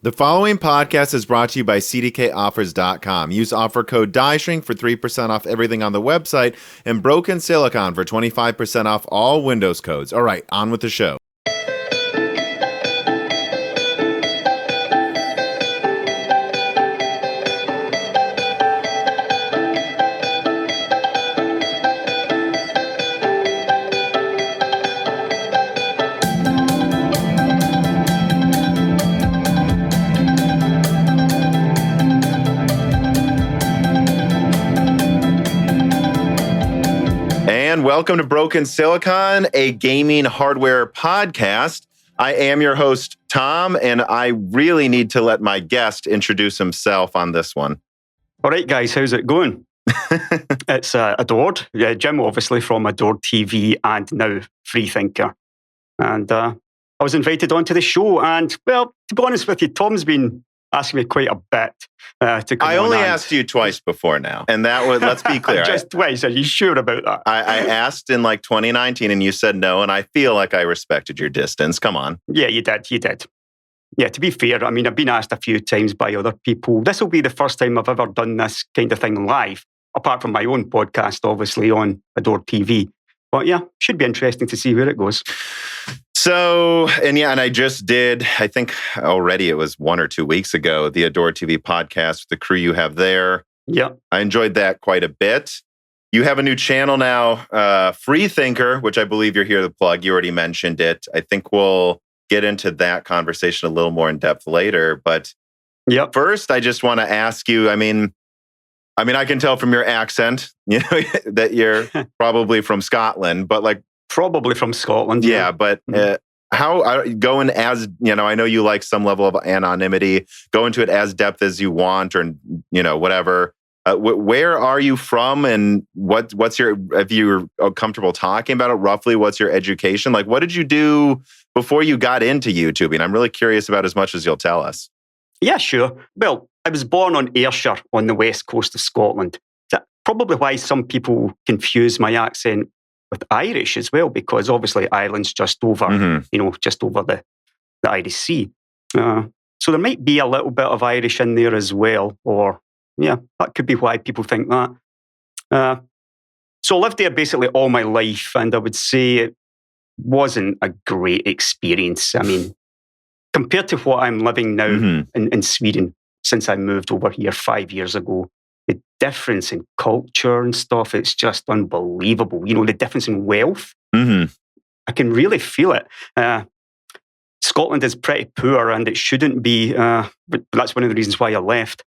The following podcast is brought to you by CDKOffers.com. Use offer code DIESHRINK for 3% off everything on the website and Broken Silicon for 25% off all Windows codes. All right, on with the show. Welcome to Broken Silicon, a gaming hardware podcast. I am your host, Tom, and I really need to let my guest introduce himself on this one. All right, guys, how's it going? It's Adored. Jim, obviously, from AdoredTV and now Freethinker. And I was invited onto the show. And, well, to be honest with you, Tom's been asking me quite a bit to come on. I only asked you twice before now. And that was, let's be clear. Just twice. Are you sure about that? I asked in like 2019 and you said no. And I feel like I respected your distance. Come on. Yeah, you did. Yeah, to be fair, I mean, I've been asked a few times by other people. This will be the first time I've ever done this kind of thing live, apart from my own podcast, obviously, on AdoredTV. But yeah, should be interesting to see where it goes. So, and I just did, I think already it was 1 or 2 weeks ago, the AdoredTV podcast with the crew you have there. Yeah. I enjoyed that quite a bit. You have a new channel now, Freethinker, which I believe you're here to plug. You already mentioned it. I think we'll get into that conversation a little more in depth later. But first, I just want to ask you, I mean, I can tell from your accent, that you're probably from Scotland, but like, probably from Scotland. Yeah, but how going as, I know you like some level of anonymity, go into it as depth as you want or, whatever. Where are you from and what's your, if you're comfortable talking about it, roughly what's your education? Like, what did you do before you got into YouTubing? I'm really curious about as much as you'll tell us. Yeah, sure. Well, I was born on Ayrshire on the west coast of Scotland. That's probably why some people confuse my accent with Irish as well, because obviously Ireland's just over, just over the Irish Sea. So there might be a little bit of Irish in there as well, or that could be why people think that. So I lived there basically all my life, and I would say it wasn't a great experience. I mean, compared to what I'm living now in Sweden, since I moved over here 5 years ago, the difference in culture and stuff, it's just unbelievable. The difference in wealth, I can really feel it. Scotland is pretty poor and it shouldn't be, but that's one of the reasons why I left.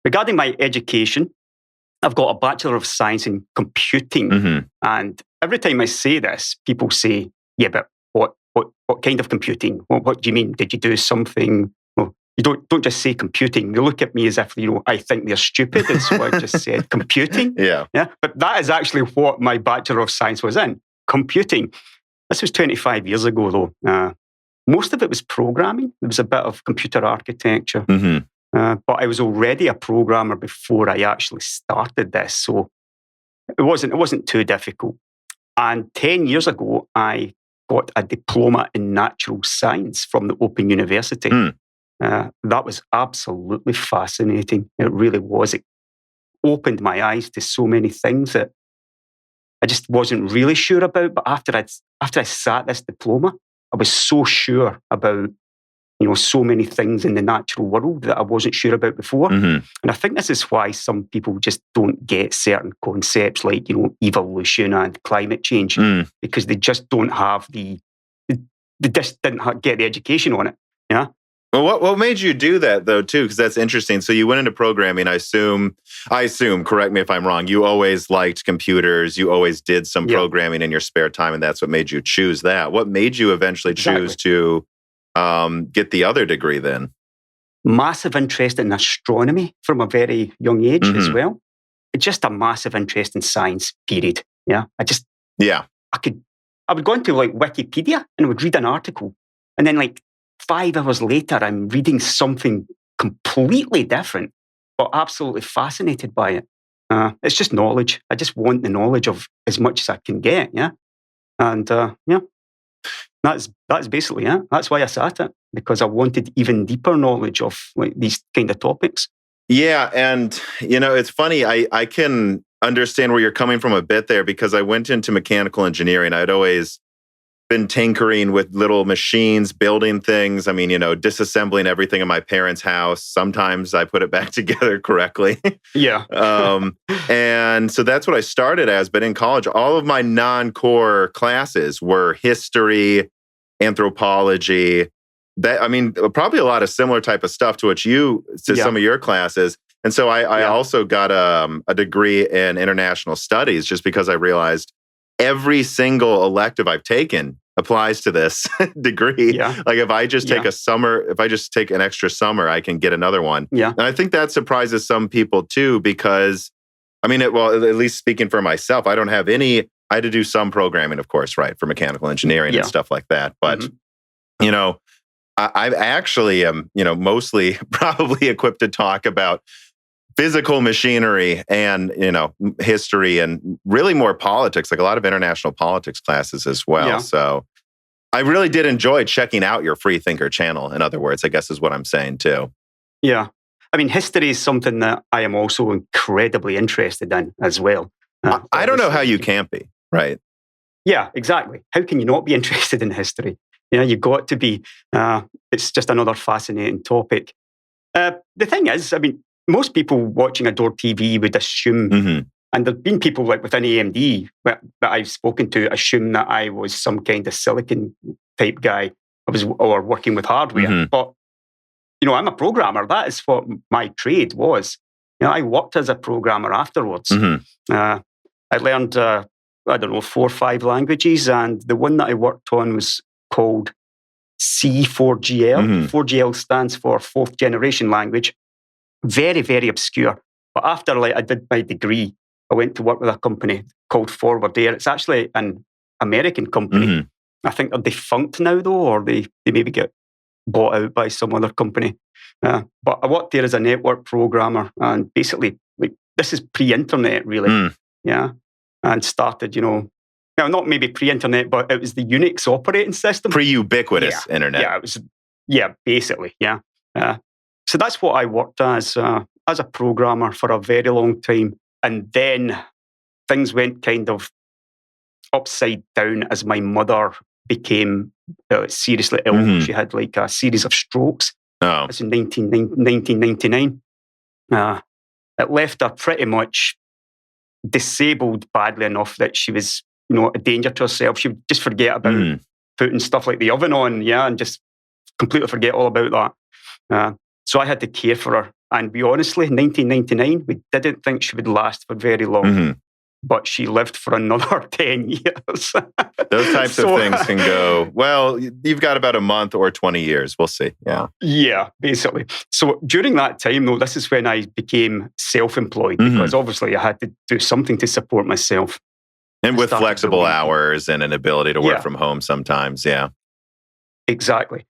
Regarding my education, I've got a Bachelor of Science in Computing. And every time I say this, people say, yeah, but what kind of computing? What do you mean? Did you do something? You don't just say computing. They look at me as if, I think they're stupid. And so I just said computing. Yeah. But that is actually what my Bachelor of Science was in, computing. This was 25 years ago, though. Most of it was programming. There was a bit of computer architecture. But I was already a programmer before I actually started this. So it wasn't too difficult. And 10 years ago, I got a diploma in natural science from the Open University. That was absolutely fascinating. It really was. It opened my eyes to so many things that I just wasn't really sure about. But after I sat this diploma, I was so sure about so many things in the natural world that I wasn't sure about before. And I think this is why some people just don't get certain concepts like evolution and climate change because they just don't have they just didn't get the education on it. Yeah. Well, what made you do that, though, too? Because that's interesting. So you went into programming, I assume, correct me if I'm wrong, you always liked computers, you always did some programming in your spare time, and that's what made you choose that. What made you eventually choose to get the other degree then? Massive interest in astronomy from a very young age as well. Just a massive interest in science, period. Yeah. I would go into like Wikipedia and I would read an article, and then like 5 hours later, I'm reading something completely different, but absolutely fascinated by it. It's just knowledge. I just want the knowledge of as much as I can get, yeah? And, that's basically it. That's why I sat it. because I wanted even deeper knowledge of like these kind of topics. Yeah, and it's funny. I can understand where you're coming from a bit there, because I went into mechanical engineering. I'd always been tinkering with little machines, building things. I mean, disassembling everything in my parents' house. Sometimes I put it back together correctly. Yeah. And so that's what I started as. But in college, all of my non-core classes were history, anthropology. Probably a lot of similar type of stuff to some of your classes. And so I also got a degree in international studies, just because I realized every single elective I've taken applies to this degree. Yeah. Like if I just take if I just take an extra summer, I can get another one. Yeah. And I think that surprises some people too, because at least speaking for myself, I had to do some programming, of course, right, for mechanical engineering and stuff like that. But, I actually am, mostly probably equipped to talk about physical machinery and, history and really more politics, like a lot of international politics classes as well. Yeah. So I really did enjoy checking out your Freethinker channel, in other words, I guess is what I'm saying too. Yeah. History is something that I am also incredibly interested in as well. I don't know how you can't be, right? Yeah, exactly. How can you not be interested in history? You've got to be. It's just another fascinating topic. The thing is, most people watching AdoredTV would assume, and there've been people like within AMD that I've spoken to assume that I was some kind of silicon type guy. Or working with hardware. But, I'm a programmer. That is what my trade was. I worked as a programmer afterwards. I learned, 4 or 5 languages. And the one that I worked on was called C4GL. 4GL stands for fourth generation language. Very, very obscure. But after I did my degree, I went to work with a company called Forward Air. It's actually an American company. I think they're defunct now, though, or they maybe get bought out by some other company. But I worked there as a network programmer, and basically, this is pre-internet, really. Yeah, and started, not maybe pre-internet, but it was the Unix operating system. Pre-ubiquitous internet. Yeah, it was. Yeah, basically, yeah. So that's what I worked as a programmer for a very long time, and then things went kind of upside down as my mother became seriously ill. She had like a series of strokes. Oh. It was in 1999. It left her pretty much disabled badly enough that she was, a danger to herself. She would just forget about putting stuff like the oven on, and just completely forget all about that. So I had to care for her. And be honestly, 1999, we didn't think she would last for very long. But she lived for another 10 years. Those types of things can go, well, you've got about a month or 20 years. We'll see. Yeah. Yeah, basically. So during that time, though, this is when I became self-employed because obviously I had to do something to support myself. And with flexible hours and an ability to work from home sometimes. Yeah. Exactly.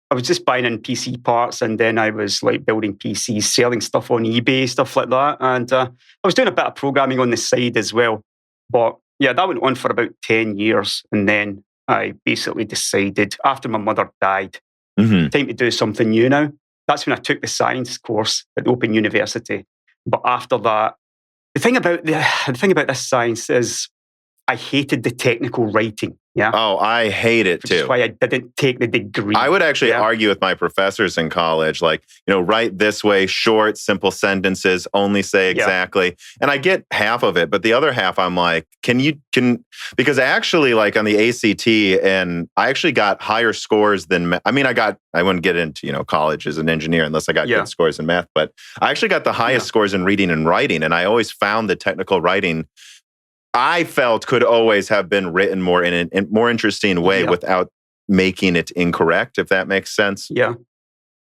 I was just buying in PC parts, and then I was like building PCs, selling stuff on eBay, stuff like that. And I was doing a bit of programming on the side as well. But yeah, that went on for about 10 years. And then I basically decided after my mother died, time to do something new now. That's when I took the science course at Open University. But after that, the thing about this science is I hated the technical writing. Yeah. Oh, I hate it too. Which is why I didn't take the degree. I would actually argue with my professors in college, like, write this way, short, simple sentences, only say exactly. And I get half of it, but the other half I'm like, because actually like on the ACT, and I actually got higher scores than, I wouldn't get into, college as an engineer unless I got good scores in math, but I actually got the highest scores in reading and writing. And I always found the technical writing I felt could always have been written more in a more interesting way without making it incorrect, if that makes sense. Yeah.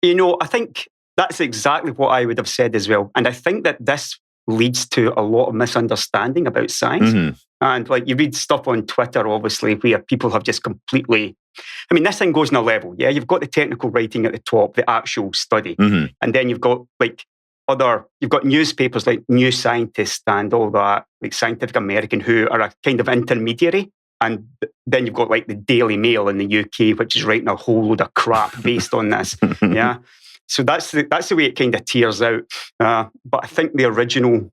I think that's exactly what I would have said as well. And I think that this leads to a lot of misunderstanding about science. And like you read stuff on Twitter, obviously, where people have just completely, this thing goes in a level. Yeah, you've got the technical writing at the top, the actual study. And then you've got you've got newspapers like New Scientist and all that, like Scientific American, who are a kind of intermediary And then you've got like the Daily Mail in the UK, which is writing a whole load of crap based on this. Yeah. So that's the way it kind of tears out. But I think the original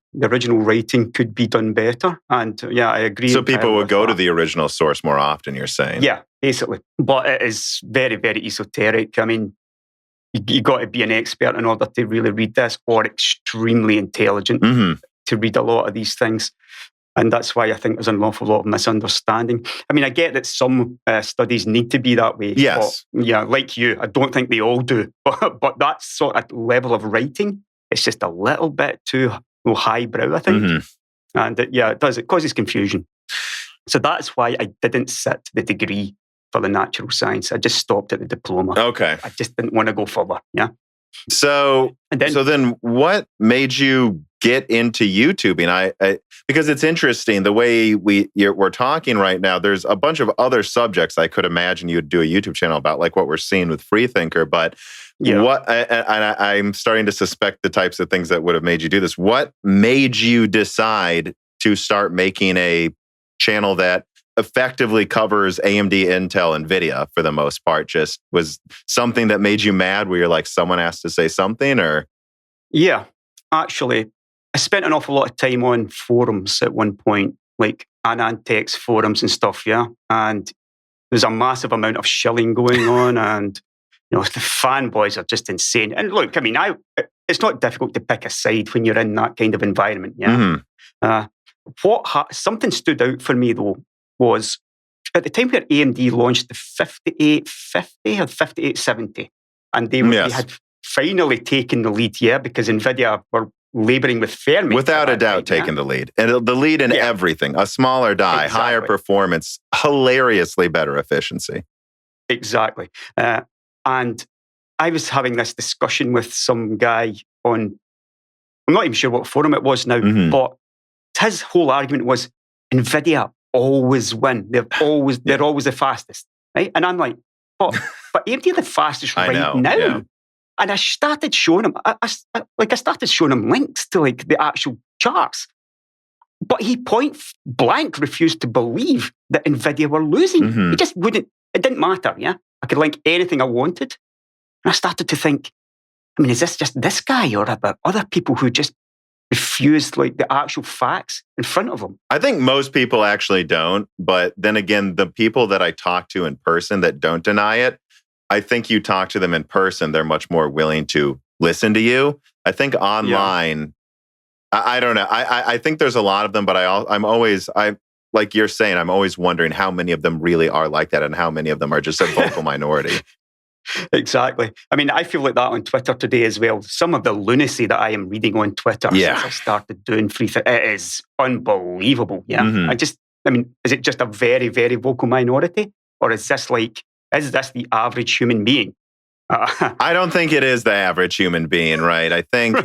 writing could be done better. And yeah, I agree. So people would go to the original source more often, you're saying? Yeah, basically. But it is very, very esoteric. I mean, you got to be an expert in order to really read this, or extremely intelligent to read a lot of these things. And that's why I think there's an awful lot of misunderstanding. I mean, I get that some studies need to be that way. Yes. But, yeah, like you, I don't think they all do. But that sort of level of writing, it's just a little bit too highbrow, I think. And it does. It causes confusion. So that's why I didn't sit the degree for the natural science. I just stopped at the diploma. Okay. I just didn't want to go further. Yeah. So then what made you get into YouTubing? I because it's interesting the way we're talking right now. There's a bunch of other subjects I could imagine you'd do a YouTube channel about, like what we're seeing with Freethinker. But I'm starting to suspect the types of things that would have made you do this. What made you decide to start making a channel that effectively covers AMD, Intel, Nvidia for the most part? Just was something that made you mad where you're like, someone has to say something? Or yeah, actually, I spent an awful lot of time on forums at one point, like Anantex forums and stuff, yeah. And there's a massive amount of shilling going on, and the fanboys are just insane. And look, I mean, it's not difficult to pick a side when you're in that kind of environment, yeah. Something stood out for me though was at the time where AMD launched the 5850 or 5870, and they had finally taken the lead, because Nvidia were laboring with Fermi. Without a doubt, taking the lead. And the lead in everything. A smaller die, higher performance, hilariously better efficiency. Exactly. And I was having this discussion with some guy on, I'm not even sure what forum it was now, but his whole argument was Nvidia always win. They're always the fastest, right? And I'm like, but AMD are the fastest now. Yeah. And I started showing him, I started showing him links to like the actual charts. But he point blank refused to believe that Nvidia were losing. He just wouldn't, it didn't matter, yeah? I could link anything I wanted. And I started to think, I mean, is this just this guy, or are there other people who just refused like the actual facts in front of them? I think most people actually don't. But then again, the people that I talk to in person that don't deny it, I think you talk to them in person, they're much more willing to listen to you. I think online, I don't know. I think there's a lot of them, but I'm always, like you're saying, I'm always wondering how many of them really are like that and how many of them are just a vocal minority. Exactly. I mean, I feel like that on Twitter today as well. Some of the lunacy that I am reading on Twitter since I started doing Freethinker, it is unbelievable. Yeah. I mean, is it just a very, very vocal minority? Or is this the average human being? I don't think it is the average human being, right? I think,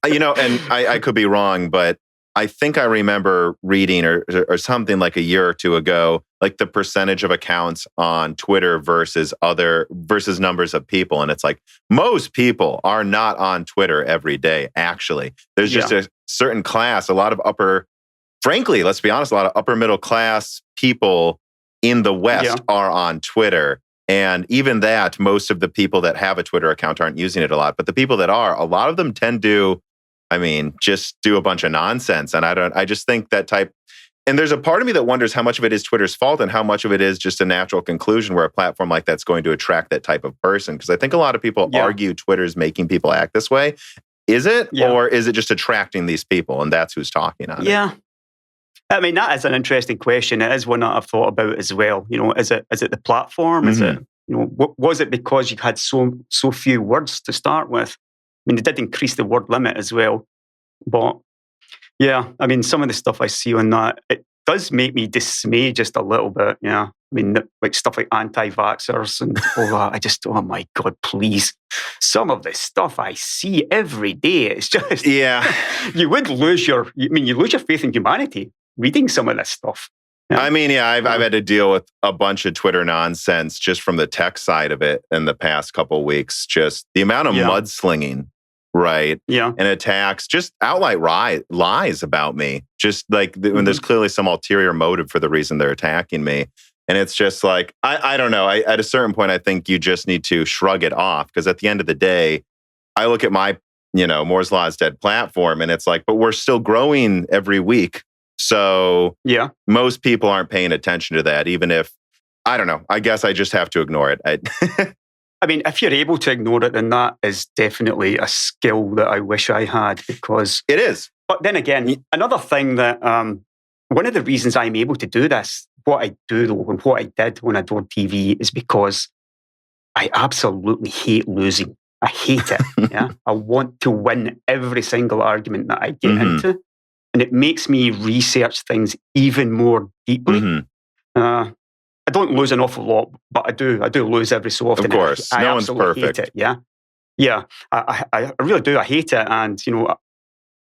and I could be wrong, but I think I remember reading or something like a year or two ago, like the percentage of accounts on Twitter versus numbers of people. And it's like, most people are not on Twitter every day, actually. There's just a certain class, frankly, let's be honest, a lot of upper middle class people in the West are on Twitter. And even that, most of the people that have a Twitter account aren't using it a lot. But the people that are, a lot of them tend to, just do a bunch of nonsense. And I just think that type, and there's a part of me that wonders how much of it is Twitter's fault and how much of it is just a natural conclusion where a platform like that's going to attract that type of person. Because I think a lot of people argue Twitter's making people act this way. Is it? Or is it just attracting these people and that's who's talking on it? Yeah. I mean, that is an interesting question. It is one that I've thought about as well. Is it the platform? Is it, was it because you had so few words to start with? I mean, they did increase the word limit as well. But yeah, I mean, some of the stuff I see on that, it does make me dismay just a little bit. Yeah. I mean, like stuff like anti-vaxxers and all that. I just, oh my God, please. Some of the stuff I see every day, it's just, you would lose your faith in humanity reading some of this stuff. Yeah. I mean, I've had to deal with a bunch of Twitter nonsense just from the tech side of it in the past couple of weeks. Just the amount of mudslinging right? Yeah. And attacks, just outright lies about me. Just like when there's clearly some ulterior motive for the reason they're attacking me. And it's just like, I don't know. At a certain point, I think you just need to shrug it off. Because at the end of the day, I look at my, Moore's Law is Dead platform, and it's like, but we're still growing every week. So most people aren't paying attention to that, even if, I don't know, I guess I just have to ignore it. I mean, if you're able to ignore it, then that is definitely a skill that I wish I had, because it is. But then again, another thing that, one of the reasons I'm able to do this, what I do though, and what I did on AdoredTV is because I absolutely hate losing. I hate it. I want to win every single argument that I get into. And it makes me research things even more deeply. I don't lose an awful lot, but I do lose every so often. Of course. I no one's perfect. Hate it. Yeah. I really do. I hate it. And,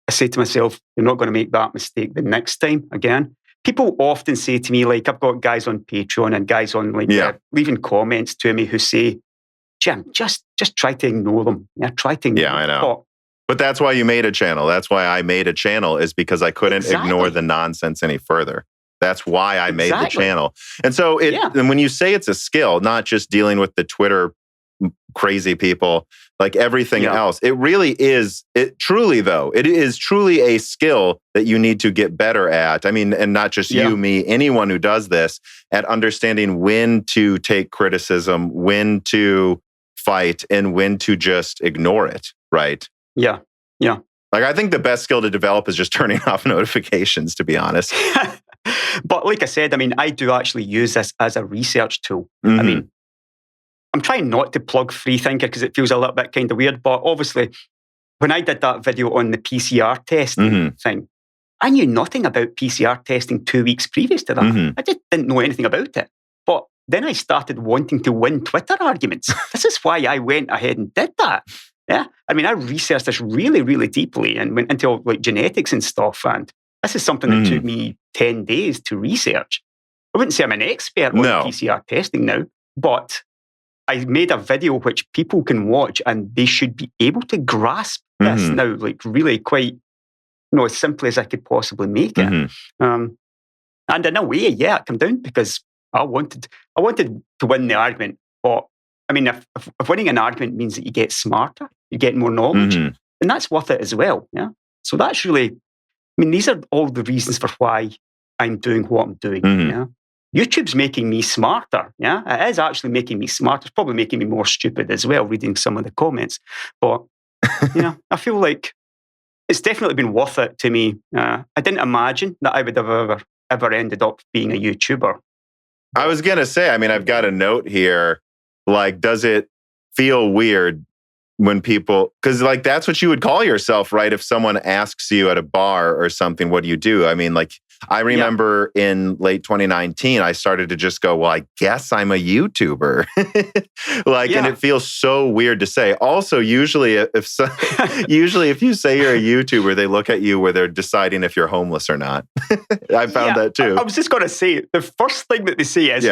I say to myself, you're not going to make that mistake the next time again. People often say to me, like, I've got guys on Patreon and guys on leaving comments to me who say, Jim, just try to ignore them. Try to ignore them. I know. But that's why you made a channel. That's why I made a channel, is because I couldn't ignore the nonsense any further. That's why I made the channel. And so and when you say it's a skill, not just dealing with the Twitter crazy people, like everything else, it really is, it is truly a skill that you need to get better at. I mean, and not just you, me, anyone who does this, at understanding when to take criticism, when to fight, and when to just ignore it, right? Yeah. Like, I think the best skill to develop is just turning off notifications, to be honest. But like I said, I mean, I do actually use this as a research tool. I mean, I'm trying not to plug Freethinker because it feels a little bit kind of weird. But obviously, when I did that video on the PCR testing thing, I knew nothing about PCR testing 2 weeks previous to that. I just didn't know anything about it. But then I started wanting to win Twitter arguments. This is why I went ahead and did that. Yeah. I mean, I researched this really, really deeply and went into like genetics and stuff. And this is something that took me 10 days to research. I wouldn't say I'm an expert on PCR testing now, but I made a video which people can watch and they should be able to grasp this now, like really quite, as simply as I could possibly make it. And in a way, it came down because I wanted to win the argument. But I mean, if winning an argument means that you get smarter, you get more knowledge, then that's worth it as well. Yeah. So that's really, I mean, these are all the reasons for why I'm doing what I'm doing. Yeah. YouTube's making me smarter. Yeah. It is actually making me smarter. It's probably making me more stupid as well, reading some of the comments. But, I feel like it's definitely been worth it to me. I didn't imagine that I would have ever ended up being a YouTuber. I was going to say, I mean, I've got a note here. Like, does it feel weird when people, because like that's what you would call yourself, right? If someone asks you at a bar or something, what do you do? I mean, like, I remember in late 2019, I started to just go, well, I guess I'm a YouTuber. And it feels so weird to say. Also, usually if you say you're a YouTuber, they look at you where they're deciding if you're homeless or not. I found that too. I was just going to say, the first thing that they say is,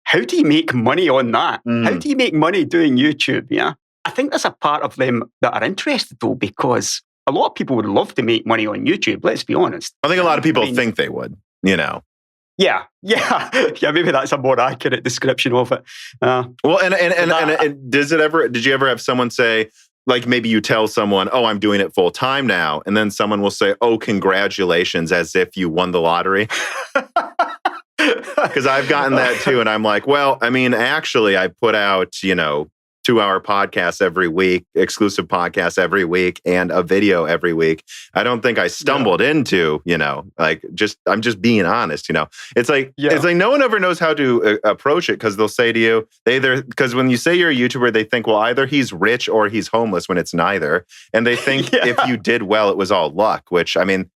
how do you make money on that? How do you make money doing YouTube? Yeah. I think there's a part of them that are interested though, because a lot of people would love to make money on YouTube. Let's be honest. I think a lot of people think they would, Yeah, maybe that's a more accurate description of it. Did you ever have someone say, like, maybe you tell someone, oh, I'm doing it full time now, and then someone will say, oh, congratulations, as if you won the lottery? Because I've gotten that too, and I'm like, well, I mean, actually, I put out, 2-hour podcasts every week, exclusive podcasts every week, and a video every week. I don't think I stumbled into, I'm just being honest, It's like no one ever knows how to approach it, because they'll say to you, because when you say you're a YouTuber, they think, well, either he's rich or he's homeless, when it's neither. And they think if you did well, it was all luck, which, I mean,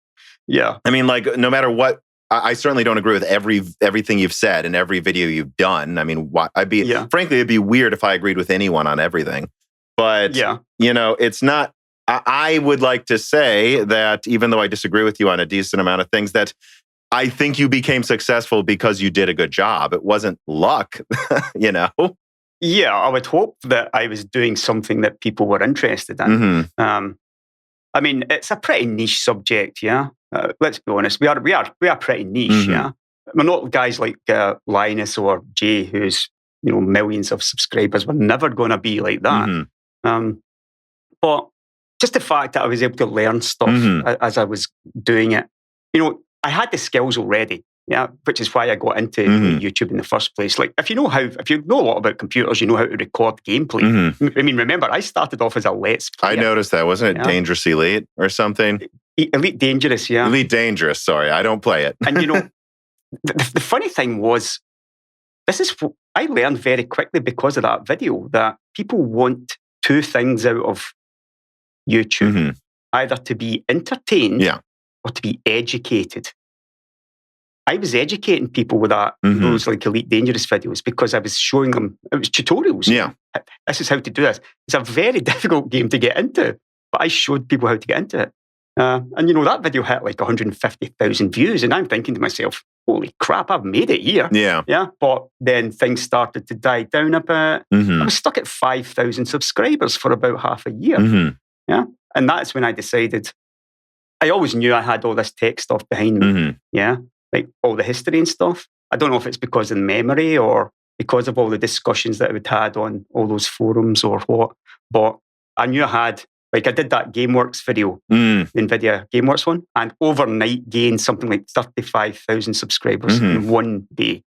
like, no matter what, I certainly don't agree with everything you've said and every video you've done. I mean, frankly, it'd be weird if I agreed with anyone on everything. But, it's not, I would like to say that even though I disagree with you on a decent amount of things, that I think you became successful because you did a good job. It wasn't luck, Yeah, Yeah, I would hope that I was doing something that people were interested in. I mean, it's a pretty niche subject, yeah. Let's be honest, we are pretty niche, yeah. We're not guys like Linus or Jay, who's millions of subscribers. We're never going to be like that. But just the fact that I was able to learn stuff as I was doing it, I had the skills already. Yeah, which is why I got into YouTube in the first place. Like, if you know a lot about computers, you know how to record gameplay. I mean, remember, I started off as a Let's Player. I noticed that. Wasn't it Dangerous Elite or something? Elite Dangerous, yeah. Elite Dangerous, sorry. I don't play it. And, the funny thing was, I learned very quickly because of that video that people want two things out of YouTube. Either to be entertained or to be educated. I was educating people with those like Elite Dangerous videos because I was showing them, it was tutorials. Yeah. This is how to do this. It's a very difficult game to get into, but I showed people how to get into it. And that video hit like 150,000 views. And I'm thinking to myself, holy crap, I've made it here. Yeah. But then things started to die down a bit. I was stuck at 5,000 subscribers for about half a year. Yeah. And that's when I decided, I always knew I had all this tech stuff behind me. Yeah. Like all the history and stuff. I don't know if it's because of the memory or because of all the discussions that we'd had on all those forums or what. But I knew I did that GameWorks video, the Nvidia GameWorks one, and overnight gained something like 35,000 subscribers in one day.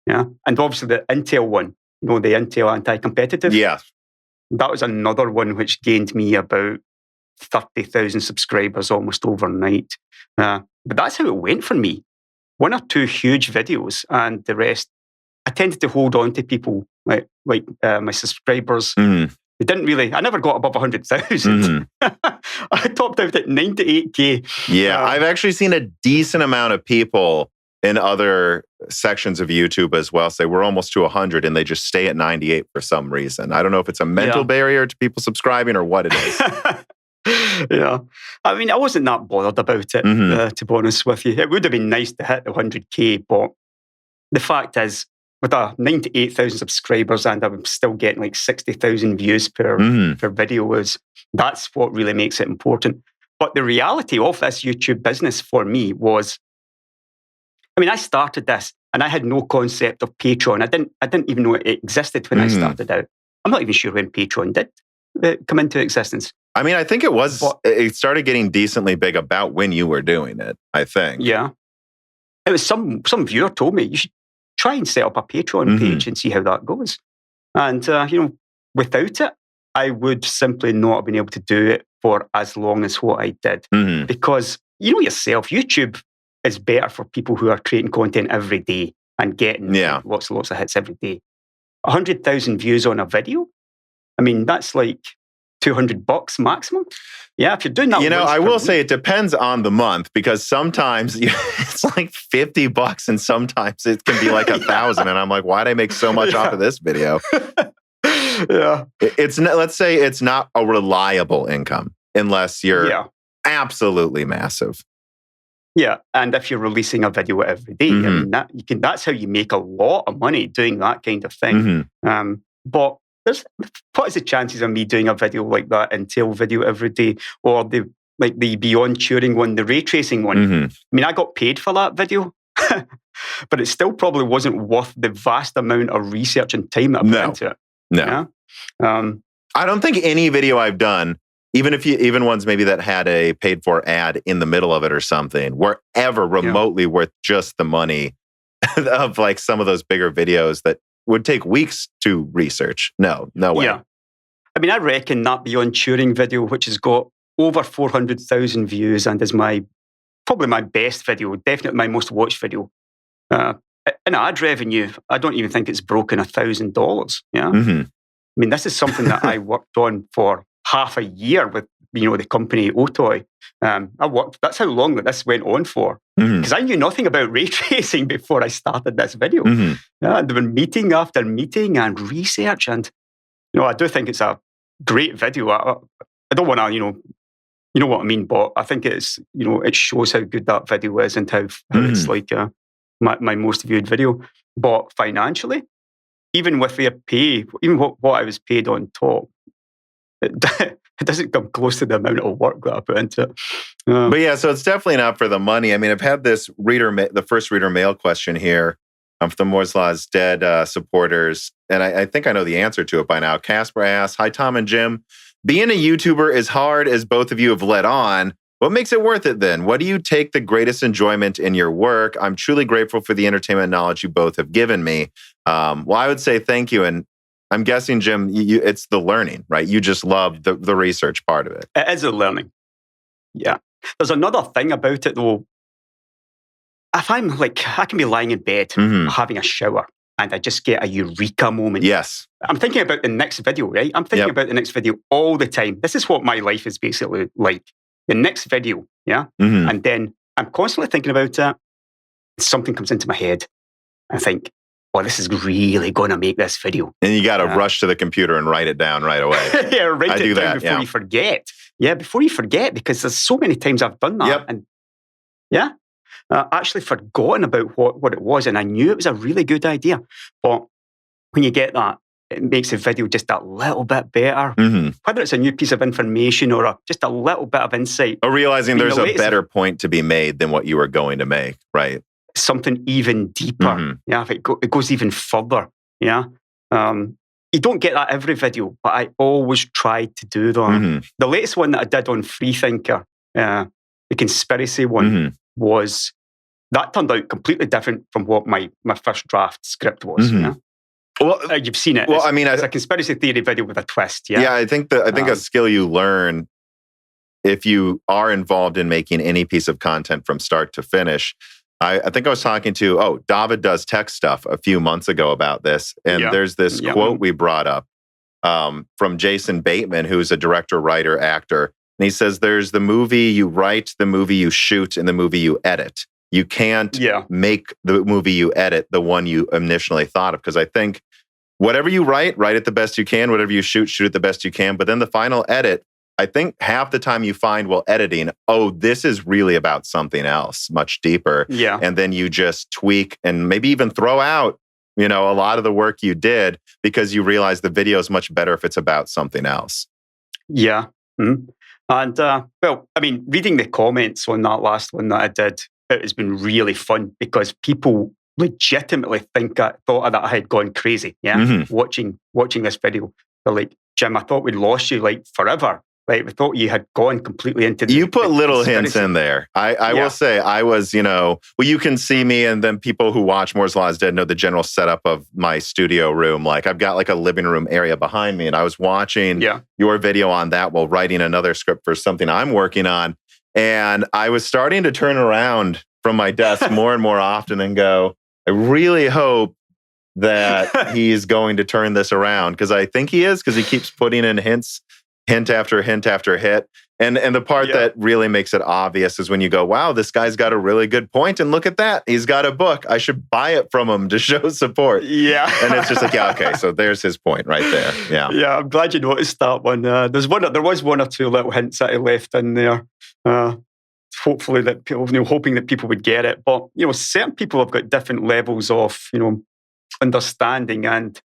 Yeah. And obviously the Intel one, the Intel anti-competitive. Yeah. That was another one which gained me about 30,000 subscribers almost overnight. But that's how it went for me. One or two huge videos, and the rest, I tended to hold on to people like my subscribers. They didn't really. I never got above 100,000. I topped out at 98K. Yeah, I've actually seen a decent amount of people in other sections of YouTube as well say we're almost to 100, and they just stay at 98 for some reason. I don't know if it's a mental barrier to people subscribing or what it is. Yeah. I mean, I wasn't that bothered about it, to be honest with you. It would have been nice to hit the 100K, but the fact is, with 98,000 subscribers and I'm still getting like 60,000 views per video, that's what really makes it important. But the reality of this YouTube business for me was, I started this and I had no concept of Patreon. I didn't even know it existed when I started out. I'm not even sure when Patreon did come into existence. I think it started getting decently big about when you were doing it, I think. Yeah. It was some viewer told me, you should try and set up a Patreon page and see how that goes. And, without it, I would simply not have been able to do it for as long as what I did. Because, yourself, YouTube is better for people who are creating content every day and getting lots and lots of hits every day. 100,000 views on a video, that's like $200 maximum. Yeah, if you're doing that, I will say it depends on the month because sometimes it's like $50 and sometimes it can be like 1,000, and I'm like, why did I make so much off of this video? Let's say it's not a reliable income unless you're absolutely massive. Yeah, and if you're releasing a video every day, that's how you make a lot of money doing that kind of thing. But what is the chances of me doing a video like that Intel video every day, or the Beyond Turing one, the ray tracing one? I got paid for that video, but it still probably wasn't worth the vast amount of research and time that I put into it. No. Yeah? I don't think any video I've done, even ones maybe that had a paid for ad in the middle of it or something, were ever remotely worth just the money of like some of those bigger videos that would take weeks to research. No way. Yeah. I reckon that Beyond Turing video, which has got over 400,000 views and is probably my best video, definitely my most watched video. In ad revenue, I don't even think it's broken $1,000. Yeah. This is something that I worked on for half a year with the company Otoy. That's how long that this went on for. Because I knew nothing about ray tracing before I started this video. There were meeting after meeting and research, and I do think it's a great video. I don't want to, you know what I mean, but I think it's it shows how good that video is and how it's like my most viewed video. But financially, even with their pay, even what I was paid on top, it doesn't come close to the amount of work that I put into it. But yeah, so it's definitely not for the money. I mean, I've had this the first reader mail question here from the Moore's Law is Dead supporters, and I think I know the answer to it by now. Casper asks, "Hi, Tom and Jim. Being a YouTuber is hard, as both of you have led on. What makes it worth it then? What do you take the greatest enjoyment in your work? I'm truly grateful for the entertainment knowledge you both have given me." Well, I would say thank you. And I'm guessing, Jim, it's the learning, right? You just love the research part of it. It is the learning. Yeah. There's another thing about it, though. If I'm like, I can be lying in bed, having a shower, and I just get a eureka moment. Yes. I'm thinking about the next video, right? I'm thinking about the next video all the time. This is what my life is basically like. The next video, yeah? And then I'm constantly thinking about it. Something comes into my head. I think, well, this is really going to make this video. And you got to rush to the computer and write it down right away. Yeah, write it down before you forget. Yeah, before you forget, because there's so many times I've done that. And yeah, actually forgotten about what it was. And I knew it was a really good idea. But when you get that, it makes the video just a little bit better. Whether it's a new piece of information or just a little bit of insight. Or realizing there's a better point to be made than what you were going to make, right? Something even deeper. Yeah, if it goes even further. Yeah. You don't get that every video, but I always try to do that. The latest one that I did on Freethinker, the conspiracy one, was that turned out completely different from what my first draft script was. Yeah? Well, you've seen it. Well, it's a conspiracy theory video with a twist. Yeah, yeah. I think a skill you learn if you are involved in making any piece of content from start to finish. I think I was talking to David Does Tech Stuff a few months ago about this, and there's this quote we brought up from Jason Bateman, who's a director, writer, actor, and he says, "There's the movie you write, the movie you shoot, and the movie you edit. You can't make the movie you edit the one you initially thought of." Because I think whatever you write it the best you can. Whatever you shoot it the best you can. But then the final edit, I think half the time you find while editing, this is really about something else, much deeper. Yeah. And then you just tweak and maybe even throw out, a lot of the work you did because you realize the video is much better if it's about something else. Yeah. And, reading the comments on that last one that I did, it has been really fun because people legitimately thought that I had gone crazy. Yeah. Watching this video. They're like, "Jim, I thought we'd lost you like forever. Like, we thought you had gone completely into You put little hints in there. I will say I was, you can see me, and then people who watch Moore's Law is Dead know the general setup of my studio room. Like, I've got like a living room area behind me, and I was watching your video on that while writing another script for something I'm working on. And I was starting to turn around from my desk more and more often and go, I really hope that he's going to turn this around, because I think he is, because he keeps putting in hint after hint after hit. And the part that really makes it obvious is when you go, wow, this guy's got a really good point. And look at that. He's got a book. I should buy it from him to show support. Yeah. And it's just like, okay, so there's his point right there. Yeah. Yeah, I'm glad you noticed that one. There was one or two little hints that I left in there. Hopefully that people, hoping that people would get it. But, certain people have got different levels of, understanding. And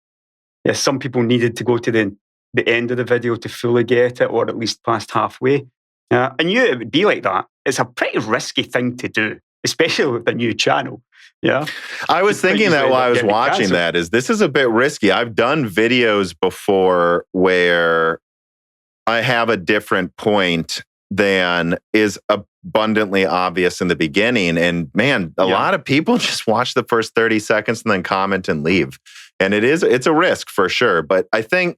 some people needed to go to the end of the video to fully get it, or at least past halfway. I knew it would be like that. It's a pretty risky thing to do, especially with a new channel. Yeah, I was thinking that while I was watching that, this is a bit risky. I've done videos before where I have a different point than is abundantly obvious in the beginning. And man, a lot of people just watch the first 30 seconds and then comment and leave. And it's a risk for sure. But I think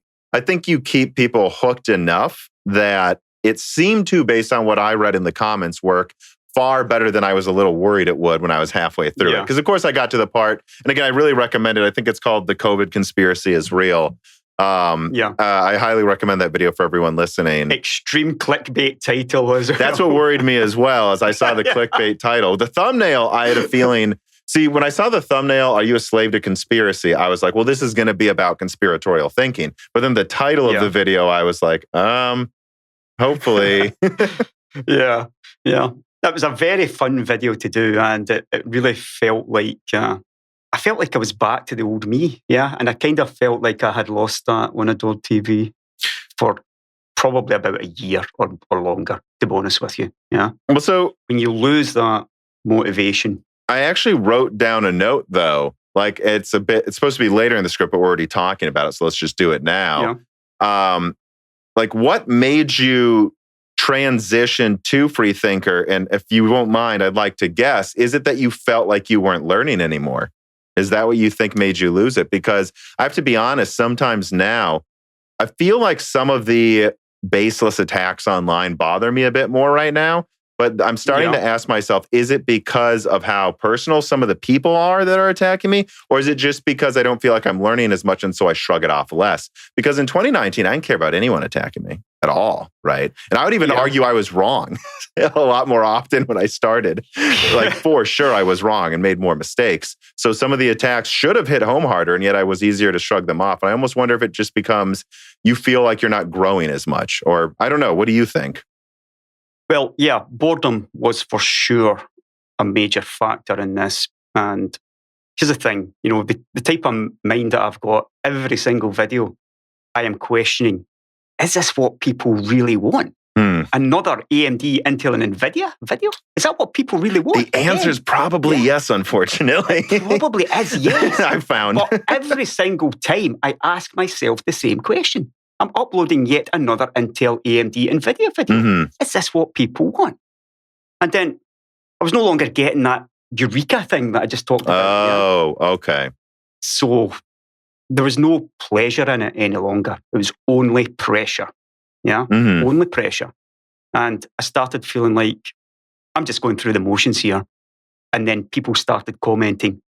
you keep people hooked enough that it seemed to, based on what I read in the comments, work far better than I was a little worried it would when I was halfway through it. Because of course I got to the part, and again, I really recommend it. I think it's called The COVID Conspiracy is Real. I highly recommend that video for everyone listening. Extreme clickbait title as well. That's what worried me as well, as I saw the clickbait title. The thumbnail, I had a feeling... See, when I saw the thumbnail, "Are you a slave to conspiracy?" I was like, well, this is going to be about conspiratorial thinking. But then the title of the video, I was like, hopefully. Yeah. That was a very fun video to do. And it really felt like I felt like I was back to the old me, yeah. And I kind of felt like I had lost that on AdoredTV for probably about a year or longer, to be honest with you, yeah. Well, so when you lose that motivation. I actually wrote down a note, though. Like, it's supposed to be later in the script, but we're already talking about it, so let's just do it now. Yeah. Like, what made you transition to Freethinker? And if you won't mind, I'd like to guess, is it that you felt like you weren't learning anymore? Is that what you think made you lose it? Because I have to be honest, sometimes now, I feel like some of the baseless attacks online bother me a bit more right now. But I'm starting to ask myself, is it because of how personal some of the people are that are attacking me? Or is it just because I don't feel like I'm learning as much and so I shrug it off less? Because in 2019, I didn't care about anyone attacking me at all, right? And I would even argue I was wrong a lot more often when I started. Like, for sure, I was wrong and made more mistakes. So some of the attacks should have hit home harder, and yet I was easier to shrug them off. And I almost wonder if it just becomes you feel like you're not growing as much. Or I don't know. What do you think? Well, yeah, boredom was for sure a major factor in this. And here's the thing, the type of mind that I've got, every single video, I am questioning, is this what people really want? Another AMD, Intel, and Nvidia video? Is that what people really want? The answer is probably yes, unfortunately. Probably is yes. I found. But every single time I ask myself the same question. I'm uploading yet another Intel, AMD, Nvidia video. Is this what people want? And then I was no longer getting that eureka thing that I just talked about. Oh, okay. So there was no pleasure in it any longer. It was only pressure. Yeah, only pressure. And I started feeling like I'm just going through the motions here. And then people started commenting,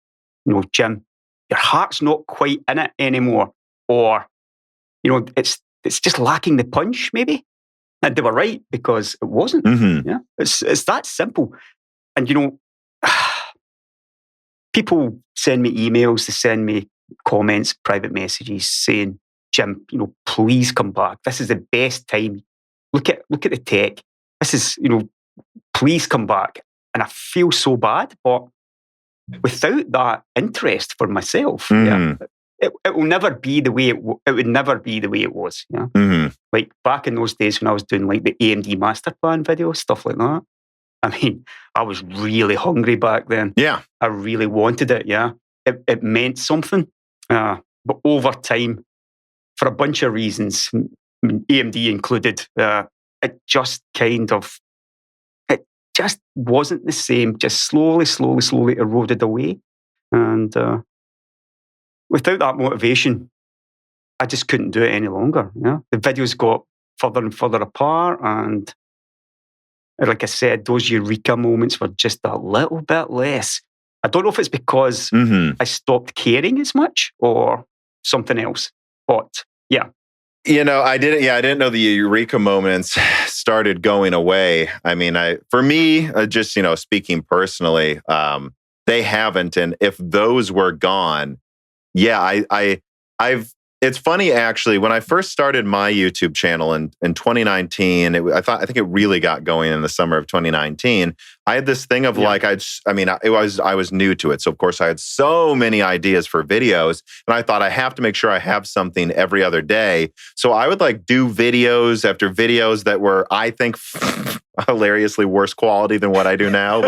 Jim, your heart's not quite in it anymore. Or, it's just lacking the punch, maybe. And they were right, because it wasn't. Yeah, it's that simple. And, people send me emails, they send me comments, private messages saying, Jim, please come back. This is the best time. Look at the tech. This is, please come back. And I feel so bad, but without that interest for myself, it will never be the way it would never be the way it was. Yeah, like back in those days when I was doing like the AMD master plan videos, stuff like that. I mean, I was really hungry back then. Yeah, I really wanted it. Yeah, it meant something. But over time, for a bunch of reasons, AMD included, it just wasn't the same. Just slowly eroded away, and without that motivation, I just couldn't do it any longer. Yeah, the videos got further and further apart, and like I said, those eureka moments were just a little bit less. I don't know if it's because I stopped caring as much or something else, but yeah. I didn't know the eureka moments started going away. I mean, for me, just, speaking personally, they haven't. And if those were gone, it's funny, actually, when I first started my YouTube channel in 2019, I think it really got going in the summer of 2019. I had this thing of I was new to it. So of course I had so many ideas for videos, and I thought I have to make sure I have something every other day. So I would do videos after videos that were, I think, hilariously worse quality than what I do now,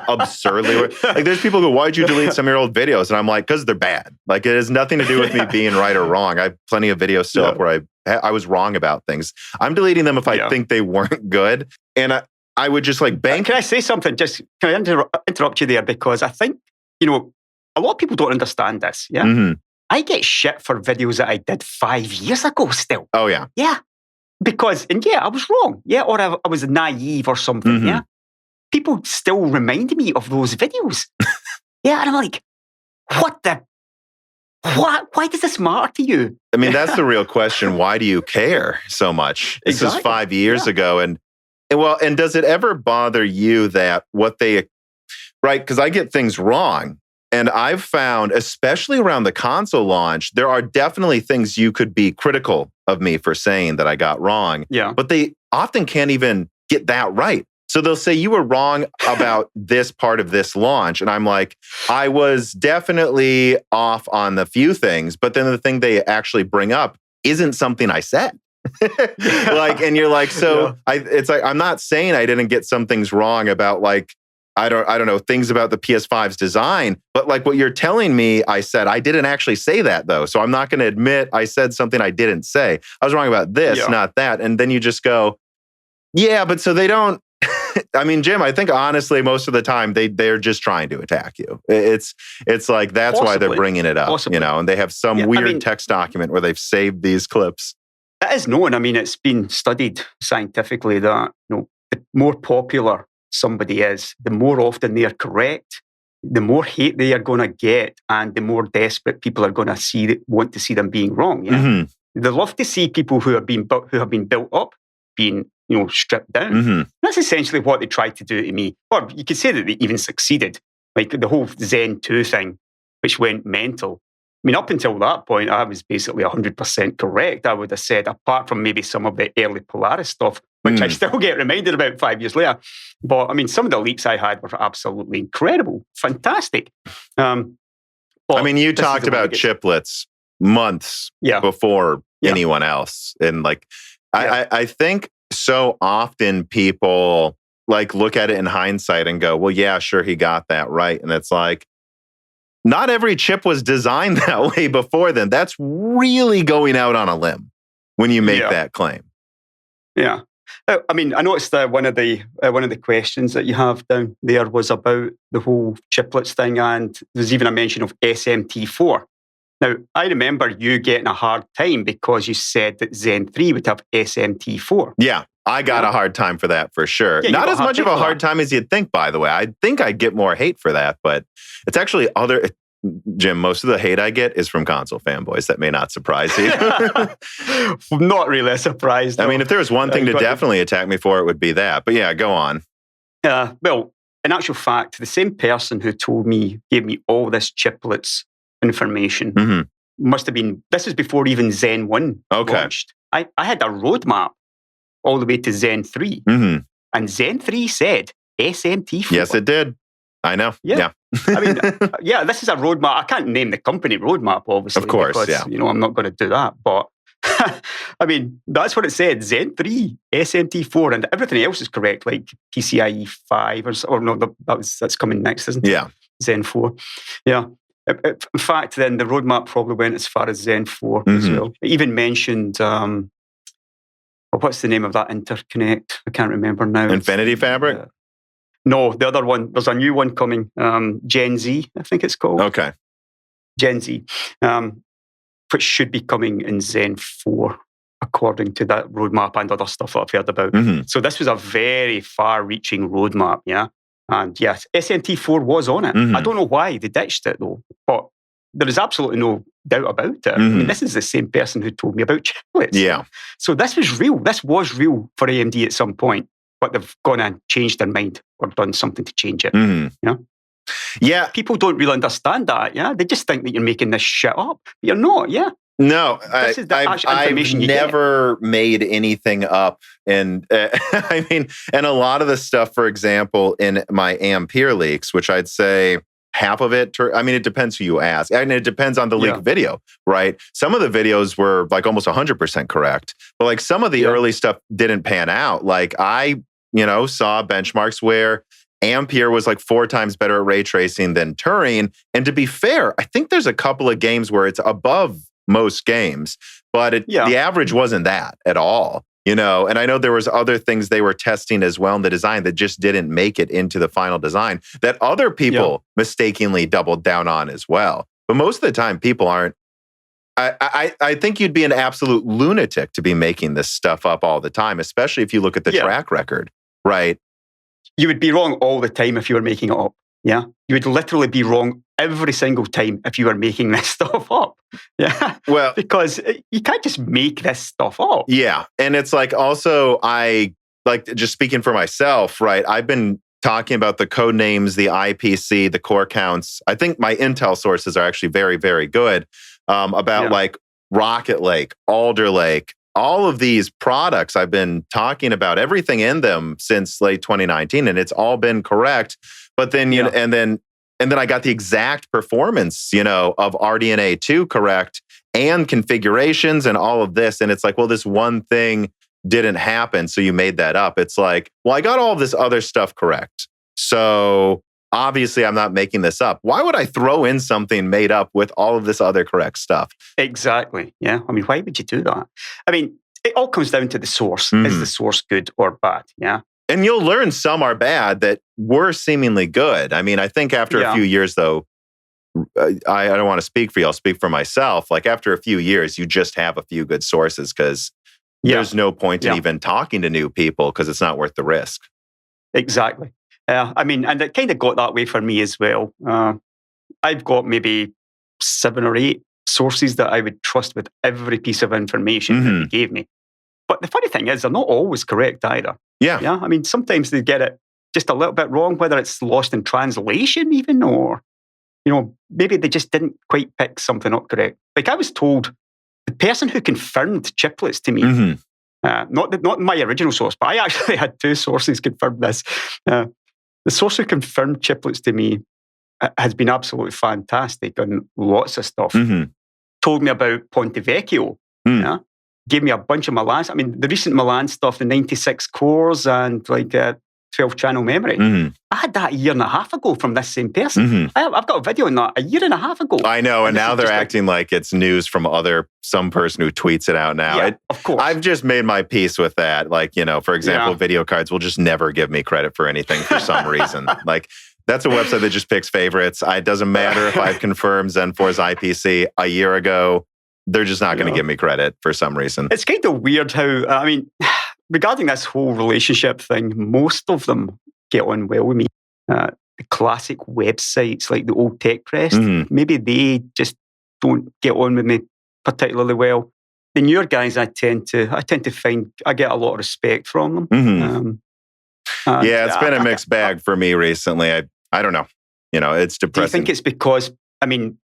absurdly. There's people who go, why'd you delete some of your old videos? And I'm like, because they're bad. It has nothing to do with me being right or wrong. I have plenty of videos still up where I was wrong about things. I'm deleting them if I think they weren't good. And I would just bank. Can I say something? Just can I interrupt you there? Because I think, a lot of people don't understand this. Yeah. I get shit for videos that I did 5 years ago still. Oh, yeah. Yeah. Because, I was wrong. Yeah. Or I was naive or something. Yeah. People still remind me of those videos. Yeah. And I'm like, why does this matter to you? I mean, that's the real question. Why do you care so much? This is 5 years ago. And does it ever bother you that right? Because I get things wrong. And I've found, especially around the console launch, there are definitely things you could be critical of me for saying that I got wrong. Yeah. But they often can't even get that right. So they'll say, you were wrong about this part of this launch. And I'm like, I was definitely off on the few things, but then the thing they actually bring up isn't something I said. Like, and you're like, so it's like, I'm not saying I didn't get some things wrong about like, I don't know, things about the PS5's design, but like what you're telling me, I said, I didn't actually say that though. So I'm not going to admit I said something I didn't say. I was wrong about this, not that. And then you just go, yeah, but so they don't, I mean, Jim, I think honestly, most of the time they're just trying to attack you. It's like, that's why they're bringing it up, you know, and they have some weird text document where they've saved these clips. It is known. I mean, it's been studied scientifically that, you know, the more popular somebody is, the more often they are correct, the more hate they are going to get, and the more desperate people are going to want to see them being wrong. Yeah, they love to see people who have been built up being, you know, stripped down. That's essentially what they tried to do to me. Or you could say that they even succeeded. Like the whole Zen 2 thing, which went mental. I mean, up until that point, I was basically 100% correct. I would have said, apart from maybe some of the early Polaris stuff, which I still get reminded about 5 years later. But I mean, some of the leaks I had were absolutely incredible, fantastic. I mean, you talked about chiplets months before anyone else. And like, I think so often people like look at it in hindsight and go, well, yeah, sure, he got that right. And it's like, not every chip was designed that way before then. That's really going out on a limb when you make that claim. Yeah. I mean, I noticed that one of the questions that you have down there was about the whole chiplets thing, and there's even a mention of SMT4. Now, I remember you getting a hard time because you said that Zen 3 would have SMT4. Yeah, I got a hard time for that for sure. Yeah, not as much of a hard time as you'd think, by the way. I think I'd get more hate for that, but it's actually Jim, most of the hate I get is from console fanboys. That may not surprise you. I'm not really surprised. I mean, if there was one thing to definitely attack me for, it would be that. But yeah, go on. Well, in actual fact, the same person who gave me all this chiplets information must have been, this was before even Zen 1 launched. I had a roadmap all the way to Zen 3. And Zen 3 said SMT4. Yes, it did. I know. Yeah. I mean, this is a roadmap. I can't name the company roadmap, obviously. Of course, because, you know, I'm not going to do that. But, I mean, that's what it said. Zen 3, SMT4, and everything else is correct, like PCIe 5 or no, that's coming next, isn't it? Yeah. Zen 4. Yeah. In fact, then the roadmap probably went as far as Zen 4 as well. It even mentioned, what's the name of that interconnect? I can't remember now. Infinity Fabric? No, the other one. There's a new one coming. Gen Z, I think it's called. Okay. Gen Z, which should be coming in Zen 4, according to that roadmap and other stuff that I've heard about. So this was a very far-reaching roadmap, yeah? And yes, SMT4 was on it. I don't know why they ditched it, though. But there is absolutely no doubt about it. I mean, this is the same person who told me about chiplets. Yeah. So this was real. This was real for AMD at some point. But they've gone and changed their mind or done something to change it. Yeah. People don't really understand that. Yeah. They just think that you're making this shit up. But you're not. Yeah. No, I've never made anything up. And I mean, and a lot of the stuff, for example, in my Ampere leaks, which I'd say half of it, I mean, it depends who you ask. And it depends on the leak video, right? Some of the videos were like almost 100% correct. But like some of the early stuff didn't pan out. Like I, saw benchmarks where Ampere was like 4 times better at ray tracing than Turing. And to be fair, I think there's a couple of games where it's above most games, but the average wasn't that at all. And I know there was other things they were testing as well in the design that just didn't make it into the final design that other people mistakenly doubled down on as well. But most of the time, people aren't. I think you'd be an absolute lunatic to be making this stuff up all the time, especially if you look at the track record, right? You would be wrong all the time if you were making it up. Yeah, you would literally be wrong every single time if you were making this stuff up. Yeah, well, because you can't just make this stuff up. Yeah, and it's like also I like just speaking for myself, right? I've been talking about the code names, the IPC, the core counts. I think my Intel sources are actually very, very good about like Rocket Lake, Alder Lake, all of these products I've been talking about, everything in them since late 2019, and it's all been correct. But then, you know, and then I got the exact performance, you know, of RDNA 2 correct and configurations and all of this. And it's like, well, this one thing didn't happen, so you made that up. It's like, well, I got all of this other stuff correct. So obviously, I'm not making this up. Why would I throw in something made up with all of this other correct stuff? Exactly. Yeah. I mean, why would you do that? I mean, it all comes down to the source. Is the source good or bad? Yeah. And you'll learn some are bad that were seemingly good. I mean, I think after a few years, though, I don't want to speak for you. I'll speak for myself. Like after a few years, you just have a few good sources because there's no point in even talking to new people because it's not worth the risk. Exactly. I mean, and it kind of got that way for me as well. I've got maybe 7 or 8 sources that I would trust with every piece of information that they gave me. But the funny thing is, they're not always correct either. Yeah. I mean, sometimes they get it just a little bit wrong, whether it's lost in translation even, or, you know, maybe they just didn't quite pick something up correct. Like I was told, the person who confirmed chiplets to me, not my original source, but I actually had 2 sources confirm this. The source who confirmed chiplets to me has been absolutely fantastic on lots of stuff. Told me about Ponte Vecchio. Yeah? Gave me a bunch of Milan. I mean, the recent Milan stuff, the 96 cores and like 12-channel memory. I had that a year and a half ago from this same person. I've got a video on that a year and a half ago. I know, and now they're acting like it's news from some person who tweets it out now. Yeah, of course. I've just made my peace with that. Like, you know, for example, video cards will just never give me credit for anything for some reason. Like, that's a website that just picks favorites. It doesn't matter if I've confirmed Zen 4's IPC a year ago. They're just not going to give me credit for some reason. It's kind of weird how, I mean, regarding this whole relationship thing, most of them get on well with me. The classic websites like the old tech press, maybe they just don't get on with me particularly well. The newer guys, I tend to find I get a lot of respect from them. It's been a mixed bag for me recently. I don't know. You know, it's depressing. Do you think it's because, I mean,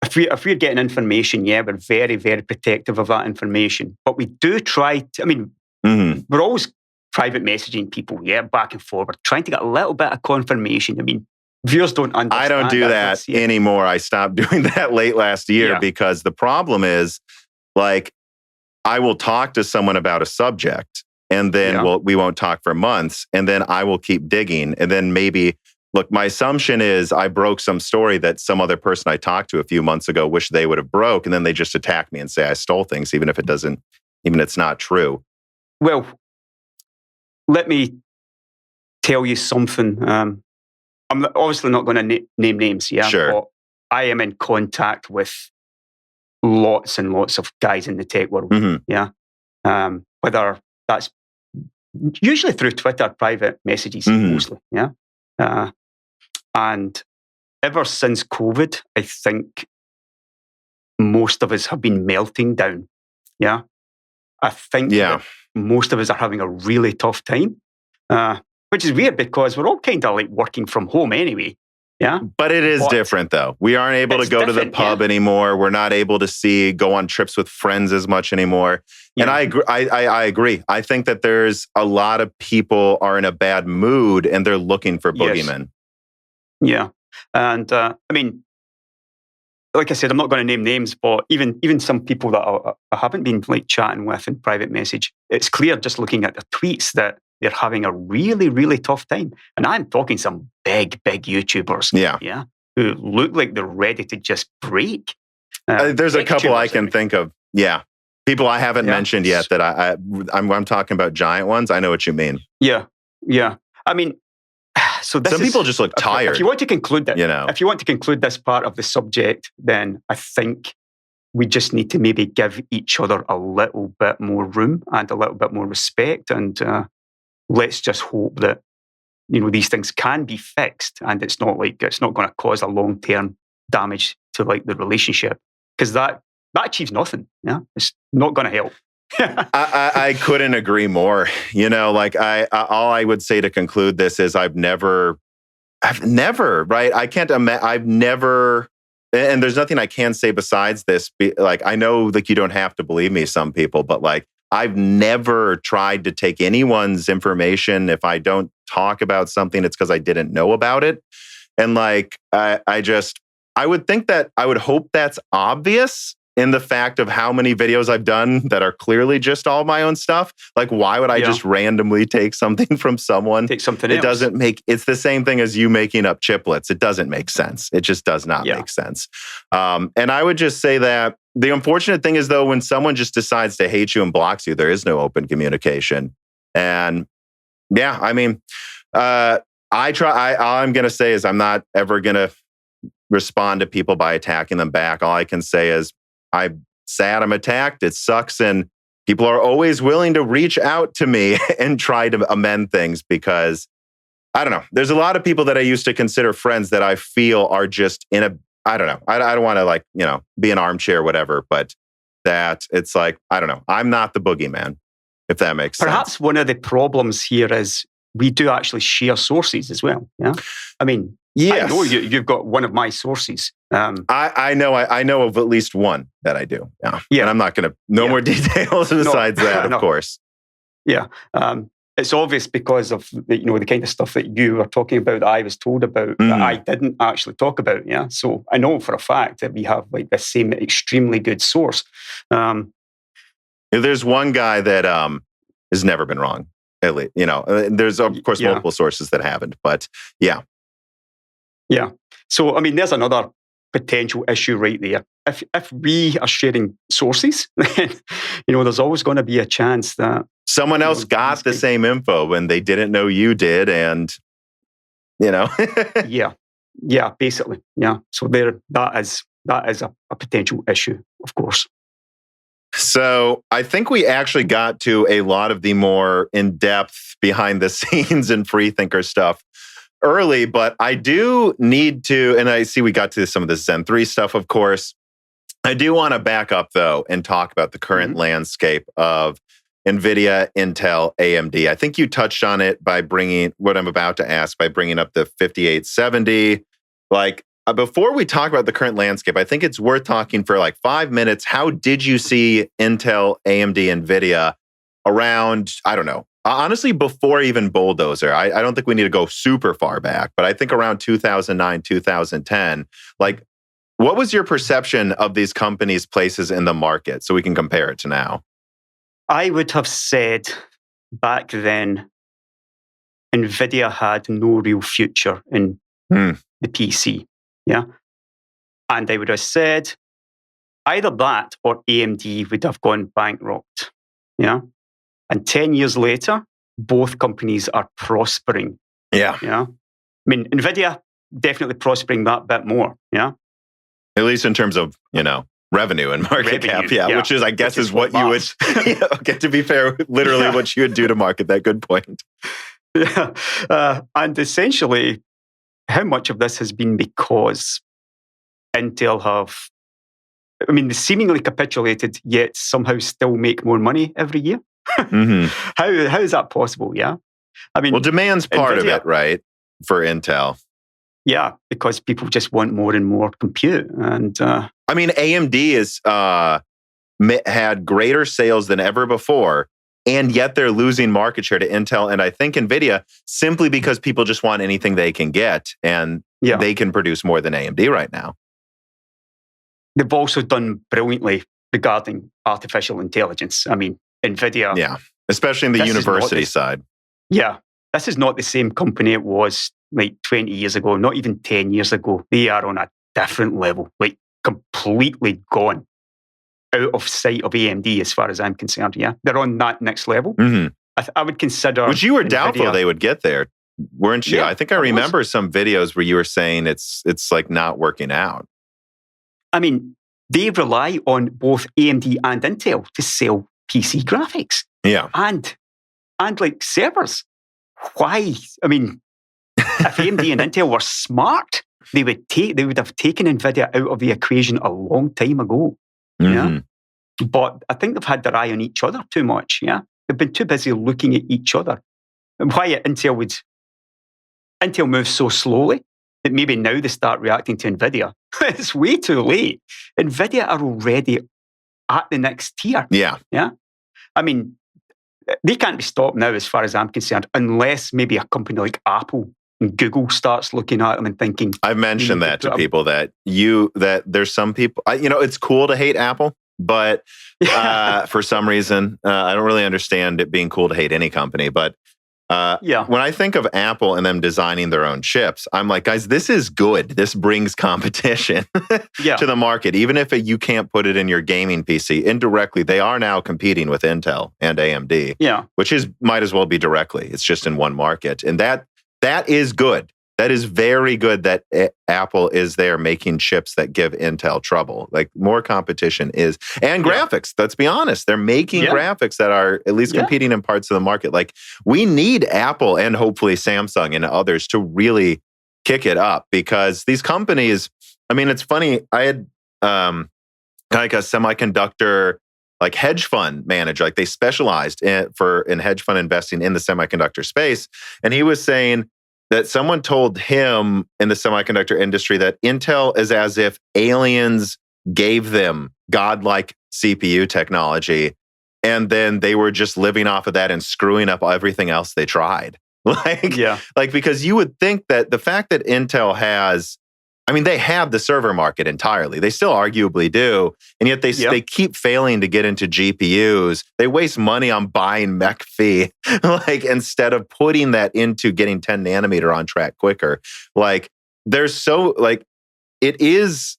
if we're getting information, we're very, very protective of that information. But we do try to, I mean, we're always private messaging people, back and forward, trying to get a little bit of confirmation. I mean, viewers don't understand. I don't do that anymore. I stopped doing that late last year because the problem is, like, I will talk to someone about a subject and then we won't talk for months, and then I will keep digging, and then maybe... Look, my assumption is I broke some story that some other person I talked to a few months ago wished they would have broke, and then they just attack me and say I stole things, even if it's not true. Well, let me tell you something. I'm obviously not going to name names, Sure. But I am in contact with lots and lots of guys in the tech world, whether that's usually through Twitter, private messages mostly, and ever since COVID, I think most of us have been melting down. Yeah. I think that most of us are having a really tough time, which is weird because we're all kind of like working from home anyway. Yeah. But it is different though. We aren't able to go to the pub anymore. We're not able to go on trips with friends as much anymore. Yeah. And I agree. I think that there's a lot of people are in a bad mood and they're looking for boogeymen. Yeah. And I mean, like I said, I'm not going to name names, but even some people that I haven't been like chatting with in private message, it's clear just looking at the tweets that they're having a really, really tough time. And I'm talking some big YouTubers, who look like they're ready to just break. There's a couple I can think of. Yeah. People I haven't mentioned yet that I'm talking about giant ones. I know what you mean. Yeah. I mean, so some people just look tired. If you want to conclude that, if you want to conclude this part of the subject, then I think we just need to maybe give each other a little bit more room and a little bit more respect, and let's just hope that these things can be fixed, and it's not going to cause a long-term damage to like the relationship, because that achieves nothing. Yeah, it's not going to help. I couldn't agree more. Like all I would say to conclude this is I've never, right? I can't imagine. I've never, and there's nothing I can say besides this. Like I know, like you don't have to believe me, some people, but like I've never tried to take anyone's information. If I don't talk about something, it's because I didn't know about it. And like, I would hope that's obvious in the fact of how many videos I've done that are clearly just all my own stuff. Like, why would I just randomly take something from someone? Take something else. It doesn't make, it's the same thing as you making up chiplets. It doesn't make sense. It just does not make sense. And I would just say that the unfortunate thing is, though, when someone just decides to hate you and blocks you, there is no open communication. And yeah, I mean, all I'm going to say is I'm not ever going to respond to people by attacking them back. All I can say is I'm sad I'm attacked. It sucks. And people are always willing to reach out to me and try to amend things because, I don't know, there's a lot of people that I used to consider friends that I feel are just in a, I don't know, I don't want to like, you know, be an armchair or whatever, but that it's like, I don't know, I'm not the boogeyman, if that makes sense. Perhaps one of the problems here is we do actually share sources as well. Yeah. I mean, I know you've got one of my sources. I know of at least one that I do. Yeah. And I'm not going to, more details besides that, of course. Yeah. It's obvious because of the kind of stuff that you were talking about that I was told about that I didn't actually talk about. Yeah. So I know for a fact that we have like the same extremely good source. There's one guy that has never been wrong. At least, there's of course multiple sources that haven't, but yeah. Yeah. So, I mean, there's another potential issue right there. If we are sharing sources, then, there's always going to be a chance that someone else got the same info when they didn't know you did. And, Yeah, basically. Yeah. So that is a potential issue, of course. So I think we actually got to a lot of the more in-depth behind the scenes and Freethinker stuff early, but I do need to, and I see we got to some of the Zen 3 stuff, of course. I do want to back up, though, and talk about the current landscape of Nvidia, Intel, AMD. I think you touched on it by bringing what I'm about to ask, by bringing up the 5870. Like, before we talk about the current landscape, I think it's worth talking for like 5 minutes. How did you see Intel, AMD, Nvidia around, I don't know, honestly, before even Bulldozer? I don't think we need to go super far back, but I think around 2009, 2010, like, what was your perception of these companies' places in the market so we can compare it to now? I would have said back then, Nvidia had no real future in the PC. Yeah. And I would have said either that or AMD would have gone bankrupt. Yeah. And 10 years later, both companies are prospering. Yeah. Yeah. I mean, Nvidia definitely prospering that bit more. Yeah. At least in terms of, revenue and market cap. Yeah. Which is, I guess, is what you would, okay, to be fair, literally what you would do to market that. Good point. Yeah. And essentially, how much of this has been because Intel they seemingly capitulated, yet somehow still make more money every year? How is that possible? Yeah. I mean, well, demand's part of it, right? For Intel. Yeah, because people just want more and more compute. And AMD is had greater sales than ever before, and yet they're losing market share to Intel and I think Nvidia simply because people just want anything they can get, and they can produce more than AMD right now. They've also done brilliantly regarding artificial intelligence. I mean, Nvidia. Yeah, especially in the university side. Yeah, this is not the same company it was like 20 years ago, not even 10 years ago. They are on a different level, like completely gone out of sight of AMD as far as I'm concerned. Yeah, they're on that next level. I would consider... Which you were doubtful they would get there, weren't you? Yeah, I think I remember some videos where you were saying it's like not working out. I mean, they rely on both AMD and Intel to sell PC graphics. Yeah. And like servers. Why? I mean, if AMD and Intel were smart, they would have taken Nvidia out of the equation a long time ago. Yeah. But I think they've had their eye on each other too much. Yeah. They've been too busy looking at each other. And why Intel moves so slowly that maybe now they start reacting to Nvidia. It's way too late. Nvidia are already at the next tier. Yeah. Yeah. I mean, they can't be stopped now, as far as I'm concerned, unless maybe a company like Apple and Google starts looking at them and thinking. I've mentioned that to people that there's some people. It's cool to hate Apple, but for some reason, I don't really understand it being cool to hate any company. But when I think of Apple and them designing their own chips, I'm like, guys, this is good. This brings competition to the market. Even if you can't put it in your gaming PC, indirectly, they are now competing with Intel and AMD, which might as well be directly. It's just in one market. And that is good. That is very good that Apple is there making chips that give Intel trouble. Like more competition is, and graphics, let's be honest, they're making graphics that are at least competing in parts of the market. Like we need Apple and hopefully Samsung and others to really kick it up because these companies, I mean, it's funny. I had like a semiconductor like hedge fund manager, like they specialized in hedge fund investing in the semiconductor space. And he was saying that someone told him in the semiconductor industry that Intel is as if aliens gave them godlike CPU technology, and then they were just living off of that and screwing up everything else they tried. Like because you would think that the fact that Intel has, I mean, they have the server market entirely. They still arguably do. And yet they keep failing to get into GPUs. They waste money on buying McPhee, like instead of putting that into getting 10 nanometer on track quicker. Like there's so like, it is,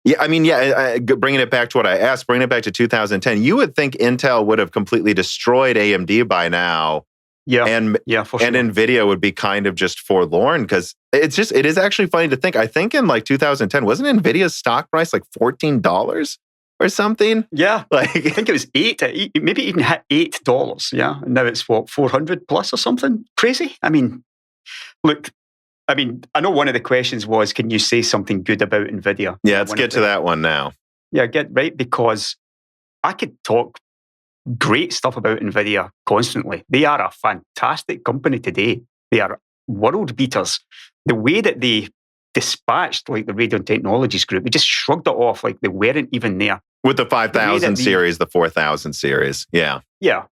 bringing it back to what I asked, bringing it back to 2010, you would think Intel would have completely destroyed AMD by now. For sure. And Nvidia would be kind of just forlorn because it is actually funny to think. I think in like 2010, wasn't Nvidia's stock price like $14 or something? Yeah. Like I think it was maybe even hit $8. Yeah. And now it's what, 400 plus or something? Crazy. I mean, look, I know one of the questions was, can you say something good about Nvidia? Yeah, let's get to that one now. Yeah, because I could talk great stuff about Nvidia constantly. They are a fantastic company today. They are world beaters. The way that they dispatched like the Radeon Technologies Group, they just shrugged it off like they weren't even there. With the 5000 series, the 4000 series. Yeah. Yeah.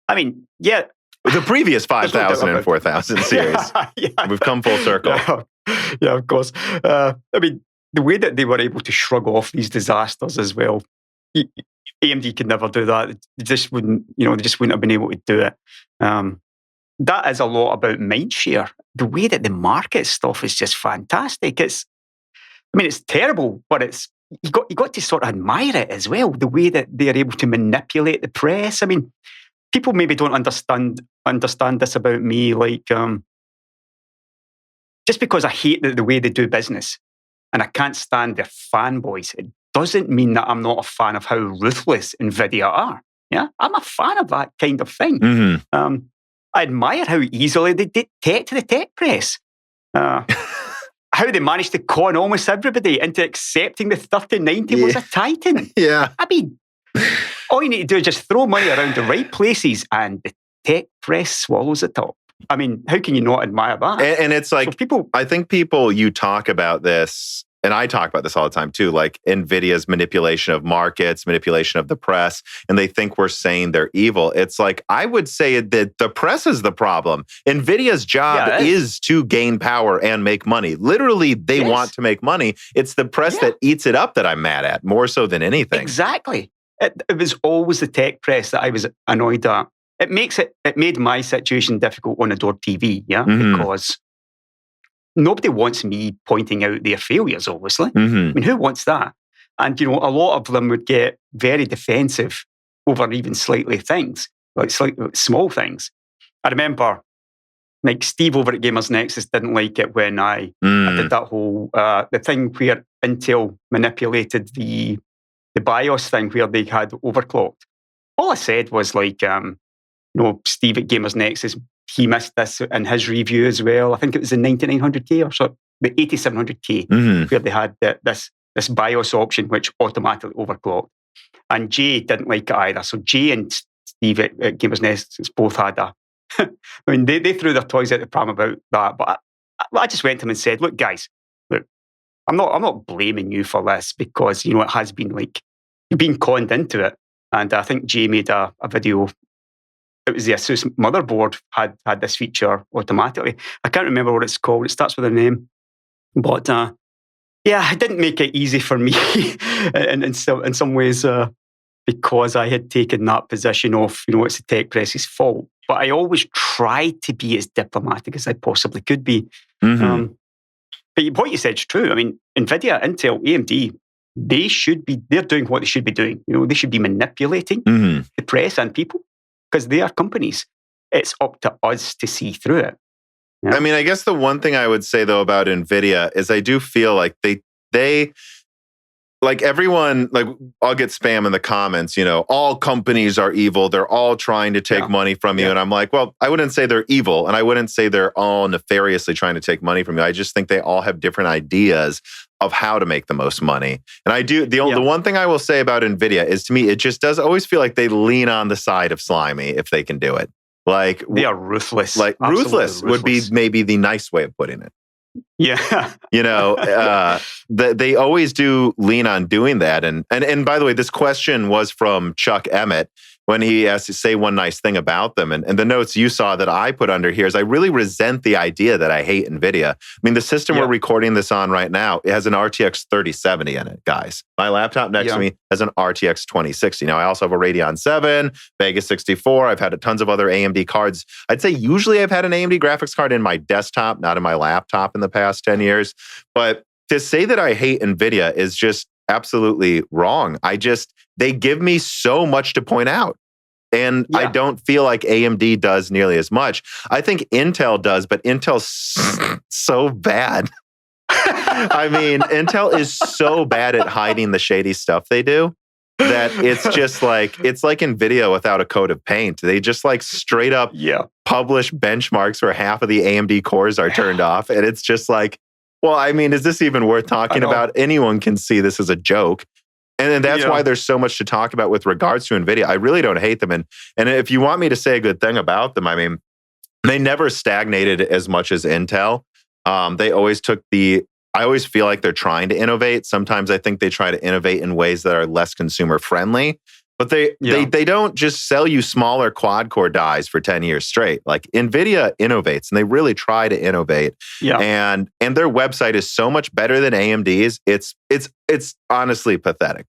I mean, yeah. The previous 5000 and 4000 series. We've come full circle. Yeah, of course. I mean, the way that they were able to shrug off these disasters as well, AMD could never do that. They just wouldn't have been able to do it. That is a lot about Mindshare. The way that the market stuff is just fantastic. It's terrible, but you got to sort of admire it as well. The way that they are able to manipulate the press. I mean, people maybe don't understand this about me. Like, just because I hate the way they do business and I can't stand their fanboys, it doesn't mean that I'm not a fan of how ruthless Nvidia are. Yeah, I'm a fan of that kind of thing. Mm-hmm. I admire how easily they dictate to the tech press. How they managed to con almost everybody into accepting the 3090 was a Titan. Yeah. I mean, all you need to do is just throw money around the right places and the tech press swallows it up. I mean, how can you not admire that? And it's like, I think you talk about this, and I talk about this all the time too, like NVIDIA's manipulation of markets, manipulation of the press, and they think we're saying they're evil. It's like, I would say that the press is the problem. NVIDIA's job is to gain power and make money. Literally, they want to make money. It's the press that eats it up that I'm mad at, more so than anything. Exactly. It was always the tech press that I was annoyed at. It made my situation difficult on AdoredTV, because nobody wants me pointing out their failures, obviously. Mm-hmm. I mean, who wants that? And, a lot of them would get very defensive over even slightly things, like small things. I remember, like, Steve over at Gamers Nexus didn't like it when I did that whole, the thing where Intel manipulated the BIOS thing where they had overclocked. All I said was, like, Steve at Gamers Nexus, he missed this in his review as well. I think it was the 9900K or so, the 8700K, where they had this BIOS option which automatically overclocked. And Jay didn't like it either. So Jay and Steve at Gamers Nexus both had I mean, they threw their toys out the pram about that. But I just went to them and said, look, guys, I'm not blaming you for this because, it has been like, you've been conned into it. And I think Jay made a video. It was the Asus motherboard had this feature automatically. I can't remember what it's called. It starts with a name. But it didn't make it easy for me in some ways because I had taken that position of, it's the tech press's fault. But I always tried to be as diplomatic as I possibly could be. Mm-hmm. But what you said is true. I mean, Nvidia, Intel, AMD, they're doing what they should be doing. They should be manipulating the press and people because they are companies. It's up to us to see through it. Yeah. I mean, I guess the one thing I would say, though, about NVIDIA is I do feel like they like everyone, like I'll get spam in the comments, all companies are evil. They're all trying to take money from you. And I'm like, well, I wouldn't say they're evil. And I wouldn't say they're all nefariously trying to take money from you. I just think they all have different ideas of how to make the most money. And I do, the one thing I will say about NVIDIA is, to me, it just does always feel like they lean on the side of slimy if they can do it. Like they are ruthless. Like ruthless would be maybe the nice way of putting it. Yeah. They always do lean on doing that. And by the way, this question was from Chuck Emmett when he asked to say one nice thing about them. And the notes you saw that I put under here is I really resent the idea that I hate NVIDIA. I mean, the system we're recording this on right now, it has an RTX 3070 in it, guys. My laptop next to me has an RTX 2060. Now, I also have a Radeon 7, Vega 64. I've had tons of other AMD cards. I'd say usually I've had an AMD graphics card in my desktop, not in my laptop in the past 10 years. But to say that I hate NVIDIA is just absolutely wrong. They give me so much to point out. And I don't feel like AMD does nearly as much. I think Intel does, but Intel's so bad. I mean, Intel is so bad at hiding the shady stuff they do that it's just like, it's like NVIDIA without a coat of paint. They just like straight up publish benchmarks where half of the AMD cores are turned off. And it's just like, well, I mean, is this even worth talking about? Anyone can see this is a joke. And then that's why there's so much to talk about with regards to NVIDIA. I really don't hate them. And if you want me to say a good thing about them, I mean, they never stagnated as much as Intel. They always I always feel like they're trying to innovate. Sometimes I think they try to innovate in ways that are less consumer friendly. But they don't just sell you smaller quad-core dies for 10 years straight. Like NVIDIA innovates, and they really try to innovate. Yeah. And their website is so much better than AMD's. It's honestly pathetic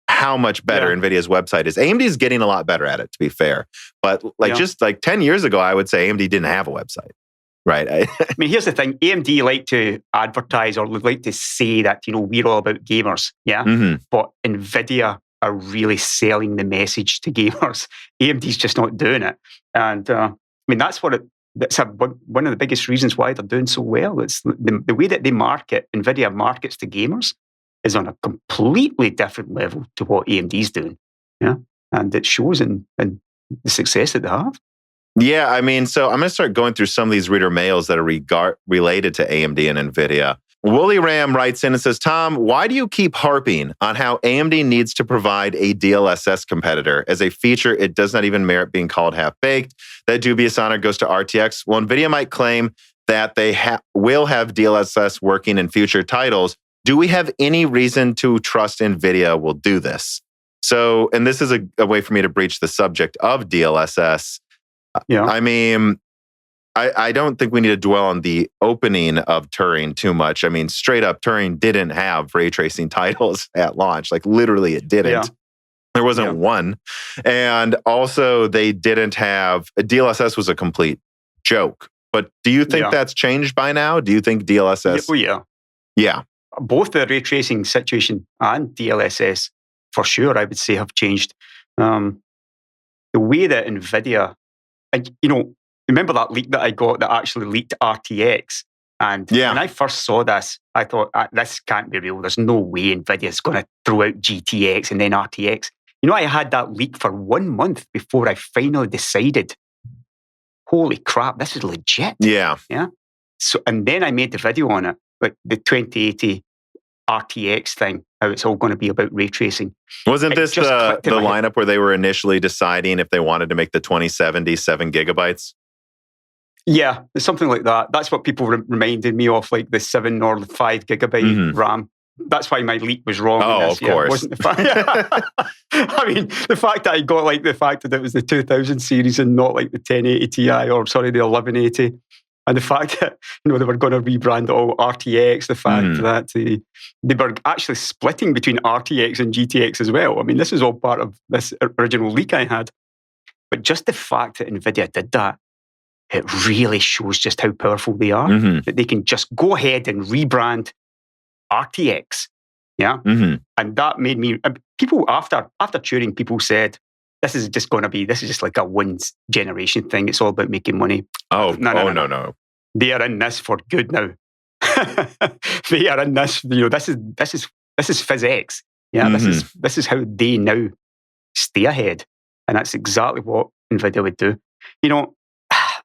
how much better NVIDIA's website is. AMD is getting a lot better at it, to be fair. But just like 10 years ago, I would say AMD didn't have a website. Right. I mean, here's the thing. AMD like to advertise or like to say that, we're all about gamers. Yeah. Mm-hmm. But NVIDIA are really selling the message to gamers. AMD's just not doing it. And I mean, that's one of the biggest reasons why they're doing so well. It's the way that they market, NVIDIA markets to gamers is on a completely different level to what AMD's doing. Yeah. And it shows in the success that they have. Yeah, I mean, so I'm going to start going through some of these reader mails that are related to AMD and NVIDIA. Wooly Ram writes in and says, Tom, why do you keep harping on how AMD needs to provide a DLSS competitor? As a feature, it does not even merit being called half-baked. That dubious honor goes to RTX. Well, NVIDIA might claim that they will have DLSS working in future titles. Do we have any reason to trust NVIDIA will do this? So, and this is a way for me to breach the subject of DLSS. Yeah. I mean, I don't think we need to dwell on the opening of Turing too much. I mean, straight up, Turing didn't have ray tracing titles at launch. Like literally it didn't. Yeah. There wasn't one. And also they didn't have, DLSS was a complete joke. But do you think that's changed by now? Do you think DLSS? Yeah. Both the ray tracing situation and DLSS, for sure, I would say have changed. The way that NVIDIA, and remember that leak that I got that actually leaked RTX? And when I first saw this, I thought, this can't be real. There's no way NVIDIA's going to throw out GTX and then RTX. I had that leak for 1 month before I finally decided, holy crap, this is legit. Yeah. So, and then I made the video on it, like the 2080 RTX thing, how it's all going to be about ray tracing. Wasn't this the lineup where they were initially deciding if they wanted to make the 2070 7 gigabytes? Yeah, something like that. That's what people reminded me of, like the 7 or the 5 gigabyte RAM. that's why my leak was wrong. Oh, of course. It wasn't the fact. I mean, the fact that I got like the fact that it was the 2000 series and not like the 1080 Ti or sorry, the 1180. And the fact that, they were going to rebrand it all RTX, the fact that they were actually splitting between RTX and GTX as well. I mean, this is all part of this original leak I had. But just the fact that Nvidia did that, it really shows just how powerful they are. That they can just go ahead and rebrand RTX. Yeah. And that made me, people after Turing, people said, this is just like a one generation thing. It's all about making money. Oh, no. They are in this for good now. They are in this, this is physics. Yeah. This is how they now stay ahead. And that's exactly what Nvidia would do.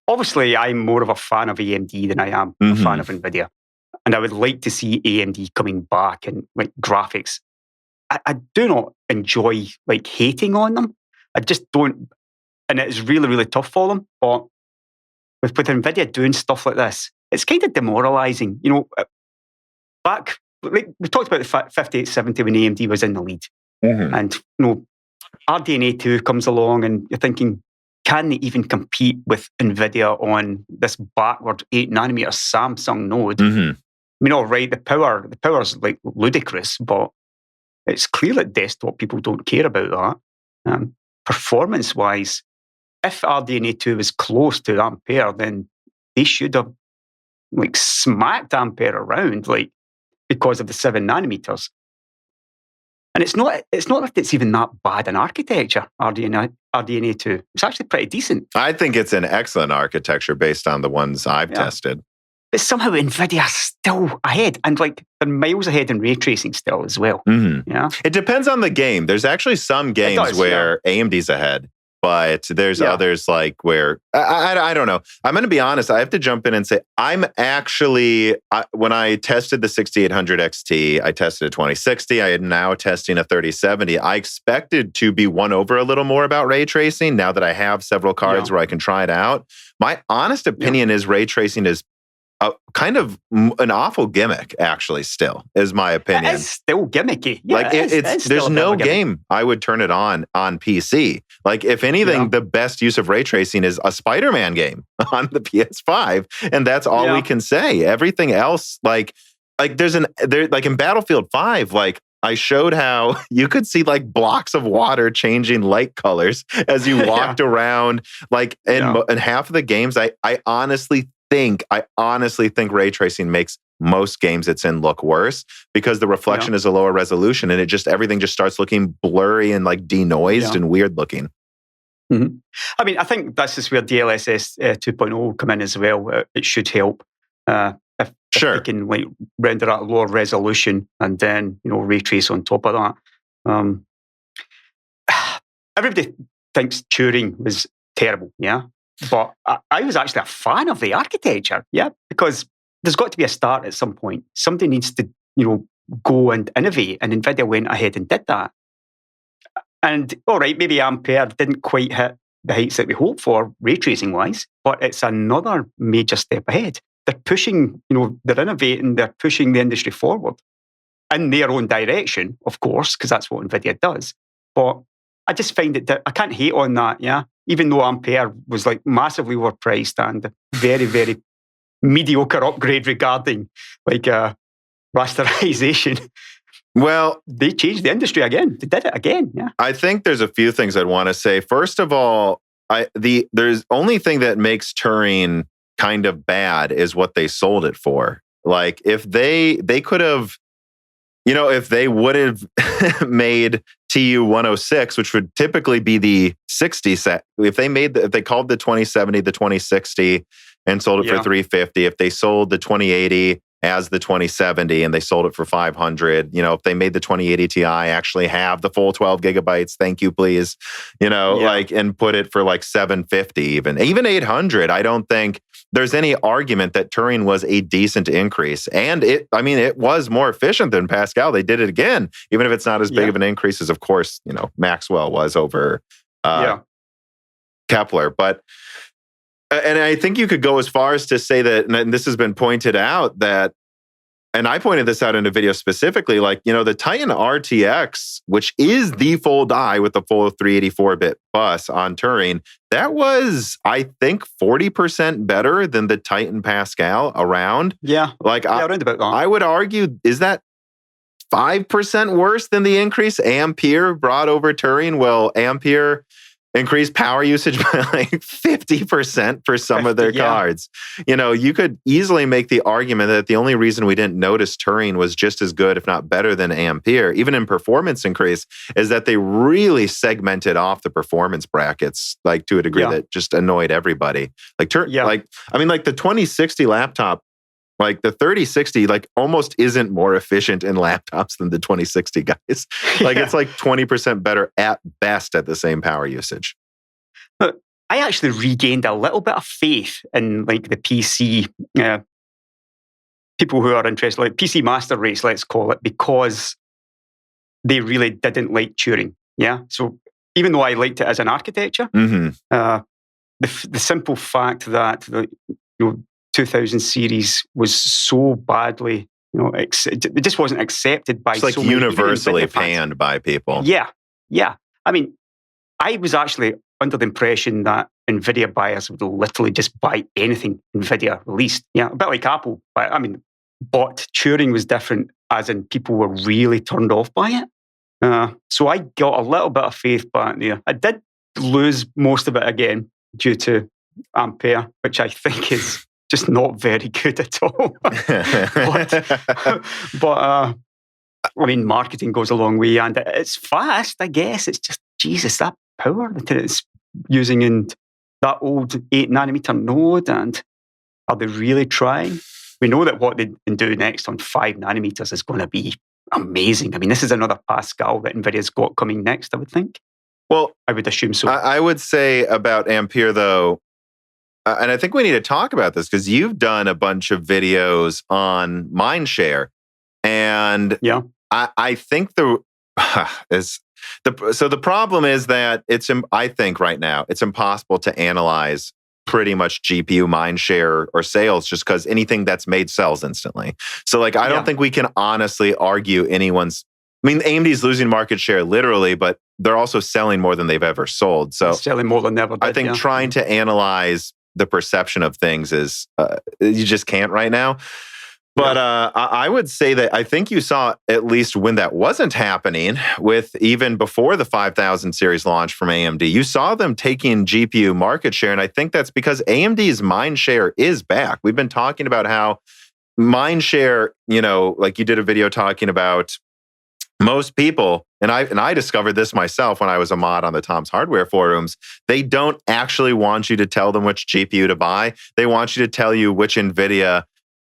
Obviously I'm more of a fan of AMD than I am a fan of Nvidia. And I would like to see AMD coming back and like graphics. I do not enjoy like hating on them. I just don't, and it's really, really tough for them. But with Nvidia doing stuff like this, it's kind of demoralizing. Back, like we talked about the 5870 when AMD was in the lead. And, RDNA 2 comes along and you're thinking, can they even compete with Nvidia on this backward 8nm Samsung node? I mean, all right, the power's like ludicrous, but it's clear that desktop people don't care about that. Performance-wise, if RDNA 2 was close to Ampere, then they should have like smacked Ampere around, like because of the 7nm. And it's not that it's even that bad an architecture, RDNA 2. It's actually pretty decent. I think it's an excellent architecture based on the ones I've tested. But somehow NVIDIA's still ahead, and like they're miles ahead in ray tracing still as well. Yeah, it depends on the game. There's actually some games where AMD's ahead, but there's others like where I don't know. I'm going to be honest. I have to jump in and say I'm actually when I tested the 6800 XT, I tested a 2060. I am now testing a 3070. I expected to be won over a little more about ray tracing now that I have several cards where I can try it out. My honest opinion is ray tracing is kind of an awful gimmick, actually, still, is my opinion. It's still gimmicky. Yeah, like, there's no game I would turn it on PC. Like, if anything, the best use of ray tracing is a Spider-Man game on the PS5, and that's all we can say. Everything else, like in Battlefield 5, like, I showed how you could see like blocks of water changing light colors as you walked around. Like in half of the games, I honestly think ray tracing makes most games it's in look worse because the reflection is a lower resolution and everything just starts looking blurry and like denoised and weird looking. I mean, I think this is where DLSS 2.0 will come in as well. It should help. If you can like render at a lower resolution and then ray trace on top of that. Everybody thinks Turing was terrible, but I was actually a fan of the architecture, because there's got to be a start at some point. Somebody needs to go and innovate, and NVIDIA went ahead and did that. And all right, maybe Ampere didn't quite hit the heights that we hoped for ray tracing wise, but it's another major step ahead. They're pushing, they're innovating, they're pushing the industry forward in their own direction, of course, because that's what NVIDIA does. But I just find it, I can't hate on that, even though Ampere was like massively overpriced and very, very mediocre upgrade regarding like rasterization. Well, they changed the industry again. They did it again, I think there's a few things I'd want to say. First of all, there's only thing that makes Turing kind of bad is what they sold it for. Like if they could have, if they would have made TU 106, which would typically be the 60 set, if they called the 2070 the 2060 and sold it for $350, if they sold the 2080 as the 2070 and they sold it for $500, if they made the 2080 Ti actually have the full 12 gigabytes, thank you, please, like, and put it for like $750, even $800, I don't think there's any argument that Turing was a decent increase. And it was more efficient than Pascal. They did it again, even if it's not as big of an increase as, of course, Maxwell was over Kepler. But and I think you could go as far as to say that, and this has been pointed out, that and I pointed this out in a video specifically, like, the Titan RTX, which is the full die with the full 384-bit bus on Turing, that was, I think, 40% better than the Titan Pascal around. Yeah. Like, around about that. I would argue, is that 5% worse than the increase Ampere brought over Turing? Well, Ampere increased power usage by like 50% for some of their cards. You could easily make the argument that the only reason we didn't notice Turing was just as good, if not better than Ampere, even in performance increase, is that they really segmented off the performance brackets, like to a degree that just annoyed everybody. Like, the 2060 laptop, like the 3060, like almost isn't more efficient in laptops than the 2060 guys. Like it's like 20% better at best at the same power usage. But I actually regained a little bit of faith in like the PC people who are interested, like PC master race, let's call it, because they really didn't like Turing. Yeah. So even though I liked it as an architecture, the simple fact that the 2000 series was so badly, it just wasn't accepted by it's like so universally panned by people. Yeah. I mean, I was actually under the impression that Nvidia buyers would literally just buy anything Nvidia released. Yeah, a bit like Apple. But Turing was different, as in people were really turned off by it. So I got a little bit of faith back there. I did lose most of it again due to Ampere, which I think is just not very good at all. but marketing goes a long way, and it's fast, I guess. It's just, Jesus, that power that it's using in that old 8-nanometer node, and are they really trying? We know that what they can do next on 5 nanometers is going to be amazing. I mean, this is another Pascal that NVIDIA's got coming next, I would think. Well, I would assume so. I would say about Ampere, though, and I think we need to talk about this because you've done a bunch of videos on Mindshare. And I think the problem is that I think right now it's impossible to analyze pretty much GPU Mindshare or sales just because anything that's made sells instantly. So like, I don't think we can honestly argue AMD's losing market share literally, but they're also selling more than they've ever sold. So they're selling more than ever did, I think trying to analyze the perception of things is, you just can't right now. But I would say that I think you saw, at least when that wasn't happening, with even before the 5000 series launch from AMD, you saw them taking GPU market share. And I think that's because AMD's Mindshare is back. We've been talking about how Mindshare, like you did a video talking about most people, and I discovered this myself when I was a mod on the Tom's Hardware forums, they don't actually want you to tell them which GPU to buy. They want you to tell you which NVIDIA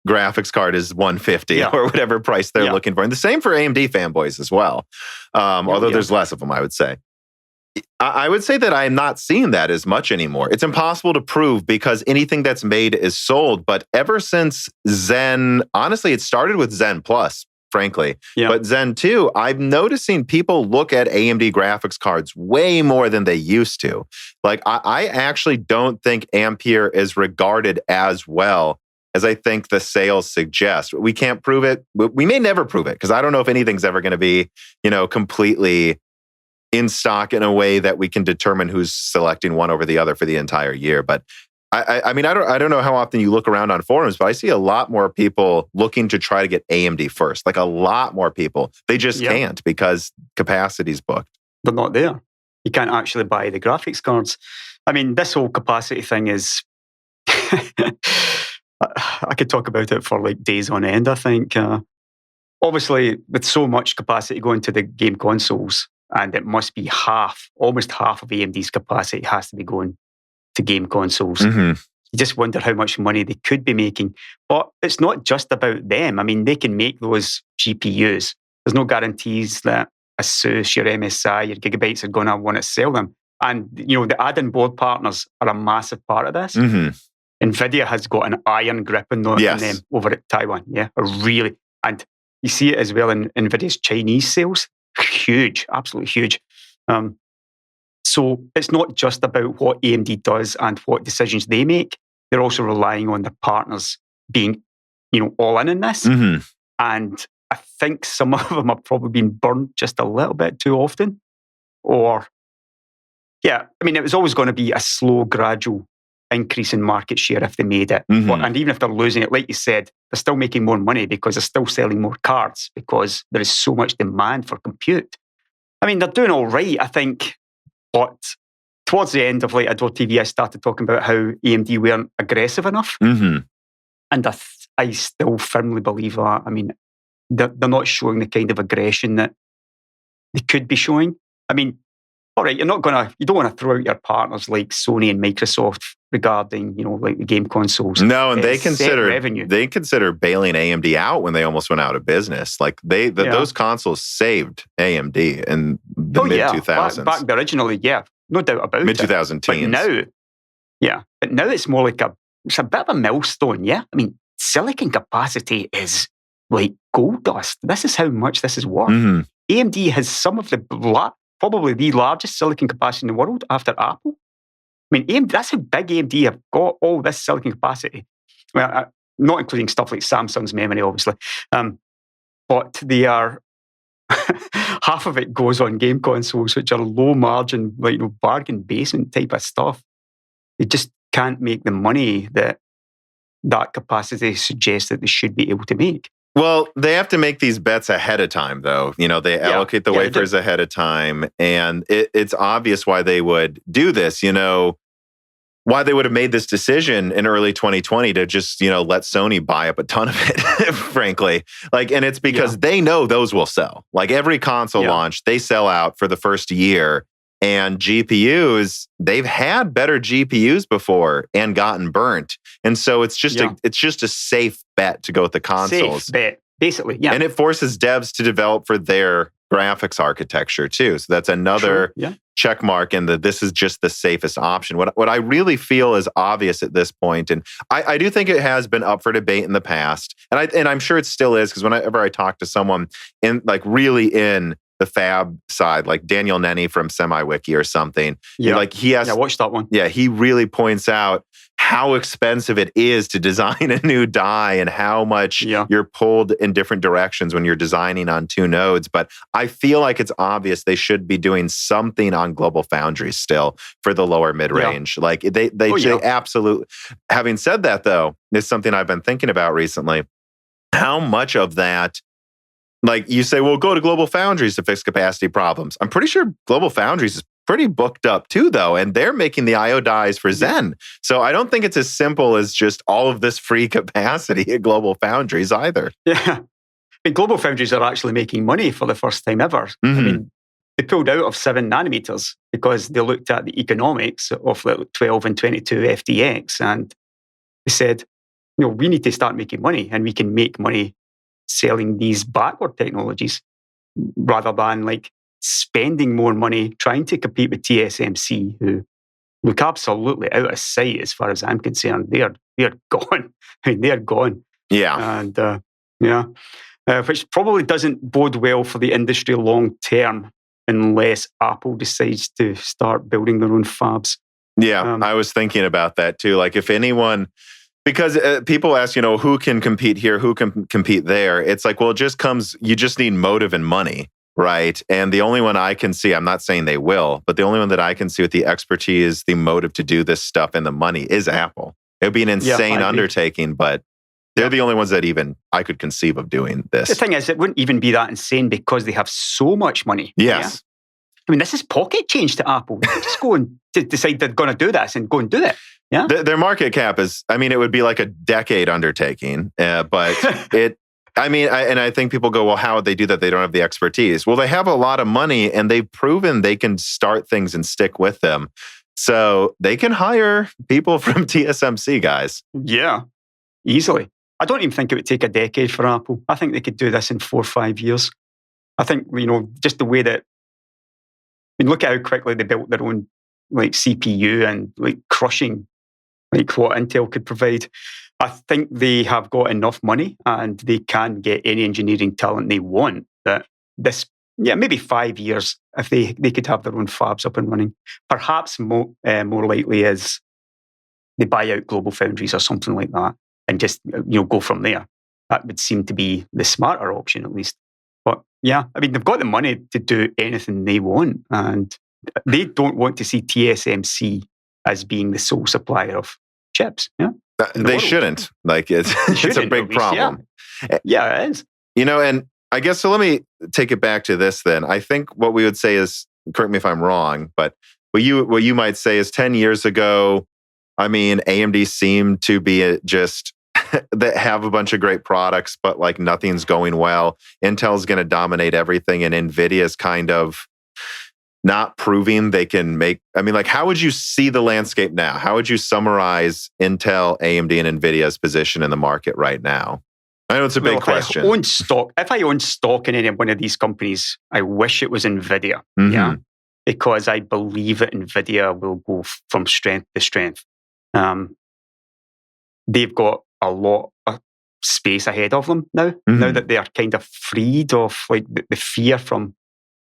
graphics card is 150 or whatever price they're looking for. And the same for AMD fanboys as well. Although there's less of them, I would say. I would say that I'm not seeing that as much anymore. It's impossible to prove because anything that's made is sold. But ever since Zen, honestly, it started with Zen Plus, frankly. But Zen 2, I'm noticing people look at AMD graphics cards way more than they used to. Like, I actually don't think Ampere is regarded as well as I think the sales suggest. We can't prove it. We may never prove it because I don't know if anything's ever going to be, completely in stock in a way that we can determine who's selecting one over the other for the entire year. But I don't know how often you look around on forums, but I see a lot more people looking to try to get AMD first. Like a lot more people. They just can't because capacity's booked. They're not there. You can't actually buy the graphics cards. I mean, this whole capacity thing is... I could talk about it for like days on end, I think. Obviously, with so much capacity going to the game consoles, and it must be almost half of AMD's capacity has to be going to game consoles. You just wonder how much money they could be making. But it's not just about them. I mean, they can make those GPUs. There's no guarantees that ASUS, your MSI, your Gigabytes are going to want to sell them. And, the add-in board partners are a massive part of this. Nvidia has got an iron grip on them over at Taiwan. Yeah, really. And you see it as well in Nvidia's Chinese sales. Huge, absolutely huge. So it's not just about what AMD does and what decisions they make. They're also relying on the partners being, all in this. And I think some of them have probably been burned just a little bit too often. Or, yeah, I mean, it was always going to be a slow, gradual increase in market share if they made it. And even if they're losing it, like you said, they're still making more money because they're still selling more cards because there is so much demand for compute. I mean, they're doing all right, I think. But towards the end of like AdoredTV, I started talking about how AMD weren't aggressive enough. And I still firmly believe that. I mean, they're not showing the kind of aggression that they could be showing. I mean, all right, you don't want to throw out your partners like Sony and Microsoft regarding, like the game consoles. No, and they consider bailing AMD out when they almost went out of business. Like those consoles saved AMD in the mid-2000s. Back originally, yeah, no doubt about it. Mid-2000 teens. But now it's more like it's a bit of a millstone, yeah? I mean, silicon capacity is like gold dust. This is how much this is worth. AMD has some of probably the largest silicon capacity in the world after Apple. I mean, AMD, that's how big AMD have got all this silicon capacity. Well, not including stuff like Samsung's memory, obviously. But they are, half of it goes on game consoles, which are low margin, like bargain basement type of stuff. They just can't make the money that capacity suggests that they should be able to make. Well, they have to make these bets ahead of time, though. They allocate the wafers ahead of time, and it's obvious why they would do this. Why they would have made this decision in early 2020 to just let Sony buy up a ton of it, frankly. And it's because they know those will sell. Like every console launch, they sell out for the first year. And GPUs, they've had better GPUs before and gotten burnt. And so it's just a safe bet to go with the consoles. Safe bet, basically, yeah. And it forces devs to develop for their graphics architecture too. So that's another check mark in that this is just the safest option. What I really feel is obvious at this point, and I do think it has been up for debate in the past, and I'm sure it still is, because whenever I talk to someone in the fab side, like Daniel Nenny from SemiWiki or something. I watched that one. Yeah, he really points out how expensive it is to design a new die and how much you're pulled in different directions when you're designing on two nodes. But I feel like it's obvious they should be doing something on Global Foundries still for the lower mid-range. Like they absolutely. Having said that, though, is something I've been thinking about recently. How much of that, like you say, well, go to Global Foundries to fix capacity problems. I'm pretty sure Global Foundries is pretty booked up too, though, and they're making the I/O dies for Zen. So I don't think it's as simple as just all of this free capacity at Global Foundries either. Yeah. But Global Foundries are actually making money for the first time ever. I mean, they pulled out of 7 nanometers because they looked at the economics of 12 and 22 FDX, and they said, we need to start making money, and we can make money selling these backward technologies rather than spending more money trying to compete with TSMC, who look absolutely out of sight as far as I'm concerned. They're gone. I mean, they're gone. Yeah. And which probably doesn't bode well for the industry long term unless Apple decides to start building their own fabs. Yeah, I was thinking about that too. Like if anyone... Because people ask, who can compete here, who can compete there? It's like, well, you just need motive and money, right? And the only one I can see, I'm not saying they will, but the only one that I can see with the expertise, the motive to do this stuff and the money is Apple. It would be an insane undertaking, but they're the only ones that even I could conceive of doing this. The thing is, it wouldn't even be that insane because they have so much money. Yes. Yeah? I mean, this is pocket change to Apple. They just go and decide they're going to do this and go and do it. Yeah, their market cap is, it would be like a decade undertaking, but I think people go, well, how would they do that? They don't have the expertise. Well, they have a lot of money and they've proven they can start things and stick with them. So they can hire people from TSMC, guys. Yeah, easily. I don't even think it would take a decade for Apple. I think they could do this in 4 or 5 years. I think, just the way that, look at how quickly they built their own CPU and crushing what Intel could provide. I think they have got enough money and they can get any engineering talent they want. That maybe 5 years if they could have their own fabs up and running. Perhaps more likely is they buy out Global Foundries or something like that and just go from there. that would seem to be the smarter option, at least. But yeah, I mean, they've got the money to do anything they want, and they don't want to see TSMC as being the sole supplier of chips. Yeah, they shouldn't. Like it's a big problem. Yeah, it is. And I guess so. Let me take it back to this then. I think what we would say is, correct me if I'm wrong, but what you might say is 10 years ago, I mean, AMD seemed to be just that have a bunch of great products, but like nothing's going well. Intel's going to dominate everything, and Nvidia's kind of not proving they can make. I mean, like, how would you see the landscape now? How would you summarize Intel, AMD, and Nvidia's position in the market right now? I know it's a big question. If I own stock in any one of these companies, I wish it was Nvidia. Mm-hmm. Yeah, because I believe that Nvidia will go from strength to strength. They've got a lot of space ahead of them now. Mm-hmm. Now that they are kind of freed of like the fear from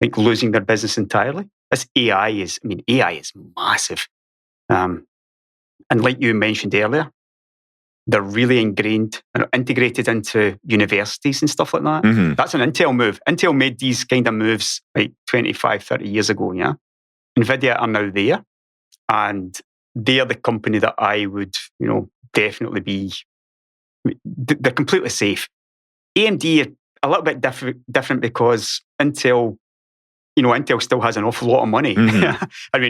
like losing their business entirely. This AI is massive, and like you mentioned earlier, they're really ingrained and integrated into universities and stuff like that. Mm-hmm. That's an Intel move. Intel made these kind of moves like 25, 30 years ago, yeah? Nvidia are now there, and they are the company that I would, definitely be... They're completely safe. AMD are a little bit different because Intel... Intel still has an awful lot of money. Mm-hmm. And we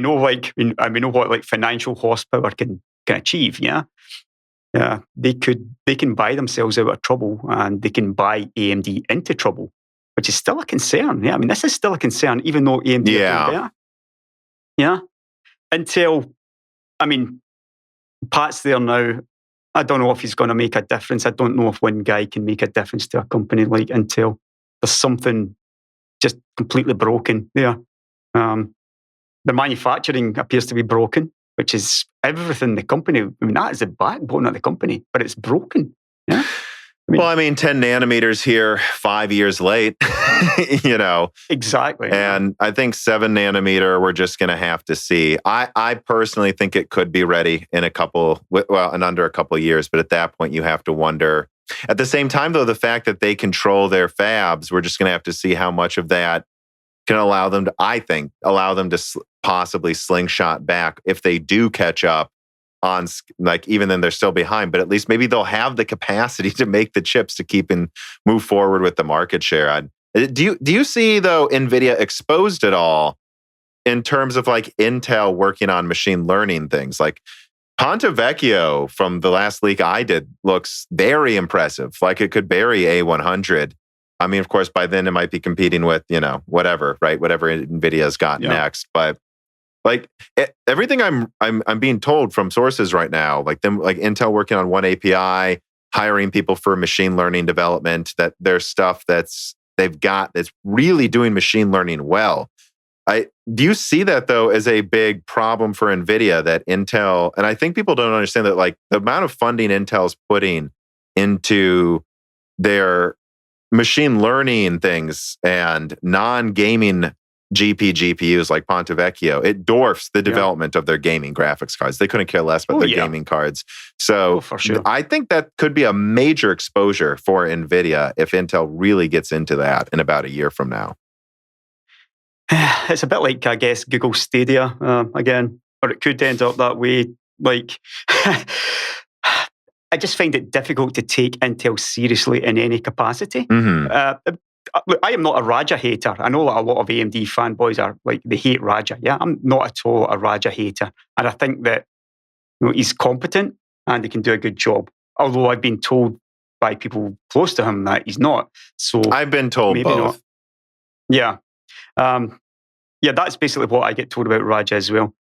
know what like financial horsepower can achieve, yeah? Yeah, they can buy themselves out of trouble, and they can buy AMD into trouble, which is still a concern. Yeah, I mean, this is still a concern, even though AMD are doing better. Yeah, Intel. I mean, Pat's there now. I don't know if he's going to make a difference. I don't know if one guy can make a difference to a company like Intel. There's something just completely broken there. The manufacturing appears to be broken, which is everything the company. I mean, that is the backbone of the company, but it's broken. Yeah. 10 nanometers here, 5 years late, Exactly. And I think 7 nanometer, we're just going to have to see. I personally think it could be ready in under a couple of years, but at that point, you have to wonder. At the same time, though, the fact that they control their fabs, we're just going to have to see how much of that can allow them to possibly slingshot back if they do catch up on, like, even then they're still behind, but at least maybe they'll have the capacity to make the chips to keep and move forward with the market share. Do you see, though, Nvidia exposed at all in terms of like Intel working on machine learning things? Like Ponte Vecchio from the last leak I did looks very impressive. Like it could bury A100. I mean, of course, by then it might be competing with, whatever, right? Whatever Nvidia's got next. But like everything I'm being told from sources right now, like Intel working on one API, hiring people for machine learning development, that there's stuff they've got that's really doing machine learning well. Do you see that, though, as a big problem for Nvidia, that Intel, and I think people don't understand that, like, the amount of funding Intel's putting into their machine learning things and non-gaming GPUs like Ponte Vecchio, it dwarfs the development of their gaming graphics cards. They couldn't care less about their gaming cards. So for sure. I think that could be a major exposure for Nvidia if Intel really gets into that in about a year from now. It's a bit like, I guess, Google Stadia again, or it could end up that way. Like, I just find it difficult to take Intel seriously in any capacity. Mm-hmm. I am not a Raja hater. I know that a lot of AMD fanboys are like, they hate Raja. Yeah, I'm not at all a Raja hater. And I think that he's competent and he can do a good job. Although I've been told by people close to him that he's not. So I've been told maybe both. Not. Yeah. That's basically what I get told about Raja as well.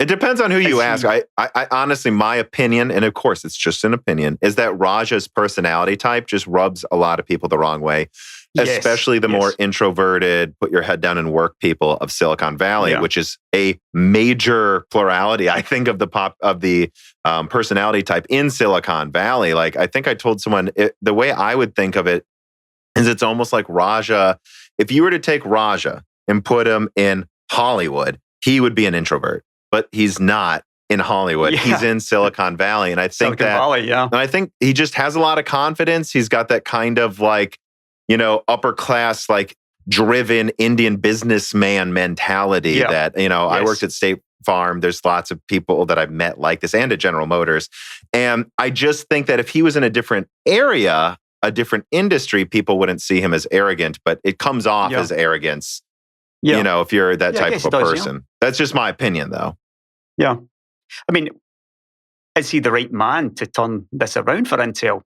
It depends on who you ask. I honestly, my opinion, and of course it's just an opinion, is that Raja's personality type just rubs a lot of people the wrong way, especially the more introverted, put your head down and work people of Silicon Valley, which is a major plurality, I think, of the personality type in Silicon Valley. Like, I think I told someone, the way I would think of it is it's almost like Raja. If you were to take Raja and put him in Hollywood, he would be an introvert. But he's not in Hollywood. Yeah. He's in Silicon Valley. And I think and I think he just has a lot of confidence. He's got that kind of like, upper class, like driven Indian businessman mentality that, I worked at State Farm. There's lots of people that I've met like this, and at General Motors. And I just think that if he was in a different area, a different industry, people wouldn't see him as arrogant, but it comes off as arrogance, if you're that type of a person. That's just my opinion, though. Yeah. I mean, is he the right man to turn this around for Intel?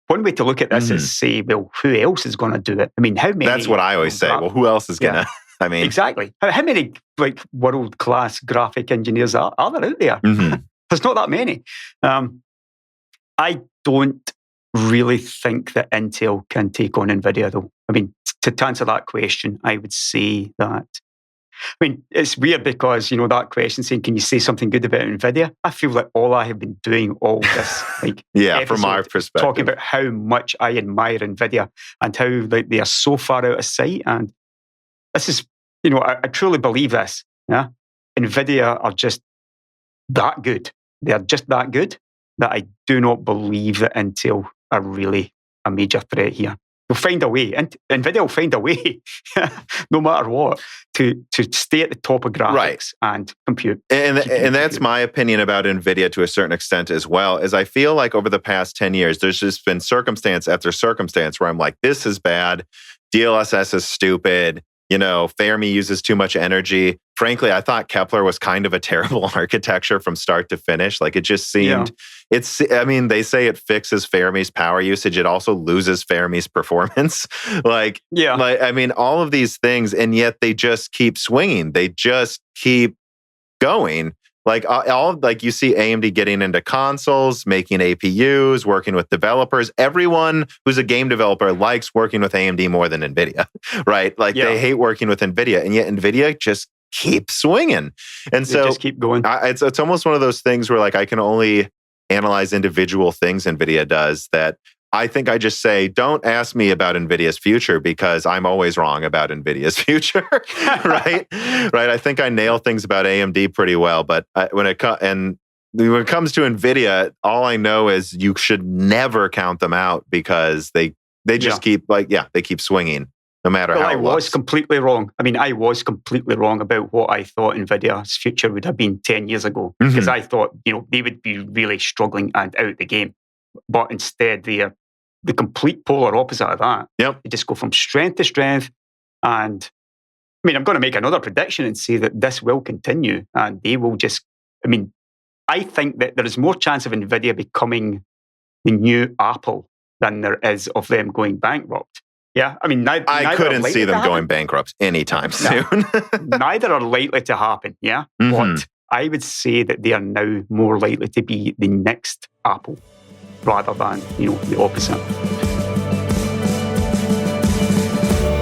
One way to look at this is say, well, who else is going to do it? I mean, how many... That's what I always say. Well, who else is going to... I mean... Exactly. How many like world-class graphic engineers are there out there? There's not that many. I don't really think that Intel can take on Nvidia, though. I mean, to answer that question, I would say that... I mean, it's weird because, that question saying, can you say something good about Nvidia? I feel like all I have been doing all this, like, from our perspective, talking about how much I admire Nvidia and how like they are so far out of sight. And this is, I truly believe this. Yeah, Nvidia are just that good. They are just that good that I do not believe that Intel are really a major threat here. They'll find a way. Nvidia will find a way, no matter what, to stay at the top of graphics and compute. And that's my opinion about Nvidia to a certain extent as well, is I feel like over the past 10 years, there's just been circumstance after circumstance where I'm like, this is bad. DLSS is stupid. Fermi uses too much energy. Frankly, I thought Kepler was kind of a terrible architecture from start to finish. Like it just seemed, they say it fixes Fermi's power usage. It also loses Fermi's performance. All of these things, and yet they just keep swinging. They just keep going. Like you see AMD getting into consoles, making APUs, working with developers. Everyone who's a game developer likes working with AMD more than Nvidia, right? Like they hate working with Nvidia, and yet Nvidia just keeps swinging. And they just keep going. It's almost one of those things where like I can only analyze individual things Nvidia does that I think I just say, don't ask me about NVIDIA's future because I'm always wrong about NVIDIA's future, right? Right. I think I nail things about AMD pretty well, but when it comes to NVIDIA, all I know is you should never count them out because they just keep they keep swinging no matter how. I was completely wrong. I mean, I was completely wrong about what I thought NVIDIA's future would have been 10 years ago because I thought they would be really struggling and out the game. But instead, they're the complete polar opposite of that. Yep. They just go from strength to strength. And I mean, I'm going to make another prediction and say that this will continue. And they will just, I think that there is more chance of NVIDIA becoming the new Apple than there is of them going bankrupt. Yeah. I mean, I couldn't see them going bankrupt anytime soon. Neither are likely to happen. Yeah. But I would say that they are now more likely to be the next Apple, rather than, the opposite.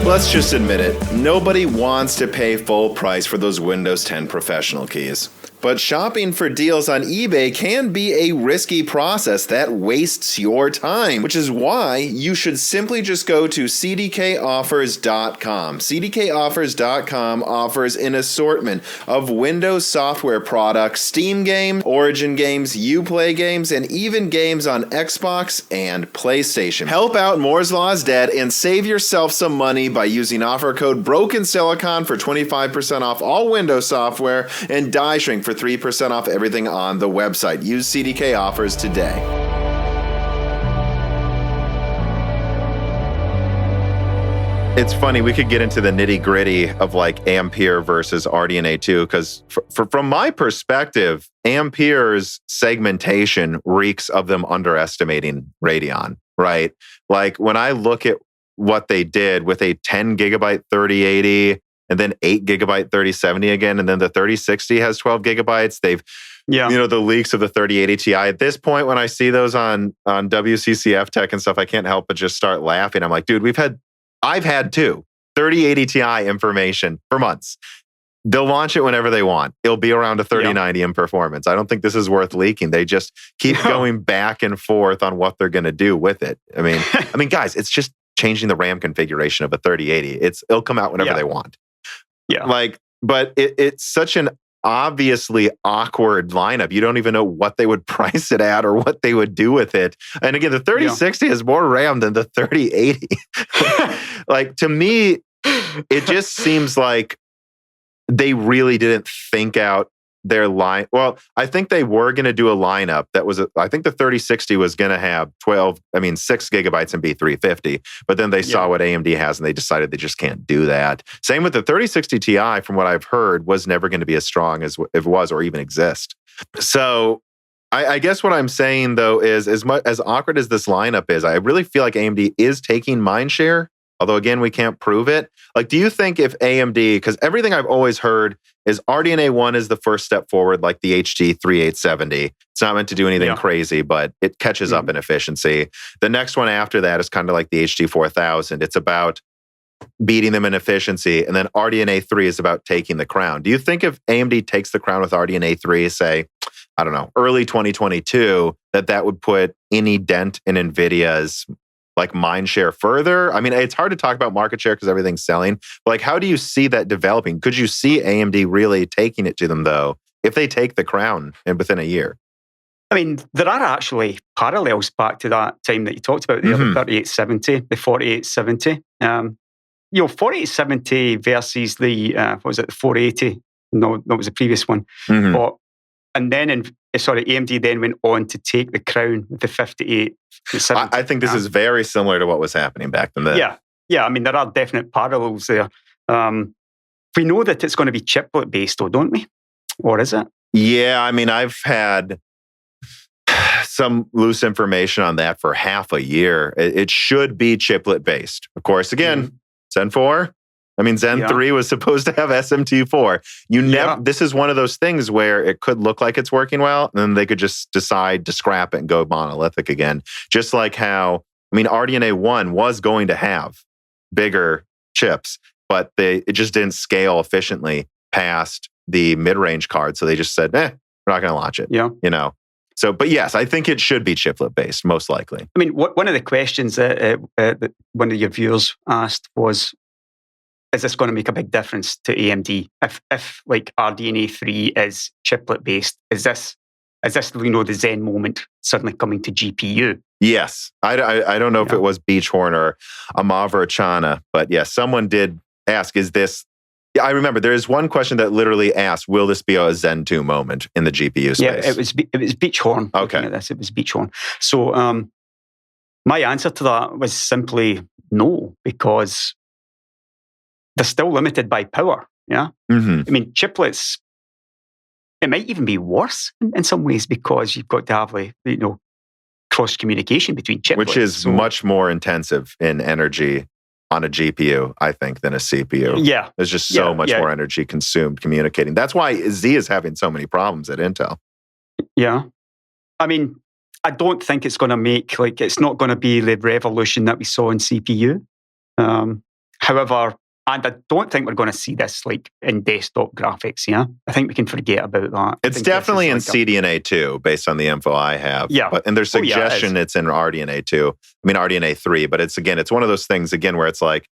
Let's just admit it. Nobody wants to pay full price for those Windows 10 professional keys. But shopping for deals on eBay can be a risky process that wastes your time, which is why you should simply just go to cdkoffers.com. cdkoffers.com offers an assortment of Windows software products, Steam games, Origin games, Uplay games, and even games on Xbox and PlayStation. Help out Moore's Law is Dead and save yourself some money by using offer code BROKENSILICON for 25% off all Windows software and Die Shrink for 3% off everything on the website. Use CDK offers today. It's funny, we could get into the nitty gritty of like Ampere versus RDNA 2, because from my perspective, Ampere's segmentation reeks of them underestimating Radeon, right? Like when I look at what they did with a 10 gigabyte 3080 and then 8 gigabyte 3070 again, and then the 3060 has 12 gigabytes. They've, the leaks of the 3080 Ti. At this point, when I see those on WCCF Tech and stuff, I can't help but just start laughing. I'm like, dude, I've had two 3080 Ti information for months. They'll launch it whenever they want. It'll be around a 3090 in performance. I don't think this is worth leaking. They just keep going back and forth on what they're going to do with it. I mean, guys, it's just changing the RAM configuration of a 3080. It'll come out whenever they want. Yeah. But it's such an obviously awkward lineup. You don't even know what they would price it at or what they would do with it. And again, the 3060 has more RAM than the 3080. Like, to me, it just seems like they really didn't think out their line. Well, I think they were going to do a lineup that was, I think the 3060 was going to have 6 gigabytes in B350, but then they saw what AMD has and they decided they just can't do that. Same with the 3060 Ti, from what I've heard, was never going to be as strong as it was or even exist. So I guess what I'm saying, though, is as awkward as this lineup is, I really feel like AMD is taking mindshare. Although, again, we can't prove it. Like, do you think if AMD, because everything I've always heard is RDNA 1 is the first step forward, like the HD 3870. It's not meant to do anything crazy, but it catches up in efficiency. The next one after that is kind of like the HD 4000. It's about beating them in efficiency. And then RDNA 3 is about taking the crown. Do you think if AMD takes the crown with RDNA 3, say, I don't know, early 2022, that would put any dent in NVIDIA's like mindshare further? I mean, it's hard to talk about market share because everything's selling. But like, how do you see that developing? Could you see AMD really taking it to them, though, if they take the crown within a year? I mean, there are actually parallels back to that time that you talked about there, the 3870, the 4870. 4870 versus the, what was it, the 480? No, that was the previous one. But, and then, AMD then went on to take the crown with the 5870. I think this is very similar to what was happening back then. Yeah. I mean, there are definite parallels there. We know that it's going to be chiplet based, though, don't we? Or is it? Yeah, I mean, I've had some loose information on that for half a year. It should be chiplet based. Of course, again, Zen 4. I mean, Zen 3 was supposed to have SMT4. This is one of those things where it could look like it's working well, and then they could just decide to scrap it and go monolithic again. Just like how, I mean, RDNA 1 was going to have bigger chips, but it just didn't scale efficiently past the mid-range card. So they just said, we're not going to launch it. Yeah. You know? So, but yes, I think it should be chiplet based, most likely. I mean, one of the questions that one of your viewers asked was, is this going to make a big difference to AMD if like RDNA 3 is chiplet based? Is this the Zen moment suddenly coming to GPU? Yes, I don't know if it was Beachhorn or Amav or Chana, but yes, someone did ask, is this? Yeah, I remember there is one question that literally asked, will this be a Zen 2 moment in the GPU space? Yeah, it was Beachhorn. Okay, it was Beachhorn. So my answer to that was simply no, because they're still limited by power. Yeah. I mean, chiplets, it might even be worse in some ways because you've got to have cross communication between chiplets. Which is much more intensive in energy on a GPU, I think, than a CPU. Yeah. There's just so much more energy consumed communicating. That's why Z is having so many problems at Intel. Yeah. I mean, I don't think it's going to make, it's not going to be the revolution that we saw in CPU. However, and I don't think we're going to see this in desktop graphics. Yeah, I think we can forget about that. It's definitely in CDNA 2, based on the info I have. Yeah, and there's suggestion it's in RDNA 2. I mean RDNA 3, but it's one of those things again where it's like,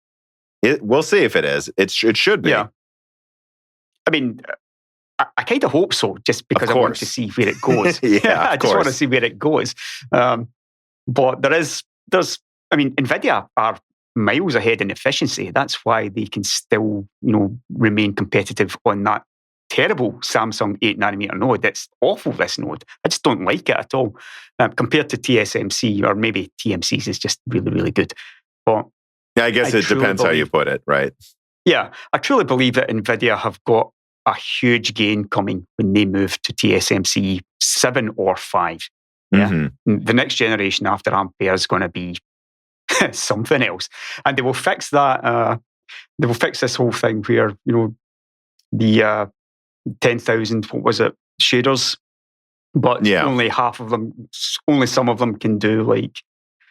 we'll see if it is. It should be. Yeah. I mean, I kind of hope so, just because I want to see where it goes. I just want to see where it goes. But there's, I mean, Nvidia are miles ahead in efficiency. That's why they can still, remain competitive on that terrible Samsung 8nm node. It's awful, this node. I just don't like it at all. Compared to TSMC, or maybe TMC's is just really, really good. But yeah, I guess it depends how you put it, right? Yeah, I truly believe that Nvidia have got a huge gain coming when they move to TSMC 7 or 5. Yeah, the next generation after Ampere is going to be something else, and they will fix that. They will fix this whole thing where the 10,000 shaders, but only half of them, only some of them can do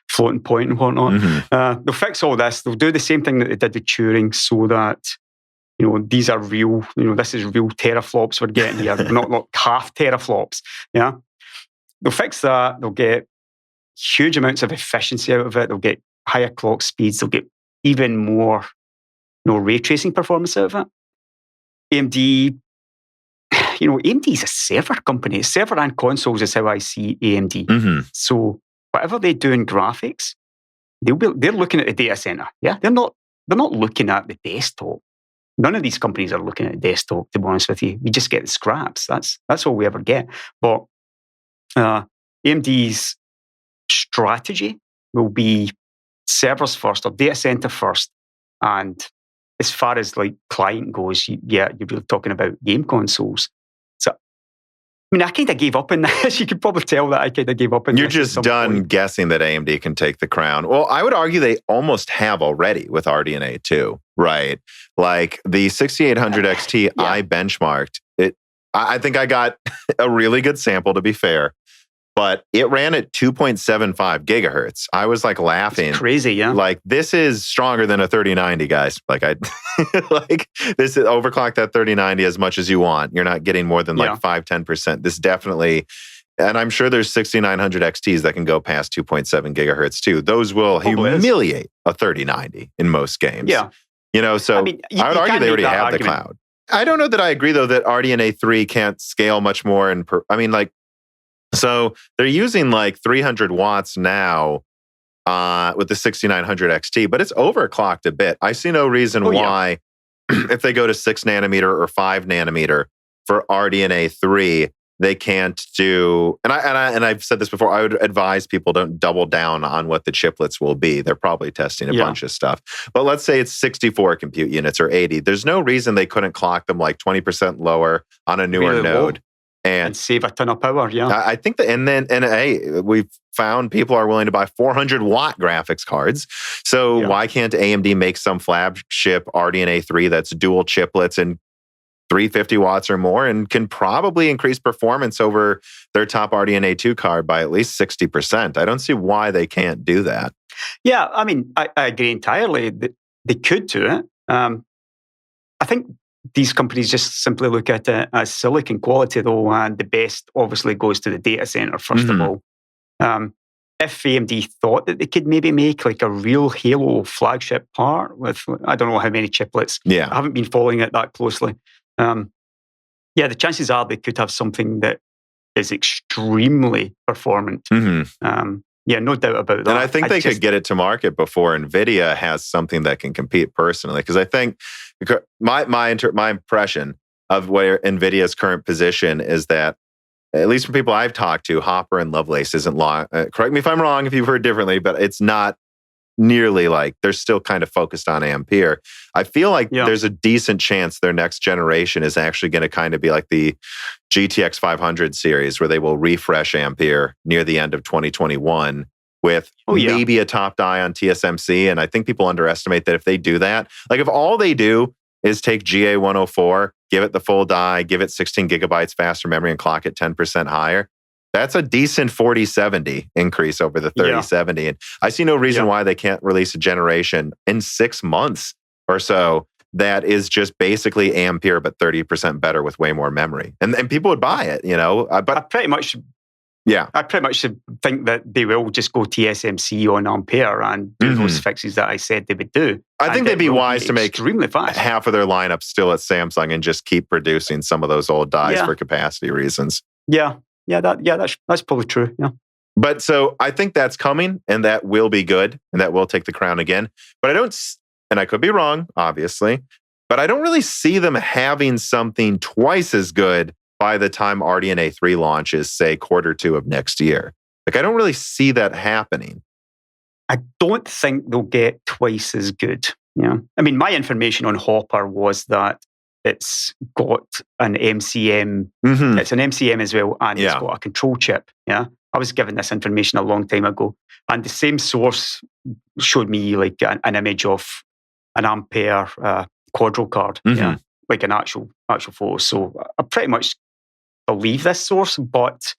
floating point and whatnot. They'll fix all this. They'll do the same thing that they did with Turing, so that these are real. This is real teraflops we're getting here, not half teraflops. Yeah, they'll fix that. They'll get huge amounts of efficiency out of it. They'll get higher clock speeds. They'll get even more ray tracing performance out of it. AMD, AMD's a server company. Server and consoles is how I see AMD. So whatever they do in graphics, they're looking at the data center. Yeah, they're not looking at the desktop. None of these companies are looking at the desktop, to be honest with you. We just get the scraps. That's all we ever get. But AMD's strategy will be servers first or data center first. And as far as like client goes, you're really talking about game consoles. So, I mean, I kind of gave up on this. You could probably tell that I kind of gave up on You're this. You're just done guessing that AMD can take the crown. Well, I would argue they almost have already with RDNA too, right? Like the 6800 XT, I benchmarked it. I think I got a really good sample, to be fair, but it ran at 2.75 gigahertz. I was like laughing. It's crazy, yeah. Like, this is stronger than a 3090, guys. Like, this is overclock that 3090 as much as you want. You're not getting more than like 5-10%. This definitely, and I'm sure there's 6900 XTs that can go past 2.7 gigahertz too. Those will humiliate a 3090 in most games. Yeah. So I would argue they already have the cloud. I don't know that I agree, though, that RDNA 3 can't scale much more. So they're using like 300 watts now with the 6900 XT, but it's overclocked a bit. I see no reason why, if they go to 6 nanometer or 5 nanometer for RDNA 3, they can't do. And I've said this before. I would advise people don't double down on what the chiplets will be. They're probably testing a bunch of stuff. But let's say it's 64 compute units or 80. There's no reason they couldn't clock them like 20% lower on a newer node. And save a ton of power, I think that, and hey, we've found people are willing to buy 400-watt graphics cards. So why can't AMD make some flagship RDNA 3 that's dual chiplets and 350 watts or more and can probably increase performance over their top RDNA 2 card by at least 60%? I don't see why they can't do that. Yeah, I mean, I agree entirely that they could do it. I think these companies just simply look at it as silicon quality, though, and the best obviously goes to the data center, first of all. If AMD thought that they could maybe make like a real Halo flagship part with, I don't know how many chiplets. I haven't been following it that closely. The chances are they could have something that is extremely performant. No doubt about that. And I think they could get it to market before Nvidia has something that can compete personally. Because I think my impression of where Nvidia's current position is that, at least from people I've talked to, Hopper and Lovelace isn't long. Correct me if I'm wrong if you've heard differently, but it's not nearly like, they're still kind of focused on Ampere. I feel like there's a decent chance their next generation is actually going to kind of be like the GTX 500 series, where they will refresh Ampere near the end of 2021 with maybe a top die on TSMC. And I think people underestimate that if they do that, like if all they do is take GA104, give it the full die, give it 16 gigabytes faster memory and clock it 10% higher, that's a decent 4070 increase over the 3070. And I see no reason why they can't release a generation in 6 months or so that is just basically Ampere, but 30% better with way more memory. And people would buy it, But I pretty much think that they will just go TSMC on Ampere and do those fixes that I said they would do. I think they'd be wise to make extremely fast half of their lineup still at Samsung and just keep producing some of those old dies for capacity reasons. That's probably true. Yeah. But so I think that's coming, and that will be good, and that will take the crown again. But I don't, and I could be wrong, obviously, but I don't really see them having something twice as good by the time RDNA 3 launches, say Q2 of next year. Like, I don't really see that happening. I don't think they'll get twice as good. I mean, my information on Hopper was that it's got an MCM. It's an MCM as well, and it's got a control chip. I was given this information a long time ago, and the same source showed me like an image of an Ampere Quadro card, like an actual photo. So I pretty much believe this source, but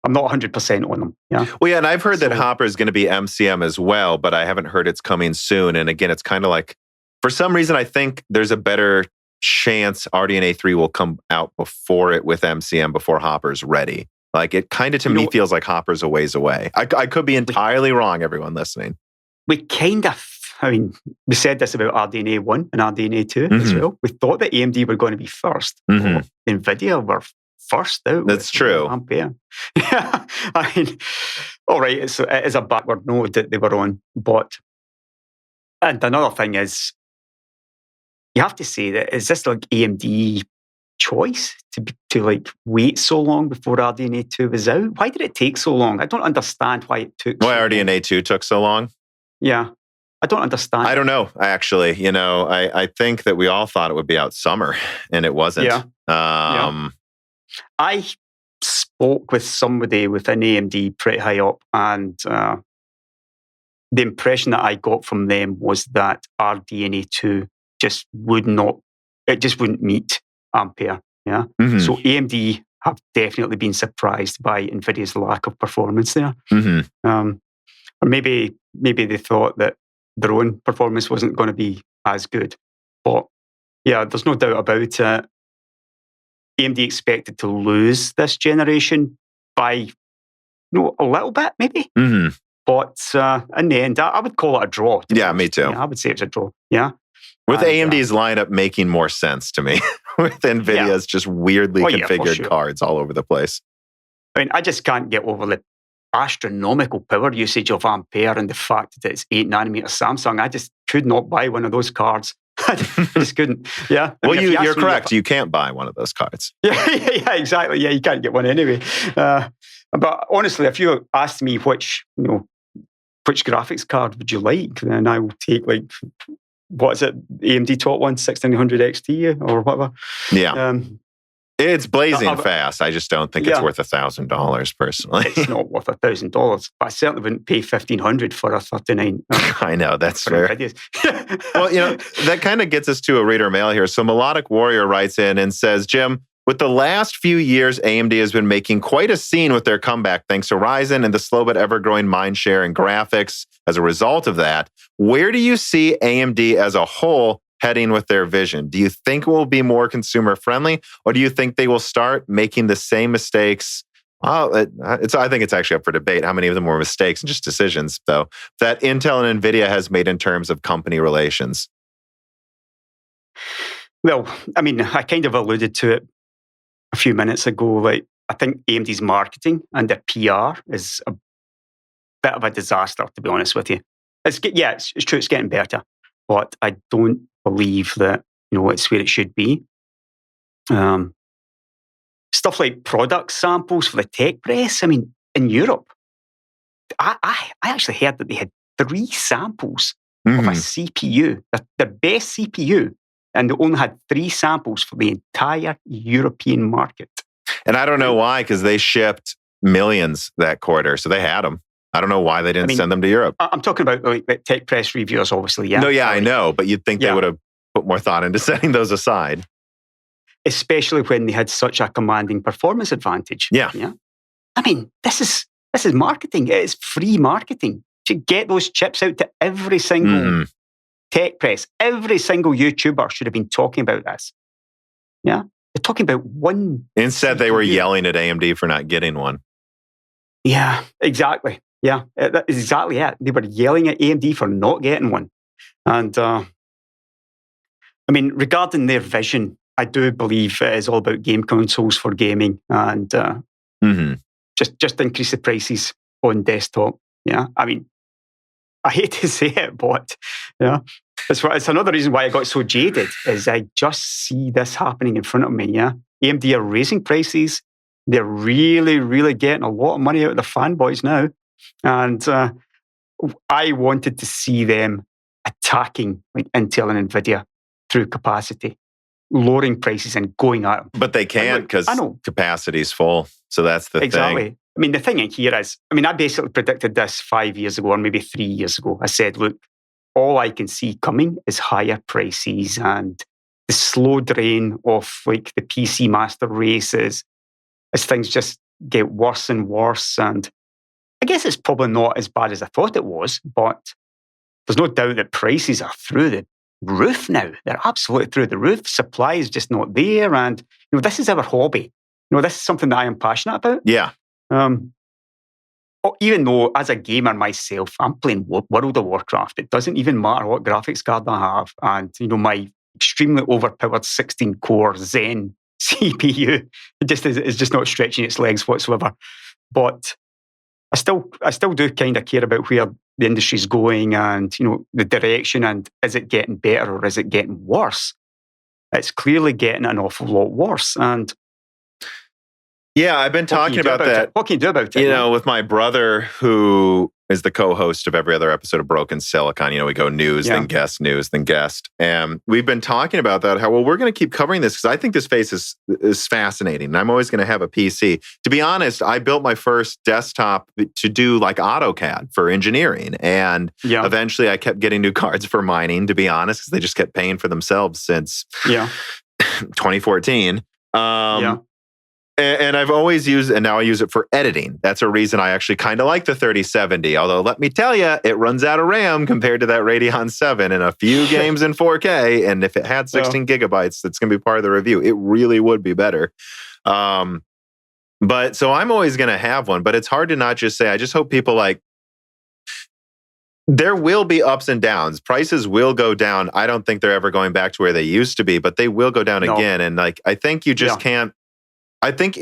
I'm not 100% on them. And I've heard that Hopper is going to be MCM as well, but I haven't heard it's coming soon. And again, it's kind of like, for some reason, I think there's a better chance RDNA 3 will come out before it with MCM, before Hopper's ready. Like, it kind of, to me, feels like Hopper's a ways away. I could be entirely wrong, everyone listening. We kind of I mean, we said this about RDNA 1 and RDNA 2 as well. We thought that AMD were going to be first. Nvidia were first out. That's true. Ampere. Yeah, I mean, all right, it is a backward node that they were on. And another thing is, you have to say that, is this like AMD choice to like wait so long before RDNA 2 was out? Why did it take so long? I don't understand why it took Why RDNA 2 took so long? Yeah. I don't understand. I don't know, actually. You know, I think that we all thought it would be out summer, and it wasn't. Yeah. I spoke with somebody within AMD pretty high up, and the impression that I got from them was that RDNA 2 just wouldn't meet Ampere. Yeah. So AMD have definitely been surprised by Nvidia's lack of performance there. Or maybe they thought that their own performance wasn't going to be as good. But yeah, there's no doubt about it. AMD expected to lose this generation by a little bit, maybe. But in the end, I would call it a draw. Yeah, me too. Yeah, I would say it's a draw. Yeah. With AMD's lineup making more sense to me. With Nvidia's just weirdly configured cards all over the place. I mean, I just can't get over the astronomical power usage of Ampere and the fact that it's 8nm Samsung. I just could not buy one of those cards. I just couldn't. Yeah. Well, you're correct. You can't buy one of those cards. Yeah, exactly. Yeah, you can't get one anyway. But honestly, if you asked me which graphics card would you like, then I will take what is it? AMD top one, 1600 XT or whatever. Yeah. It's blazing fast. I just don't think it's worth $1,000 personally. It's not worth $1,000, but I certainly wouldn't pay $1,500 for a 39. I know, that's fair. Well, that kind of gets us to a reader mail here. So Melodic Warrior writes in and says, Jim, with the last few years, AMD has been making quite a scene with their comeback thanks to Ryzen and the slow but ever-growing Mindshare and graphics. As a result of that, where do you see AMD as a whole heading with their vision? Do you think it will be more consumer-friendly, or do you think they will start making the same mistakes? I think it's actually up for debate how many of them were mistakes and just decisions, though, that Intel and Nvidia has made in terms of company relations. Well, I mean, I kind of alluded to it a few minutes ago. I think AMD's marketing and their PR is a bit of a disaster, to be honest with you. It's true, it's getting better, but I don't believe that it's where it should be. Stuff like product samples for the tech press. I mean, in Europe, I actually heard that they had 3 samples of a CPU, the best CPU, and they only had 3 samples for the entire European market. And I don't know why, because they shipped millions that quarter, so they had them. I don't know why they didn't send them to Europe. I'm talking about the tech press reviewers, obviously. Yeah. No, yeah, I know, but you'd think they would have put more thought into setting those aside. Especially when they had such a commanding performance advantage. Yeah. I mean, this is marketing. It is free marketing. To get those chips out to every single tech press, every single YouTuber should have been talking about this. Yeah. They're talking about one. Instead, they were yelling at AMD for not getting one. Yeah, exactly. Yeah, that is exactly it. They were yelling at AMD for not getting one. And I mean, regarding their vision, I do believe it is all about game consoles for gaming and just increase the prices on desktop. Yeah, I mean, I hate to say it, but it's another reason why I got so jaded is I just see this happening in front of me. Yeah, AMD are raising prices. They're really, really getting a lot of money out of the fanboys now. And I wanted to see them attacking Intel and Nvidia through capacity, lowering prices and going at them. But they can't because capacity is full. So that's the thing. Exactly. I mean, the thing here is, I basically predicted this 5 years ago or maybe 3 years ago. I said, look, all I can see coming is higher prices and the slow drain of the PC master races as things just get worse and worse. And I guess it's probably not as bad as I thought it was, but there's no doubt that prices are through the roof now. They're absolutely through the roof. Supply is just not there. And this is our hobby. This is something that I am passionate about. Yeah. even though as a gamer myself, I'm playing World of Warcraft, it doesn't even matter what graphics card I have. And, my extremely overpowered 16-core Zen CPU is just not stretching its legs whatsoever. But I still do kind of care about where the industry's going and, the direction, and is it getting better or is it getting worse? It's clearly getting an awful lot worse. And yeah, I've been talking about that. What can you do about it? With my brother, who is the co-host of every other episode of Broken Silicon. We go news, then guest, news, then guest. And we've been talking about that, how, we're going to keep covering this because I think this space is fascinating. And I'm always going to have a PC. To be honest, I built my first desktop to do like AutoCAD for engineering. And eventually I kept getting new cards for mining, to be honest, because they just kept paying for themselves since 2014. And I've always used, and now I use it for editing. That's a reason I actually kind of like the 3070. Although, let me tell you, it runs out of RAM compared to that Radeon 7 and a few games in 4K. And if it had 16 gigabytes, that's going to be part of the review. It really would be better. But so I'm always going to have one. But it's hard to not just say, I just hope people there will be ups and downs. Prices will go down. I don't think they're ever going back to where they used to be, but they will go down again. And I think you just can't. I think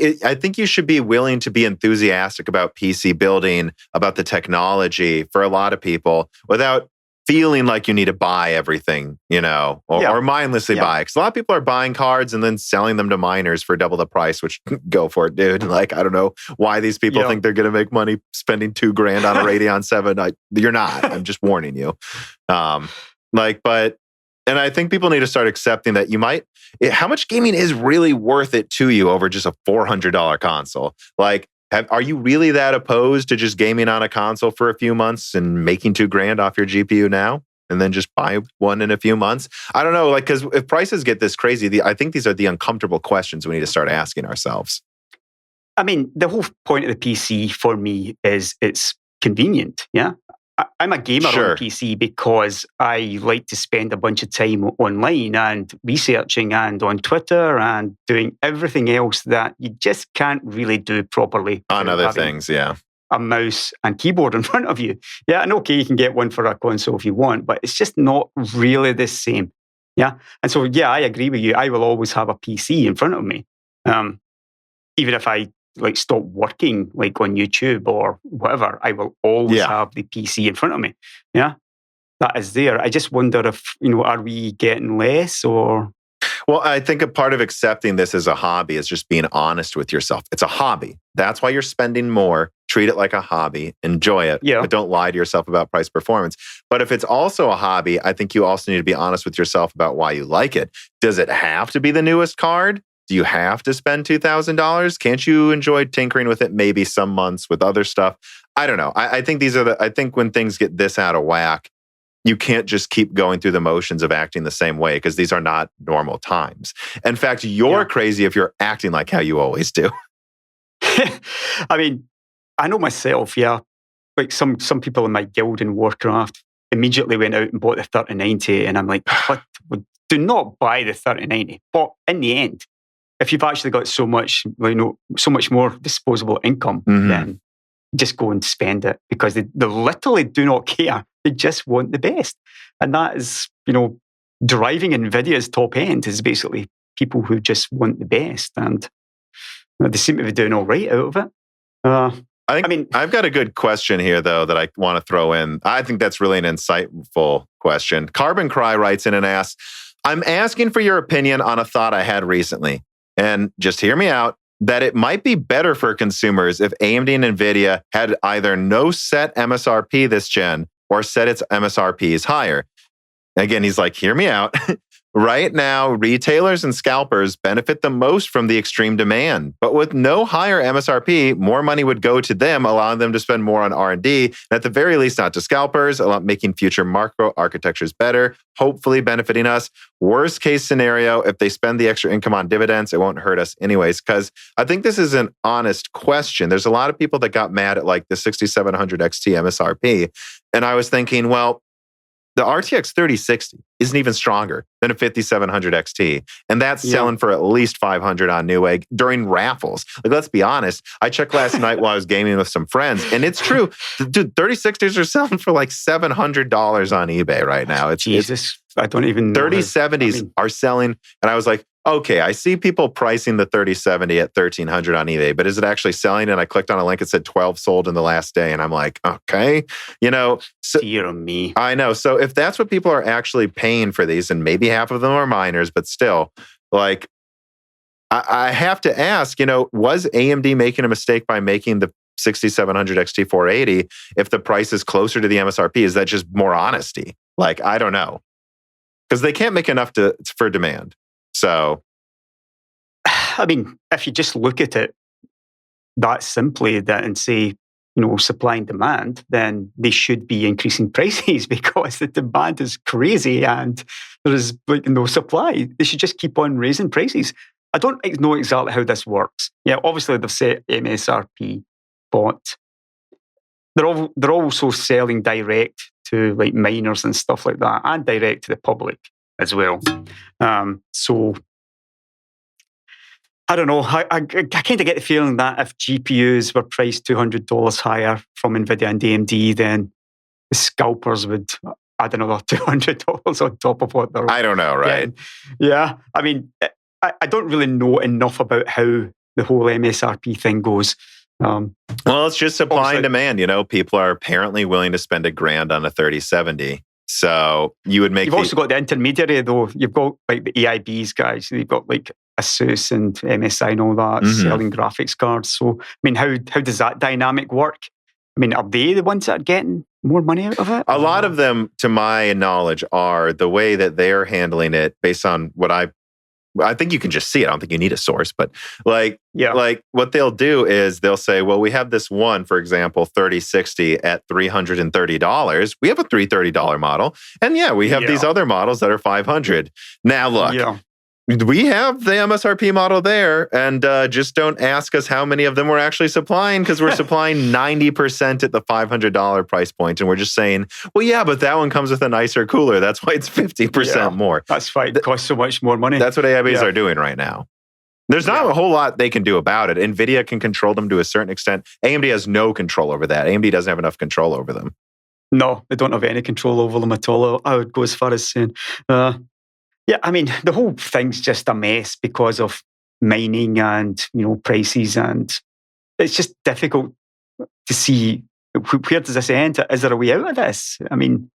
you should be willing to be enthusiastic about PC building, about the technology for a lot of people without feeling like you need to buy everything, or mindlessly buy. Because a lot of people are buying cards and then selling them to miners for double the price, which go for it, dude. I don't know why these people think they're going to make money spending $2,000 on a Radeon 7. You're not. I'm just warning you. And I think people need to start accepting that how much gaming is really worth it to you over just a $400 console? Are you really that opposed to just gaming on a console for a few months and making $2,000 off your GPU now and then just buy one in a few months? I don't know, because if prices get this crazy, I think these are the uncomfortable questions we need to start asking ourselves. I mean, the whole point of the PC for me is it's convenient, yeah? I'm a gamer on a PC because I like to spend a bunch of time online and researching and on Twitter and doing everything else that you just can't really do properly. On other things, a mouse and keyboard in front of you. Yeah, and okay, you can get one for a console if you want, but it's just not really the same. Yeah, and so, I agree with you. I will always have a PC in front of me. Even if I stop working on YouTube or whatever, I will always have the PC in front of me. Yeah, that is there. I just wonder if, are we getting less or? Well, I think a part of accepting this as a hobby is just being honest with yourself. It's a hobby. That's why you're spending more. Treat it like a hobby. Enjoy it. But don't lie to yourself about price performance. But if it's also a hobby, I think you also need to be honest with yourself about why you like it. Does it have to be the newest card? Do you have to spend $2,000? Can't you enjoy tinkering with it maybe some months with other stuff? I don't know. I think I think when things get this out of whack, you can't just keep going through the motions of acting the same way because these are not normal times. In fact, you're crazy if you're acting like how you always do. I mean, I know myself, some people in my guild in Warcraft immediately went out and bought the 3090 and I'm like, what? Do not buy the 3090. But in the end, if you've actually got so much more disposable income, then just go and spend it because they literally do not care. They just want the best. And that is, driving Nvidia's top end is basically people who just want the best. And they seem to be doing all right out of it. I've got a good question here, though, that I want to throw in. I think that's really an insightful question. Carbon Cry writes in and asks, I'm asking for your opinion on a thought I had recently. And just hear me out, that it might be better for consumers if AMD and Nvidia had either no set MSRP this gen or set its MSRPs higher. Again, he's like, hear me out. Right now, retailers and scalpers benefit the most from the extreme demand. But with no higher MSRP, more money would go to them, allowing them to spend more on R&D, and at the very least, not to scalpers, making future macro architectures better, hopefully benefiting us. Worst case scenario, if they spend the extra income on dividends, it won't hurt us anyways. Because I think this is an honest question. There's a lot of people that got mad at the 6700 XT MSRP. And I was thinking, well, the RTX 3060 isn't even stronger than a 5700 XT. And that's selling for at least 500 on Newegg during raffles. Like, let's be honest. I checked last night while I was gaming with some friends, and it's true. Dude, 3060s are selling for like $700 on eBay right now. I don't even know. 3070s are selling. And I was like, okay, I see people pricing the 3070 at $1,300 on eBay, but is it actually selling? And I clicked on a link, it said 12 sold in the last day. And I'm like, okay, so, dear me. I know. So if that's what people are actually paying for these, and maybe half of them are miners, but still, like, I have to ask, was AMD making a mistake by making the 6700 XT 480 if the price is closer to the MSRP? Is that just more honesty? Like, I don't know. Because they can't make enough for demand. So, I mean, if you just look at it that simply and say, supply and demand, then they should be increasing prices because the demand is crazy and there is no supply. They should just keep on raising prices. I don't know exactly how this works. Yeah, obviously they've set MSRP, but they're also selling direct to like miners and stuff like that, and direct to the public as well. So I don't know. I kind of get the feeling that if GPUs were priced $200 higher from Nvidia and AMD, then the scalpers would add another $200 on top of what they're. I don't know, right? Yeah. I mean, I don't really know enough about how the whole MSRP thing goes. Well, it's just supply and demand. People are apparently willing to spend $1,000 on a 3070. So you would make. You've also got the intermediary, though. You've got like the AIBs guys. You've got like Asus and MSI and all that selling graphics cards. So, I mean, how does that dynamic work? I mean, are they the ones that are getting more money out of it? A lot of them, to my knowledge, are the way that they're handling it based on what I think you can just see it. I don't think you need a source, but like what they'll do is they'll say, well, we have this one, for example, 3060 at $330. We have a $330 model. And we have these other models that are $500. Now, look, we have the MSRP model there, and just don't ask us how many of them we're actually supplying, because we're supplying 90% at the $500 price point, and we're just saying, well, yeah, but that one comes with a nicer cooler. That's why it's 50% more. That's why it costs so much more money. That's what AIBs are doing right now. There's not a whole lot they can do about it. Nvidia can control them to a certain extent. AMD has no control over that. AMD doesn't have enough control over them. No, they don't have any control over them at all. I would go as far as saying... yeah, I mean, the whole thing's just a mess because of mining and, prices. And it's just difficult to see where does this end? Is there a way out of this? I mean,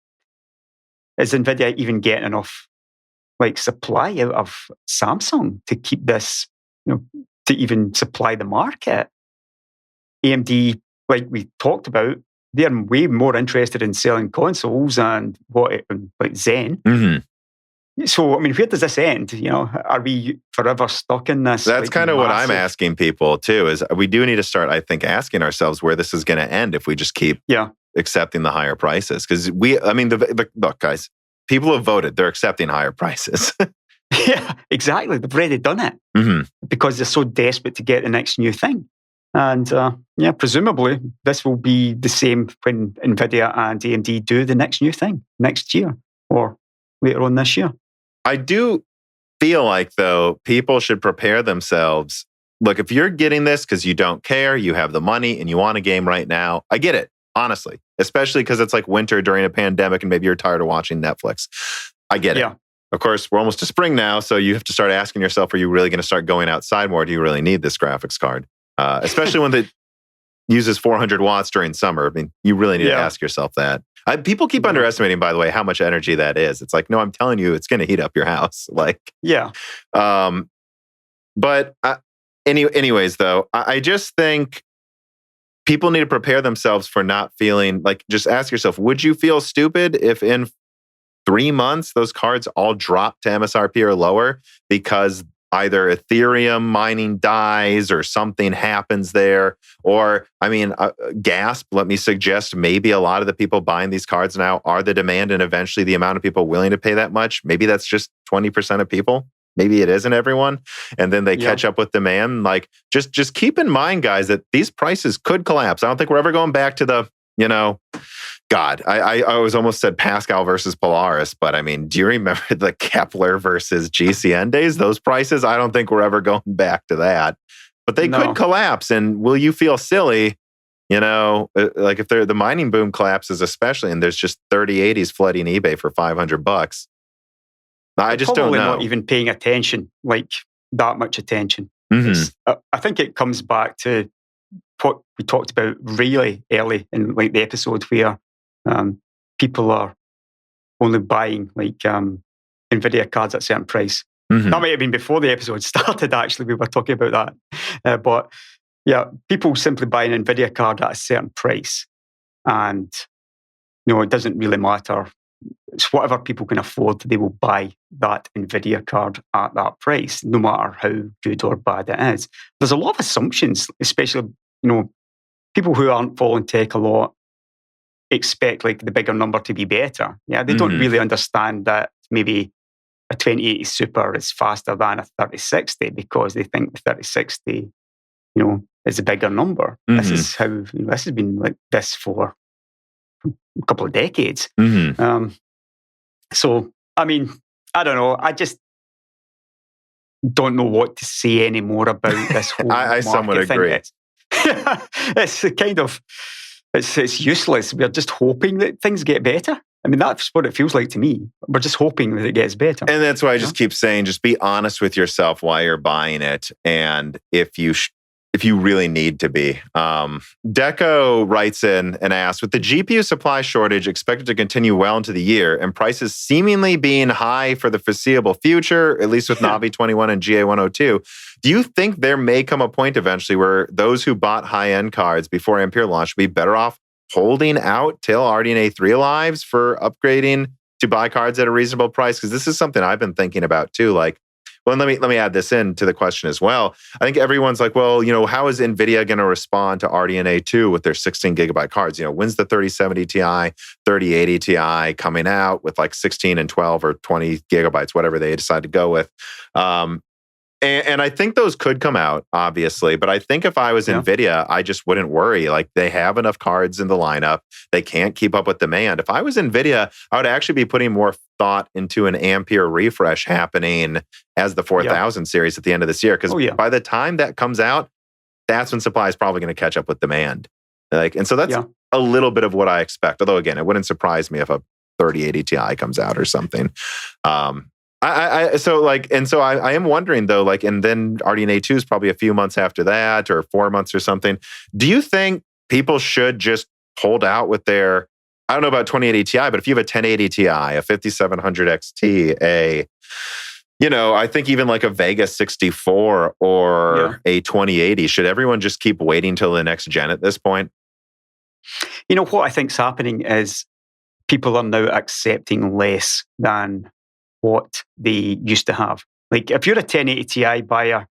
is Nvidia even getting enough supply out of Samsung to keep this, to even supply the market? AMD, like we talked about, they're way more interested in selling consoles and Zen. Mm-hmm. So, I mean, where does this end? Are we forever stuck in this? That's kind of what I'm asking people too, is we do need to start, I think, asking ourselves where this is going to end if we just keep accepting the higher prices. Because look, guys, people have voted. They're accepting higher prices. Yeah, exactly. They've already done it because they're so desperate to get the next new thing. And presumably this will be the same when Nvidia and AMD do the next new thing next year or later on this year. I do feel like, though, people should prepare themselves. Look, if you're getting this because you don't care, you have the money, and you want a game right now, I get it, honestly. Especially because it's like winter during a pandemic and maybe you're tired of watching Netflix. I get it. Of course, we're almost to spring now, so you have to start asking yourself, are you really going to start going outside more? Do you really need this graphics card? Especially when it uses 400 watts during summer. I mean, you really need to ask yourself that. People keep underestimating, by the way, how much energy that is. It's like, no, I'm telling you, it's going to heat up your house. Anyways, though, I just think people need to prepare themselves for not feeling like, just ask yourself, would you feel stupid if in 3 months those cards all drop to MSRP or lower because either Ethereum mining dies or something happens there? Or, gasp, let me suggest maybe a lot of the people buying these cards now are the demand, and eventually the amount of people willing to pay that much, maybe that's just 20% of people. Maybe it isn't everyone. And then they catch up with demand. Like, just keep in mind, guys, that these prices could collapse. I don't think we're ever going back to the, God God, I was almost said Pascal versus Polaris, but I mean, do you remember the Kepler versus GCN days? Those prices, I don't think we're ever going back to that. But they could collapse, and will you feel silly? Like if the mining boom collapses, especially, and there's just 3080s flooding eBay for $500. I just don't know. Not even paying attention, like that much attention. I think it comes back to what we talked about really early in like the episode, where people are only buying like Nvidia cards at a certain price. That might have been before the episode started. Actually, we were talking about that, but yeah, people simply buy an Nvidia card at a certain price, and it doesn't really matter. It's whatever people can afford. They will buy that Nvidia card at that price, no matter how good or bad it is. There's a lot of assumptions, especially people who aren't following tech a lot expect like the bigger number to be better. Yeah, they don't really understand that maybe a 2080 Super is faster than a 3060 because they think the 3060, is a bigger number. This is how this has been like this for a couple of decades. So, I mean, I don't know. I just don't know what to say anymore about this whole I somewhat agree. It's kind of, it's useless. We're just hoping that things get better. I mean, that's what it feels like to me. We're just hoping that it gets better. And that's why I just keep saying, just be honest with yourself why you're buying it. And if you really need to be. Deco writes in and asks, with the GPU supply shortage expected to continue well into the year and prices seemingly being high for the foreseeable future, at least with Navi 21 and GA102, do you think there may come a point eventually where those who bought high-end cards before Ampere launch would be better off holding out till RDNA 3 lives for upgrading to buy cards at a reasonable price? Because this is something I've been thinking about too. Like, well, let me add this into the question as well. I think everyone's like, well, how is Nvidia going to respond to RDNA 2 with their 16 gigabyte cards? When's the 3070 Ti, 3080 Ti coming out with like 16 and 12 or 20 gigabytes, whatever they decide to go with? And I think those could come out, obviously. But I think if I was Nvidia, I just wouldn't worry. Like, they have enough cards in the lineup. They can't keep up with demand. If I was Nvidia, I would actually be putting more thought into an Ampere refresh happening as the 4000 series at the end of this year. Because by the time that comes out, that's when supply is probably going to catch up with demand. And so that's a little bit of what I expect. Although, again, it wouldn't surprise me if a 3080 Ti comes out or something. So I am wondering though, like, and then RDNA 2 is probably a few months after that, or 4 months or something. Do you think people should just hold out with their, I don't know about 2080 Ti, but if you have a 1080 Ti, a 5700 XT, I think even like a Vega 64 or a 2080, should everyone just keep waiting till the next gen at this point? What I think's happening is people are now accepting less than what they used to have. Like, if you're a 1080 Ti buyer,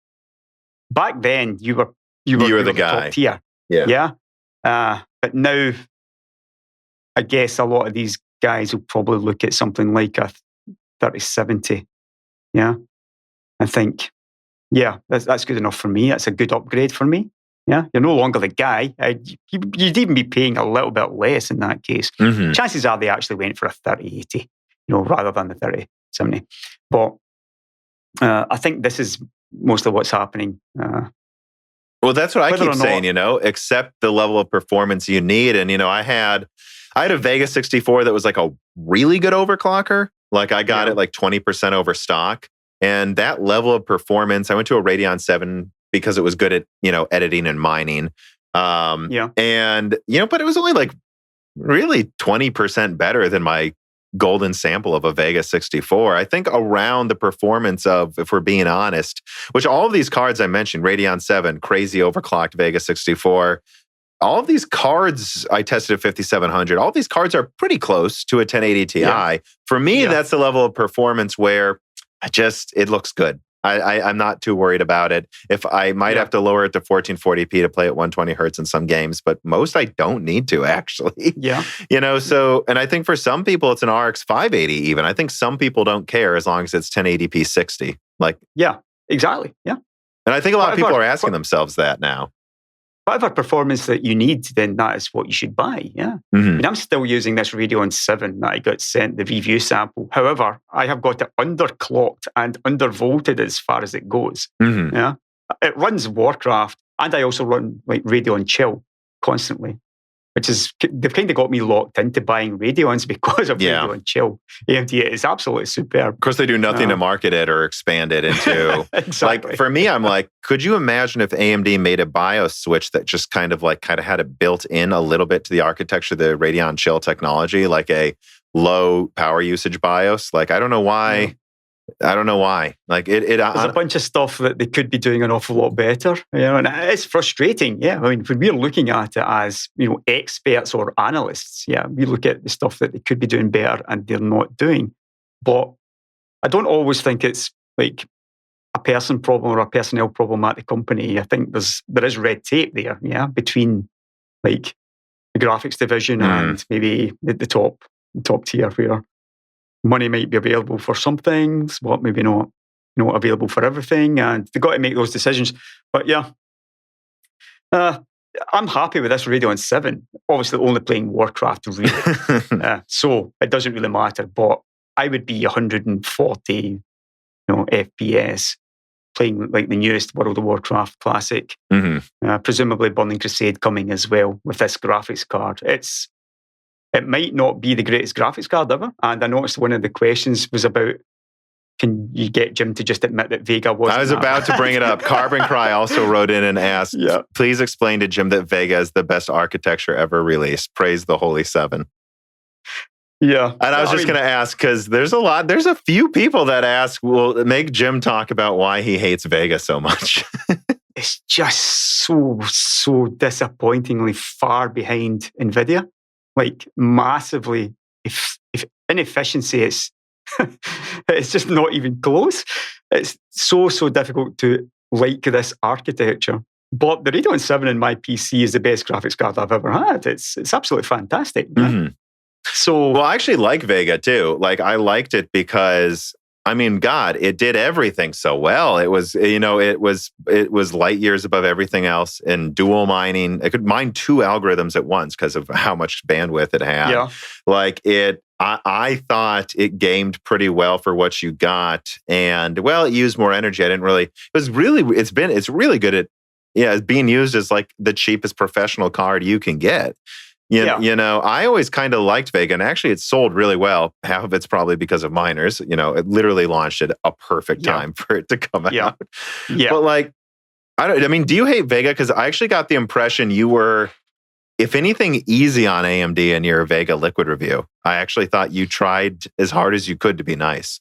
back then you were the guy. Top tier. Yeah. But now, I guess a lot of these guys will probably look at something like a 3070. Yeah. I think, that's good enough for me. That's a good upgrade for me. Yeah. You're no longer the guy. You'd even be paying a little bit less in that case. Chances are they actually went for a 3080, rather than the 3070. But I think this is mostly what's happening. Well, that's what I keep saying, accept the level of performance you need. And, I had a Vega 64 that was like a really good overclocker. Like, I got it like 20% over stock. And that level of performance, I went to a Radeon 7 because it was good at, editing and mining. And, but it was only like really 20% better than my golden sample of a Vega 64. I think around the performance of, if we're being honest, which all of these cards I mentioned, Radeon 7, crazy overclocked Vega 64, all of these cards I tested at 5700, all these cards are pretty close to a 1080 Ti. For me, that's the level of performance where it looks good. I'm not too worried about it. If I might have to lower it to 1440p to play at 120 hertz in some games, but most I don't need to actually. So, and I think for some people it's an RX 580 even. I think some people don't care as long as it's 1080p 60. Like, exactly. Yeah. And I think a lot of people are asking themselves that now. whatever performance that you need, then that is what you should buy. Yeah. I mean, I'm still using this Radeon 7 that I got sent the review sample. However, I have got it underclocked and undervolted as far as it goes. Yeah. It runs Warcraft, and I also run like Radeon Chill constantly, which is, they've kind of got me locked into buying Radeons because of Radeon Chill. AMD is absolutely superb. Of course, they do nothing to market it or expand it into. Exactly. Like, for me, I'm like, could you imagine if AMD made a BIOS switch that just kind of had it built in a little bit to the architecture, the Radeon Chill technology, like a low power usage BIOS? Like, I don't know why. Yeah. I don't know why. Like there's a bunch of stuff that they could be doing an awful lot better, and it's frustrating. Yeah, I mean, when we're looking at it as experts or analysts, we look at the stuff that they could be doing better and they're not doing. But I don't always think it's like a person problem or a personnel problem at the company. I think there is red tape there, between like the graphics division and maybe the top tier where money might be available for some things, but maybe not, available for everything, and they've got to make those decisions. But I'm happy with this Radeon 7. Obviously, only playing Warcraft, really, so it doesn't really matter. But I would be 140, FPS playing like the newest World of Warcraft Classic, presumably Burning Crusade coming as well with this graphics card. It might not be the greatest graphics card ever. And I noticed one of the questions was about, can you get Jim to just admit that Vega wasn't? I was about to bring it up. Carbon Cry also wrote in and asked, please explain to Jim that Vega is the best architecture ever released. Praise the Holy Seven. Yeah. And I was just going to ask, because there's a few people that ask, well, make Jim talk about why he hates Vega so much. It's just so disappointingly far behind Nvidia. Like massively, if inefficiency, it's just not even close. It's so difficult to like this architecture. But the Radeon 7 in my PC is the best graphics card I've ever had. It's absolutely fantastic. So, well, I actually like Vega too. Like, I liked it because, I mean, God, it did everything so well. It was, it was light years above everything else in dual mining. It could mine 2 algorithms at once because of how much bandwidth it had. Yeah. Like I thought it gamed pretty well for what you got, and it used more energy. It's really good at, it's being used as like the cheapest professional card you can get. I always kind of liked Vega, and actually it sold really well. Half of it's probably because of miners. It literally launched at a perfect time for it to come out. Yeah. But like, do you hate Vega? Because I actually got the impression you were, if anything, easy on AMD in your Vega Liquid review. I actually thought you tried as hard as you could to be nice.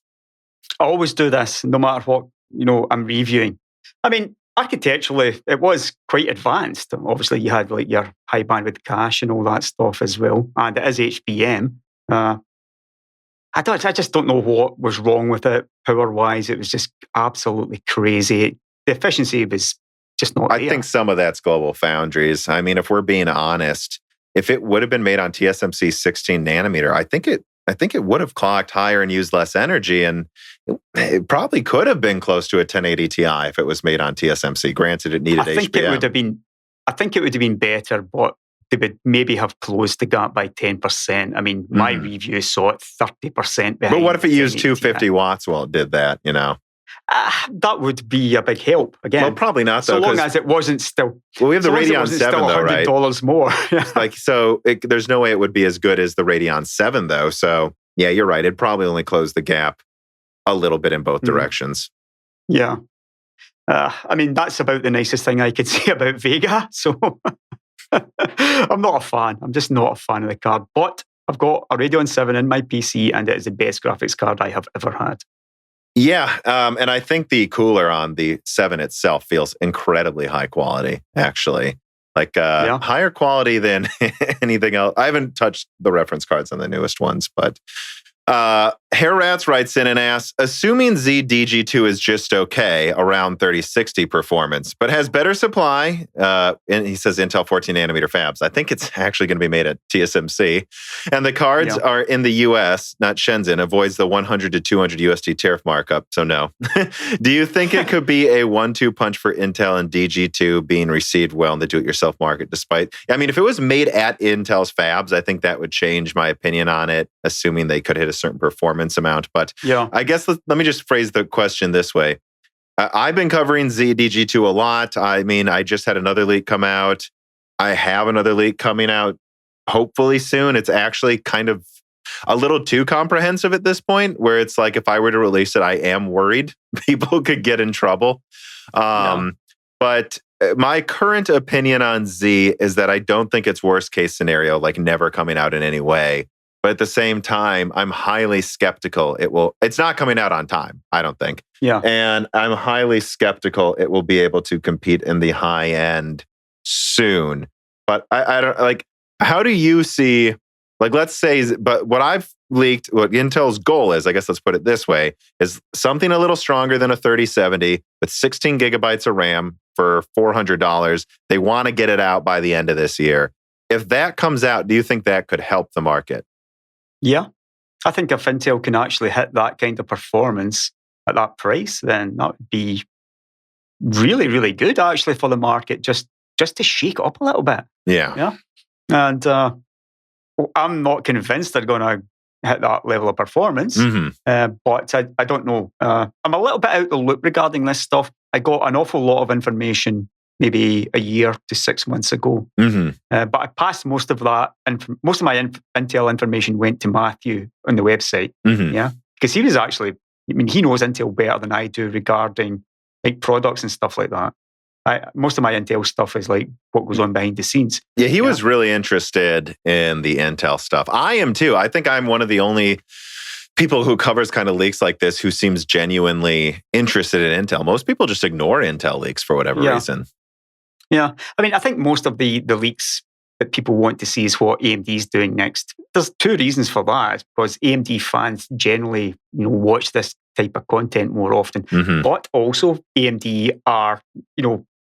I always do this, no matter what, I'm reviewing. I mean, architecturally, it was quite advanced. Obviously, you had like your high bandwidth cache and all that stuff as well. And it is HBM. I just don't know what was wrong with it power-wise. It was just absolutely crazy. The efficiency was just not there. I think some of that's Global Foundries. I mean, if we're being honest, if it would have been made on TSMC 16 nanometer, I think it would have clocked higher and used less energy, and it probably could have been close to a 1080 Ti if it was made on TSMC. Granted, it needed HBM. I think it would have been better, but they would maybe have closed the gap by 10%. I mean, my review saw it 30% behind. But what if it used 250 watts while it did that, That would be a big help. Again, well, probably not though. So long as it wasn't still. Well, we have the Radeon 7 though, right? $100 more. There's no way it would be as good as the Radeon 7 though. So yeah, you're right. It probably only closed the gap a little bit in both directions. Yeah. I mean, that's about the nicest thing I could say about Vega. So I'm not a fan. I'm just not a fan of the card. But I've got a Radeon 7 in my PC, and it is the best graphics card I have ever had. Yeah, and I think the cooler on the 7 itself feels incredibly high quality, actually. Like higher quality than anything else. I haven't touched the reference cards on the newest ones, but Hairrats writes in and asks, assuming Xe DG2 is just okay, around 3060 performance, but has better supply, and he says Intel 14 nanometer fabs. I think it's actually going to be made at TSMC. And the cards are in the US, not Shenzhen, avoids the 100 to 200 USD tariff markup. So no. Do you think it could be a 1-2 punch for Intel and DG2 being received well in the do-it-yourself market despite, I mean, if it was made at Intel's fabs, I think that would change my opinion on it, assuming they could hit a certain performance amount. But I guess let me just phrase the question this way. I've been covering Xe DG2 a lot. I mean, I just had another leak come out. I have another leak coming out hopefully soon. It's actually kind of a little too comprehensive at this point, where it's like, if I were to release it, I am worried people could get in trouble. But my current opinion on Z is that I don't think it's worst case scenario, like never coming out in any way. But at the same time, I'm highly skeptical it's not coming out on time, I don't think. And I'm highly skeptical it will be able to compete in the high end soon. But I don't, like, how do you see, like, let's say, but what I've leaked, what Intel's goal is, I guess let's put it this way, is something a little stronger than a 3070 with 16 gigabytes of RAM for $400. They want to get it out by the end of this year. If that comes out, do you think that could help the market? Yeah. I think if Intel can actually hit that kind of performance at that price, then that would be really, really good actually for the market, just to shake it up a little bit. Yeah. And I'm not convinced they're going to hit that level of performance, but I don't know. I'm a little bit out the loop regarding this stuff. I got an awful lot of information maybe a year to 6 months ago. But I passed most of that, most of my Intel information went to Matthew on the website. Because he was actually, I mean, he knows Intel better than I do regarding like products and stuff like that. Most of my Intel stuff is like what goes on behind the scenes. Yeah, he was really interested in the Intel stuff. I am too. I think I'm one of the only people who covers kind of leaks like this who seems genuinely interested in Intel. Most people just ignore Intel leaks for whatever reason. Yeah. I mean, I think most of the leaks that people want to see is what AMD is doing next. There's two reasons for that, because AMD fans generally, watch this type of content more often. But also AMD are,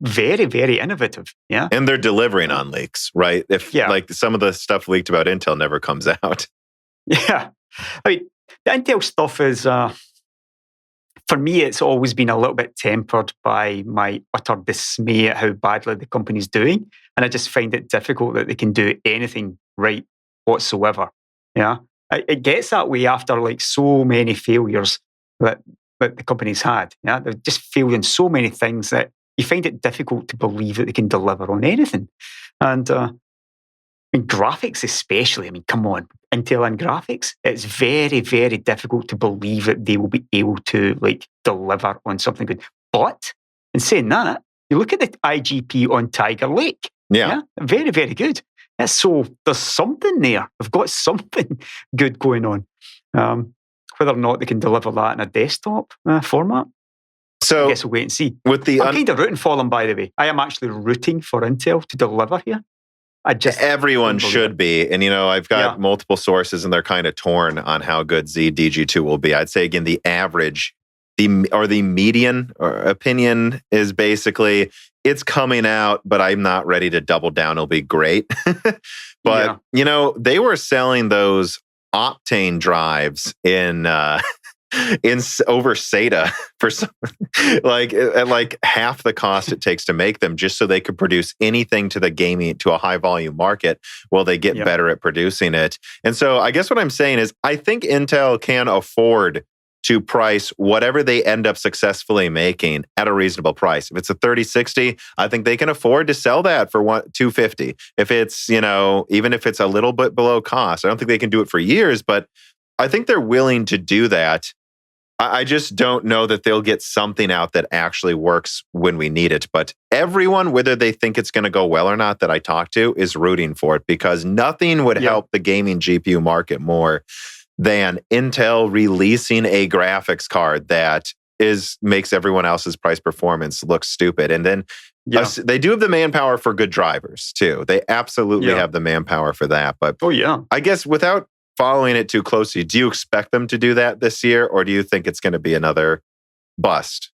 very, very innovative. Yeah. And they're delivering on leaks, right? Like some of the stuff leaked about Intel never comes out. Yeah. I mean, the Intel stuff is, for me, it's always been a little bit tempered by my utter dismay at how badly the company's doing. And I just find it difficult that they can do anything right whatsoever. Yeah. It gets that way after like so many failures that the company's had. Yeah. They've just failed in so many things that you find it difficult to believe that they can deliver on anything. And graphics especially, I mean, come on, Intel and graphics, it's very, very difficult to believe that they will be able to like deliver on something good. But in saying that, you look at the IGP on Tiger Lake. Yeah. Very, very good. Yeah, so there's something there. They've got something good going on. Whether or not they can deliver that in a desktop format, so I guess we'll wait and see. I'm kind of rooting for them, by the way. I am actually rooting for Intel to deliver here. Everyone should be. And, I've got multiple sources and they're kind of torn on how good Xe DG2 will be. I'd say, again, the average, the median opinion is basically it's coming out, but I'm not ready to double down. It'll be great. But, they were selling those Optane drives in over SATA for some, at like half the cost it takes to make them, just so they could produce anything to a high volume market while they get better at producing it. And so I guess what I'm saying is I think Intel can afford to price whatever they end up successfully making at a reasonable price. If it's a 3060, I think they can afford to sell that for $250. If it's, even if it's a little bit below cost, I don't think they can do it for years, but I think they're willing to do that. I just don't know that they'll get something out that actually works when we need it. But everyone, whether they think it's going to go well or not that I talk to, is rooting for it, because nothing would help the gaming GPU market more than Intel releasing a graphics card that makes everyone else's price performance look stupid. And then they do have the manpower for good drivers too. They absolutely have the manpower for that. But I guess without following it too closely, do you expect them to do that this year, or do you think it's going to be another bust?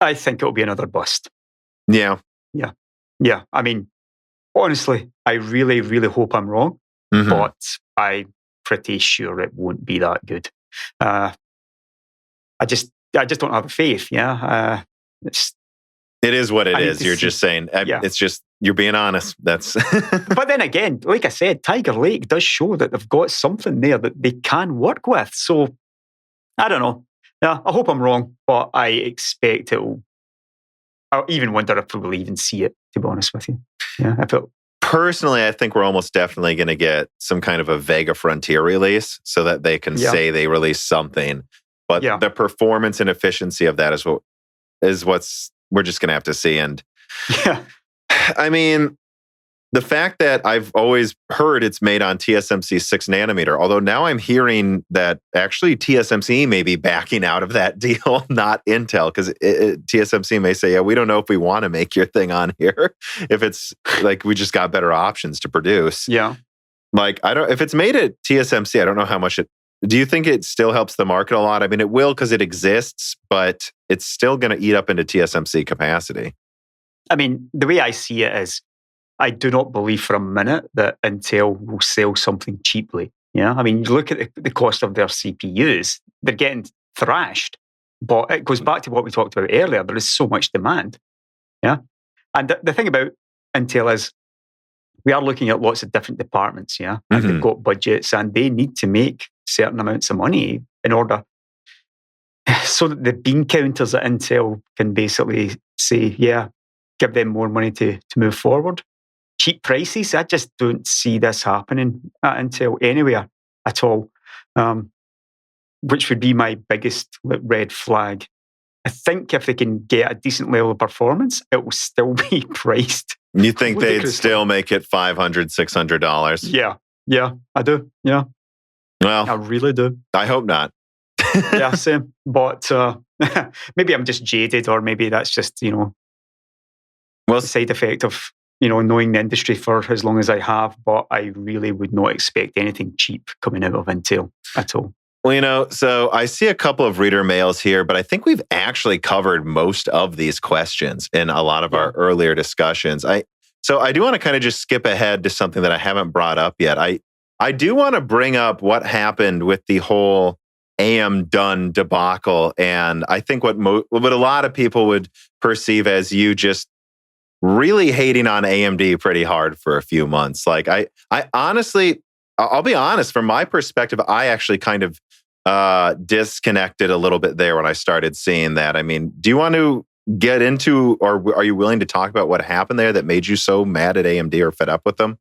I think it'll be another bust. Yeah. Yeah. I mean, honestly, I really, really hope I'm wrong, but I'm pretty sure it won't be that good. I just don't have the faith. Yeah. It is what it is. You're just saying, it's just, you're being honest. That's. But then again, like I said, Tiger Lake does show that they've got something there that they can work with. So I don't know. Yeah, I hope I'm wrong, but I expect it'll. I even wonder if we will even see it, to be honest with you. Yeah, personally, I think we're almost definitely going to get some kind of a Vega Frontier release so that they can say they released something. But the performance and efficiency of that is what's we're just going to have to see. And I mean, the fact that I've always heard it's made on TSMC 6 nanometer, although now I'm hearing that actually TSMC may be backing out of that deal, not Intel, because TSMC may say, we don't know if we want to make your thing on here. If it's like we just got better options to produce. Yeah. Like, if it's made at TSMC, I don't know how much do you think it still helps the market a lot? I mean, it will because it exists, but it's still going to eat up into TSMC capacity. I mean, the way I see it is, I do not believe for a minute that Intel will sell something cheaply. Yeah, I mean, you look at the cost of their CPUs; they're getting thrashed. But it goes back to what we talked about earlier. There is so much demand. Yeah, and the thing about Intel is we are looking at lots of different departments. Yeah, and they've got budgets, and they need to make certain amounts of money in order so that the bean counters at Intel can basically say, give them more money to move forward. Cheap prices, I just don't see this happening at Intel anywhere at all, which would be my biggest red flag. I think if they can get a decent level of performance, it will still be priced. You think they'd still make it $500, $600? Yeah, I do. Yeah. Well, I really do. I hope not. Yeah, same. But maybe I'm just jaded, or maybe that's just, the side effect of, knowing the industry for as long as I have. But I really would not expect anything cheap coming out of Intel at all. Well, so I see a couple of reader mails here, but I think we've actually covered most of these questions in a lot of our earlier discussions. So I do want to kind of just skip ahead to something that I haven't brought up yet. I do want to bring up what happened with the whole AMDone debacle, and I think what a lot of people would perceive as you just really hating on AMD pretty hard for a few months. Like I honestly, I'll be honest, from my perspective, I actually kind of disconnected a little bit there when I started seeing that. I mean, do you want to get into, or are you willing to talk about what happened there that made you so mad at AMD or fed up with them?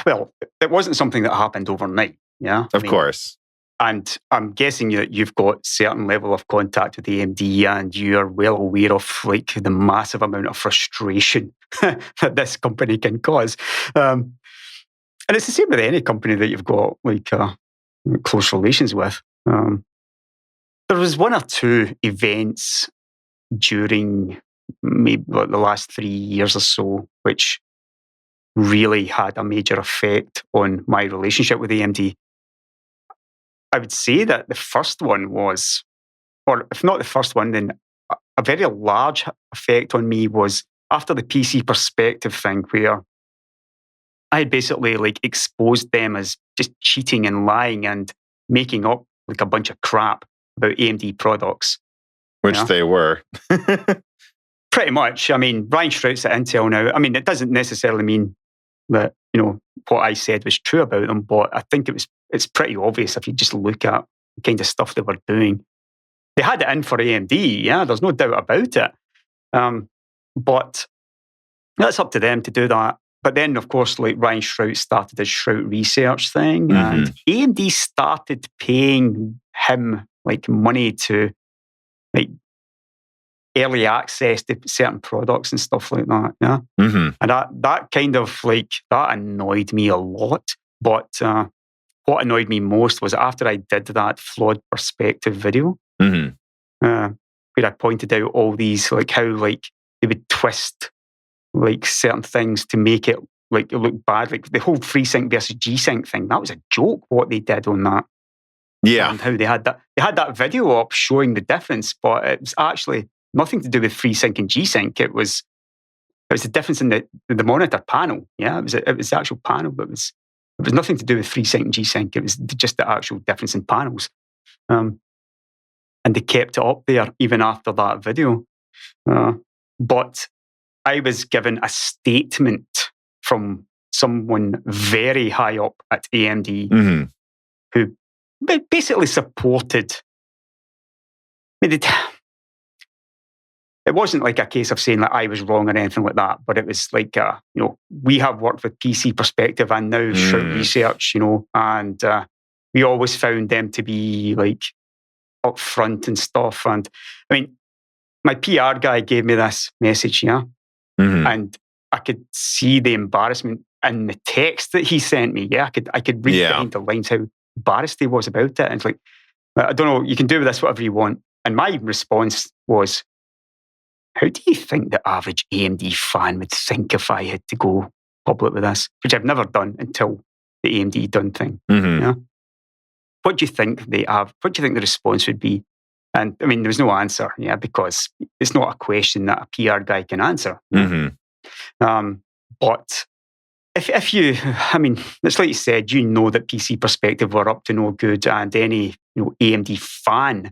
Well, it wasn't something that happened overnight. Yeah, of course. And I'm guessing that you've got certain level of contact with AMD, and you are well aware of the massive amount of frustration that this company can cause. And it's the same with any company that you've got close relations with. There was one or two events during maybe the last 3 years or so, which really had a major effect on my relationship with AMD. I would say that the first one was, or if not the first one, then a very large effect on me was after the PC Perspective thing, where I had basically exposed them as just cheating and lying and making up a bunch of crap about AMD products. Which they were. Pretty much. I mean, Ryan Shrout's at Intel now. I mean, it doesn't necessarily mean that, what I said was true about them, but I think it's pretty obvious if you just look at the kind of stuff they were doing. They had it in for AMD, there's no doubt about it. But that's up to them to do that. But then, of course, Ryan Shrout started his Shrout Research thing, and AMD started paying him money to early access to certain products and stuff like that. Yeah, and that kind of that annoyed me a lot. But what annoyed me most was after I did that flawed perspective video, where I pointed out all these how they would twist certain things to make it like it looked bad. Like the whole FreeSync versus G-Sync thing, that was a joke what they did on that. Yeah. And how they had that video up showing the difference, but it was actually nothing to do with FreeSync and G-Sync. It was the difference in the monitor panel. Yeah, it was the actual panel, but it was nothing to do with FreeSync and G-Sync. It was just the actual difference in panels. And they kept it up there even after that video. But I was given a statement from someone very high up at AMD who basically supported. It wasn't like a case of saying that I was wrong or anything like that, but it was like, we have worked with PC Perspective and now Shout Research, and we always found them to be like upfront and stuff. And I mean, my PR guy gave me this message, and I could see the embarrassment in the text that he sent me. Yeah, I could read behind the lines how embarrassed he was about it. And it's like, I don't know, you can do with this whatever you want. And my response was, how do you think the average AMD fan would think if I had to go public with this? Which I've never done until the AMDone thing. Yeah? What do you think what do you think the response would be? And I mean, there was no answer, because it's not a question that a PR guy can answer. But if you, I mean, it's like you said, that PC Perspective were up to no good, and any AMD fan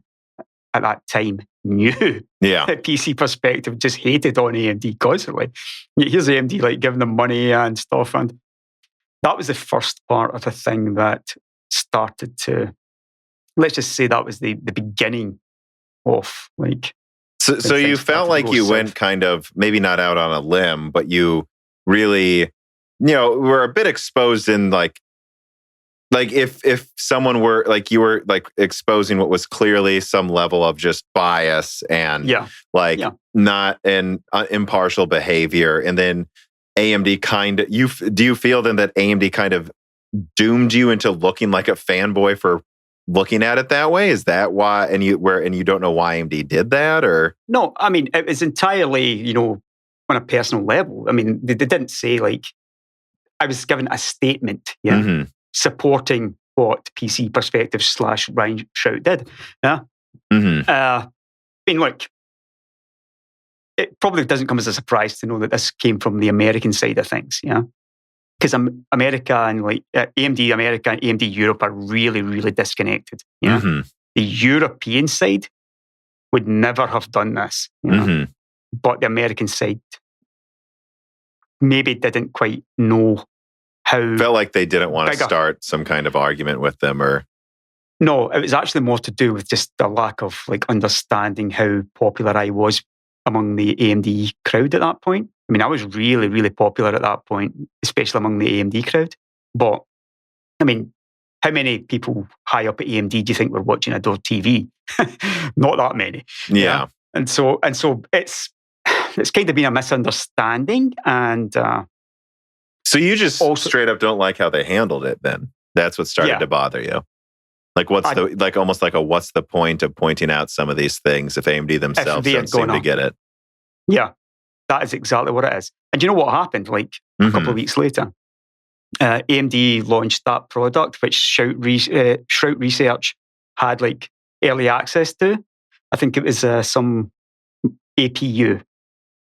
at that time knew that PC Perspective just hated on AMD constantly. Here's AMD like giving them money and stuff, and that was the first part of the thing that started to, let's just say that was the beginning of like. So you felt like you went kind of, maybe not out on a limb, but you really, were a bit exposed in like if someone were like, you were like exposing what was clearly some level of just bias and not an impartial behavior. And then AMD do you feel then that AMD kind of doomed you into looking like a fanboy for looking at it that way? Is that why? And you don't know why AMD did that, or? No, I mean, it was entirely, on a personal level. I mean, they didn't say like, I was given a statement, supporting what PC Perspective / Ryan Shout did. Yeah. I mean, look, it probably doesn't come as a surprise to know that this came from the American side of things, because America and like AMD America and AMD Europe are really, really disconnected. The European side would never have done this, but the American side maybe didn't quite know how. Felt like they didn't want to start some kind of argument with them, or. No, it was actually more to do with just the lack of like understanding how popular I was among the AMD crowd at that point. I mean, I was really, really popular at that point, especially among the AMD crowd. But, I mean, how many people high up at AMD do you think were watching AdoredTV? Not that many. Yeah. And so it's kind of been a misunderstanding. And so you just also, straight up don't like how they handled it then? That's what started to bother you? Like, what's the point of pointing out some of these things if AMD themselves don't seem to get it? Yeah. That is exactly what it is. And you know what happened? Like a couple of weeks later, AMD launched that product, which Shout Research had like early access to. I think it was some APU.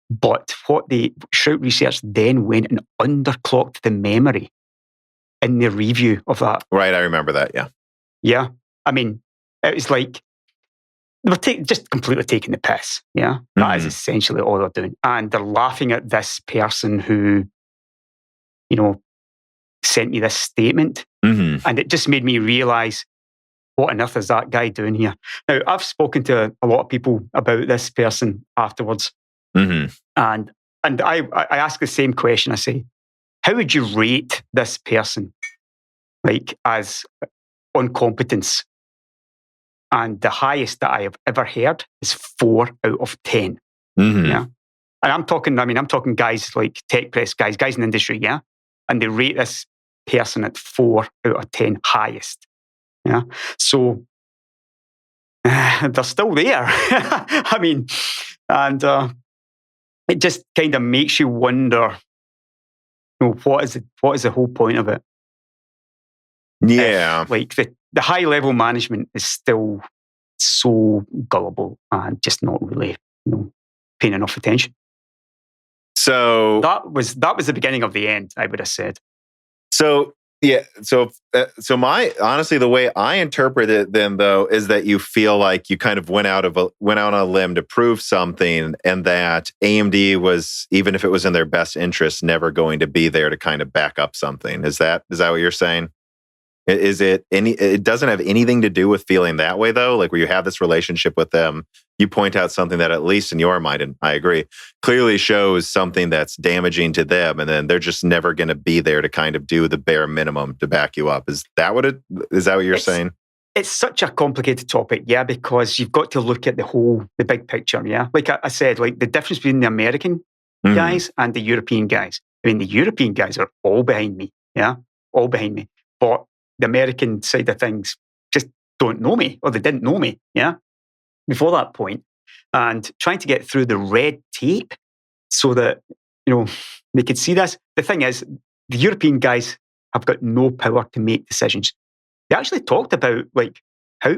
But what Shout Research then went and underclocked the memory in their review of that. Right, I remember that, yeah. Yeah. I mean, it was like, they were just completely taking the piss, That is essentially all they're doing. And they're laughing at this person who, sent me this statement. And it just made me realize, what on earth is that guy doing here? Now, I've spoken to a lot of people about this person afterwards. And I ask the same question. I say, how would you rate this person, like, as on competence? And the highest that I have ever heard is 4 out of 10. Yeah. And I'm talking guys like tech press guys in the industry, and they rate this person at 4 out of 10 highest. Yeah. So they're still there. I mean, and it just kind of makes you wonder what is the whole point of it? Yeah. If, like the high level management is still so gullible and just not really, paying enough attention. So that was the beginning of the end, I would have said. So yeah, so honestly, the way I interpret it then though is that you feel like you kind of went out on a limb to prove something, and that AMD was, even if it was in their best interest, never going to be there to kind of back up something. Is that what you're saying? It doesn't have anything to do with feeling that way though? Like where you have this relationship with them, you point out something that at least in your mind, and I agree, clearly shows something that's damaging to them, and then they're just never going to be there to kind of do the bare minimum to back you up. Is that what you're saying? It's such a complicated topic, yeah, because you've got to look at the big picture, yeah. Like I said, like the difference between the American guys and the European guys. I mean, the European guys are all behind me, yeah, all behind me. But the American side of things just don't know me, or they didn't know me, yeah, before that point. And trying to get through the red tape so that, they could see this. The thing is, the European guys have got no power to make decisions. They actually talked about, like,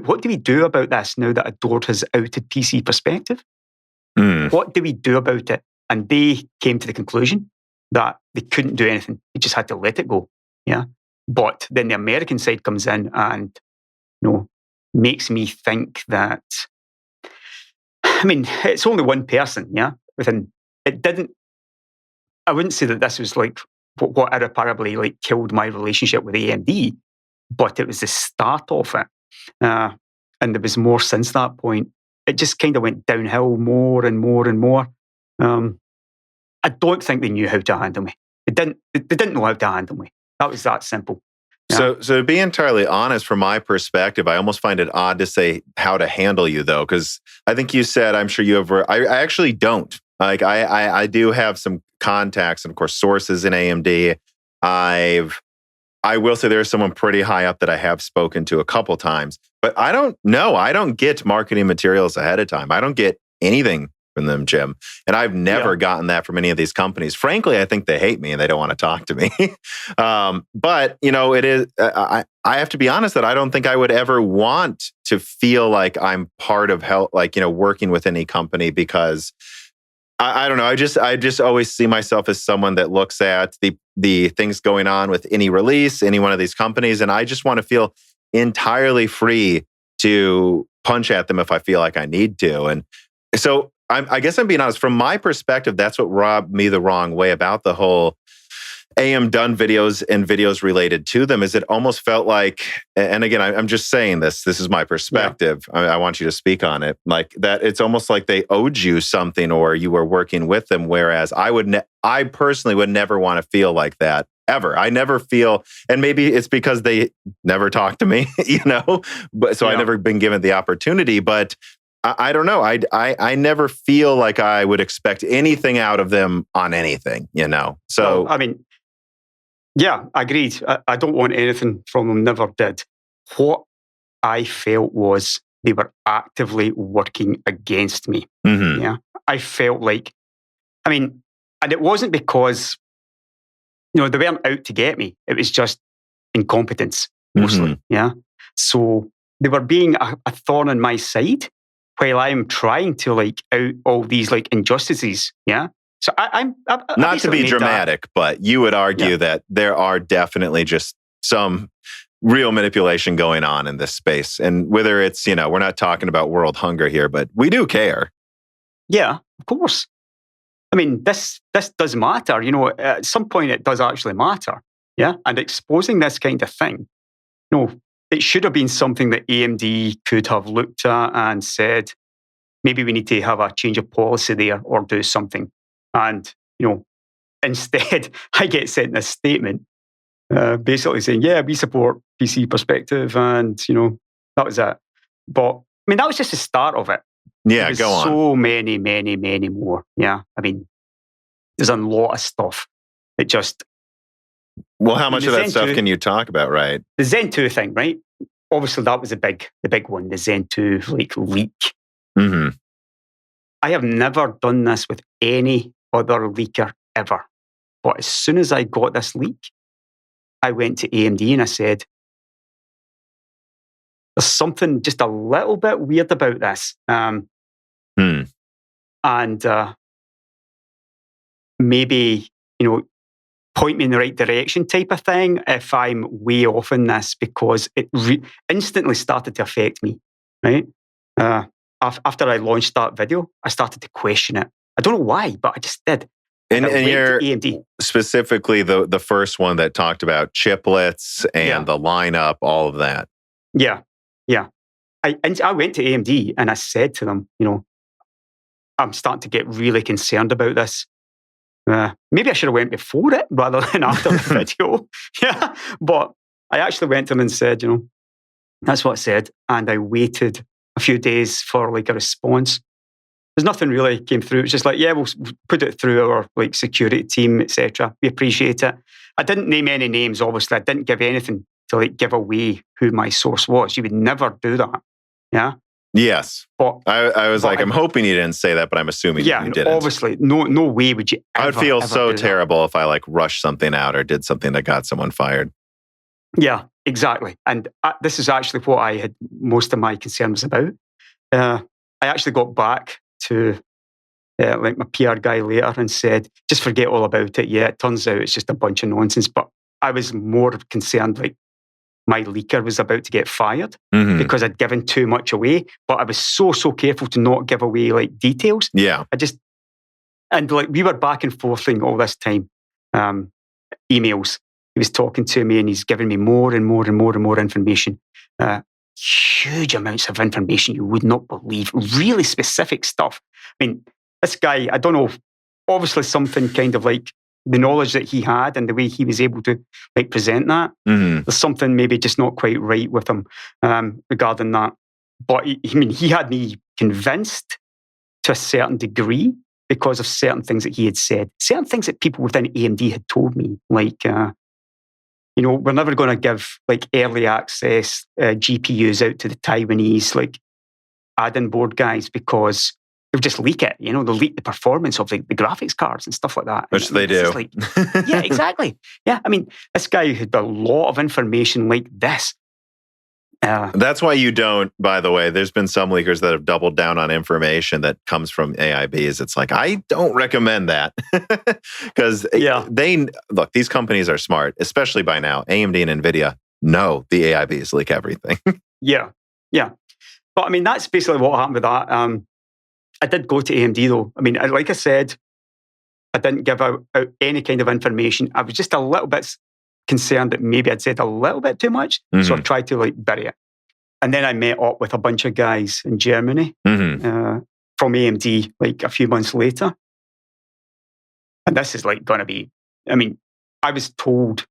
what do we do about this now that Adored has outed PC Perspective? What do we do about it? And they came to the conclusion that they couldn't do anything. They just had to let it go, yeah. But then the American side comes in and, makes me think that, I mean, it's only one person, yeah? I wouldn't say that this was like what irreparably like killed my relationship with AMD, but it was the start of it. And there was more since that point. It just kind of went downhill more and more and more. I don't think they knew how to handle me. They didn't know how to handle me. That was that simple. Yeah. So to be entirely honest, from my perspective, I almost find it odd to say how to handle you, though, because I think you said, I'm sure you have. I actually don't. Like I do have some contacts and of course sources in AMD. I will say there's someone pretty high up that I have spoken to a couple times, but I don't know. I don't get marketing materials ahead of time. I don't get anything from them, Jim. And I've never gotten that from any of these companies. Frankly, I think they hate me and they don't want to talk to me. But, it is, I have to be honest that I don't think I would ever want to feel like I'm part of working with any company, because I don't know. I just always see myself as someone that looks at the things going on with any release, any one of these companies, and I just want to feel entirely free to punch at them if I feel like I need to. And so I guess I'm being honest. From my perspective, that's what rubbed me the wrong way about the whole AMDone videos and videos related to them. Is it almost felt like, and again, I'm just saying this is my perspective. Yeah. I want you to speak on it. Like that, it's almost like they owed you something, or you were working with them. Whereas I personally would never want to feel like that ever. I never feel, and maybe it's because they never talk to me, but so I've never been given the opportunity. But I don't know. I never feel like I would expect anything out of them on anything, So well, I mean, yeah, agreed. I don't want anything from them. Never did. What I felt was they were actively working against me. Mm-hmm. Yeah, I felt like, and it wasn't because they weren't out to get me. It was just incompetence mostly. Mm-hmm. Yeah, so they were being a thorn in my side, while I'm trying to out all these injustices, yeah. So I'm not to be dramatic, but you would argue that there are definitely just some real manipulation going on in this space, and whether it's we're not talking about world hunger here, but we do care. Yeah, of course. This does matter. At some point it does actually matter. Yeah, and exposing this kind of thing, it should have been something that AMD could have looked at and said, maybe we need to have a change of policy there or do something. And, instead, I get sent a statement basically saying, yeah, we support PC Perspective. And, that was it. But, that was just the start of it. Yeah, go on. So many, many, many more. Yeah. There's a lot of stuff that just... Well, how much of that stuff can you talk about, right? The Zen 2 thing, right? Obviously, that was the big one, the Zen 2 leak. Mm-hmm. I have never done this with any other leaker ever. But as soon as I got this leak, I went to AMD and I said, there's something just a little bit weird about this. And maybe, point me in the right direction type of thing if I'm way off in this, because it instantly started to affect me, right? After I launched that video, I started to question it. I don't know why, but I just did. And you're AMD. Specifically the first one that talked about chiplets and the lineup, all of that. Yeah. I went to AMD and I said to them, I'm starting to get really concerned about this. Maybe I should have went before it rather than after the video. Yeah, but I actually went to them and said, that's what I said. And I waited a few days for a response. There's nothing really came through. It's just we'll put it through our security team, etc. We appreciate it. I didn't name any names, obviously. I didn't give anything to give away who my source was. You would never do that. Yeah. Yes. But I was I'm hoping you didn't say that, but I'm assuming you didn't. Obviously, no way would you ever. I would feel so terrible if I rushed something out or did something that got someone fired. Yeah, exactly. And this is actually what I had most of my concern was about. I actually got back to my PR guy later and said, just forget all about it. Yeah, it turns out it's just a bunch of nonsense. But I was more concerned my leaker was about to get fired because I'd given too much away. But I was so careful to not give away details. Yeah. We were back and forthing all this time. Emails. He was talking to me and he's giving me more and more and more and more information. Huge amounts of information you would not believe. Really specific stuff. I mean, this guy, I don't know, obviously something kind of the knowledge that he had and the way he was able to present that. There's something maybe just not quite right with him regarding that. But he had me convinced to a certain degree because of certain things that he had said, certain things that people within AMD had told me, we're never going to give early access GPUs out to the Taiwanese add-in board guys because they'll just leak it. They'll leak the performance of the graphics cards and stuff like that. Which they do. Yeah, exactly. Yeah, this guy had a lot of information like this. That's why you don't, by the way, there's been some leakers that have doubled down on information that comes from AIBs. It's I don't recommend that because look, these companies are smart, especially by now. AMD and Nvidia know the AIBs leak everything. Yeah. But that's basically what happened with that. I did go to AMD though. Like I said, I didn't give out any kind of information. I was just a little bit concerned that maybe I'd said a little bit too much. So I tried to bury it. And then I met up with a bunch of guys in Germany from AMD a few months later. And this is going to be, I was told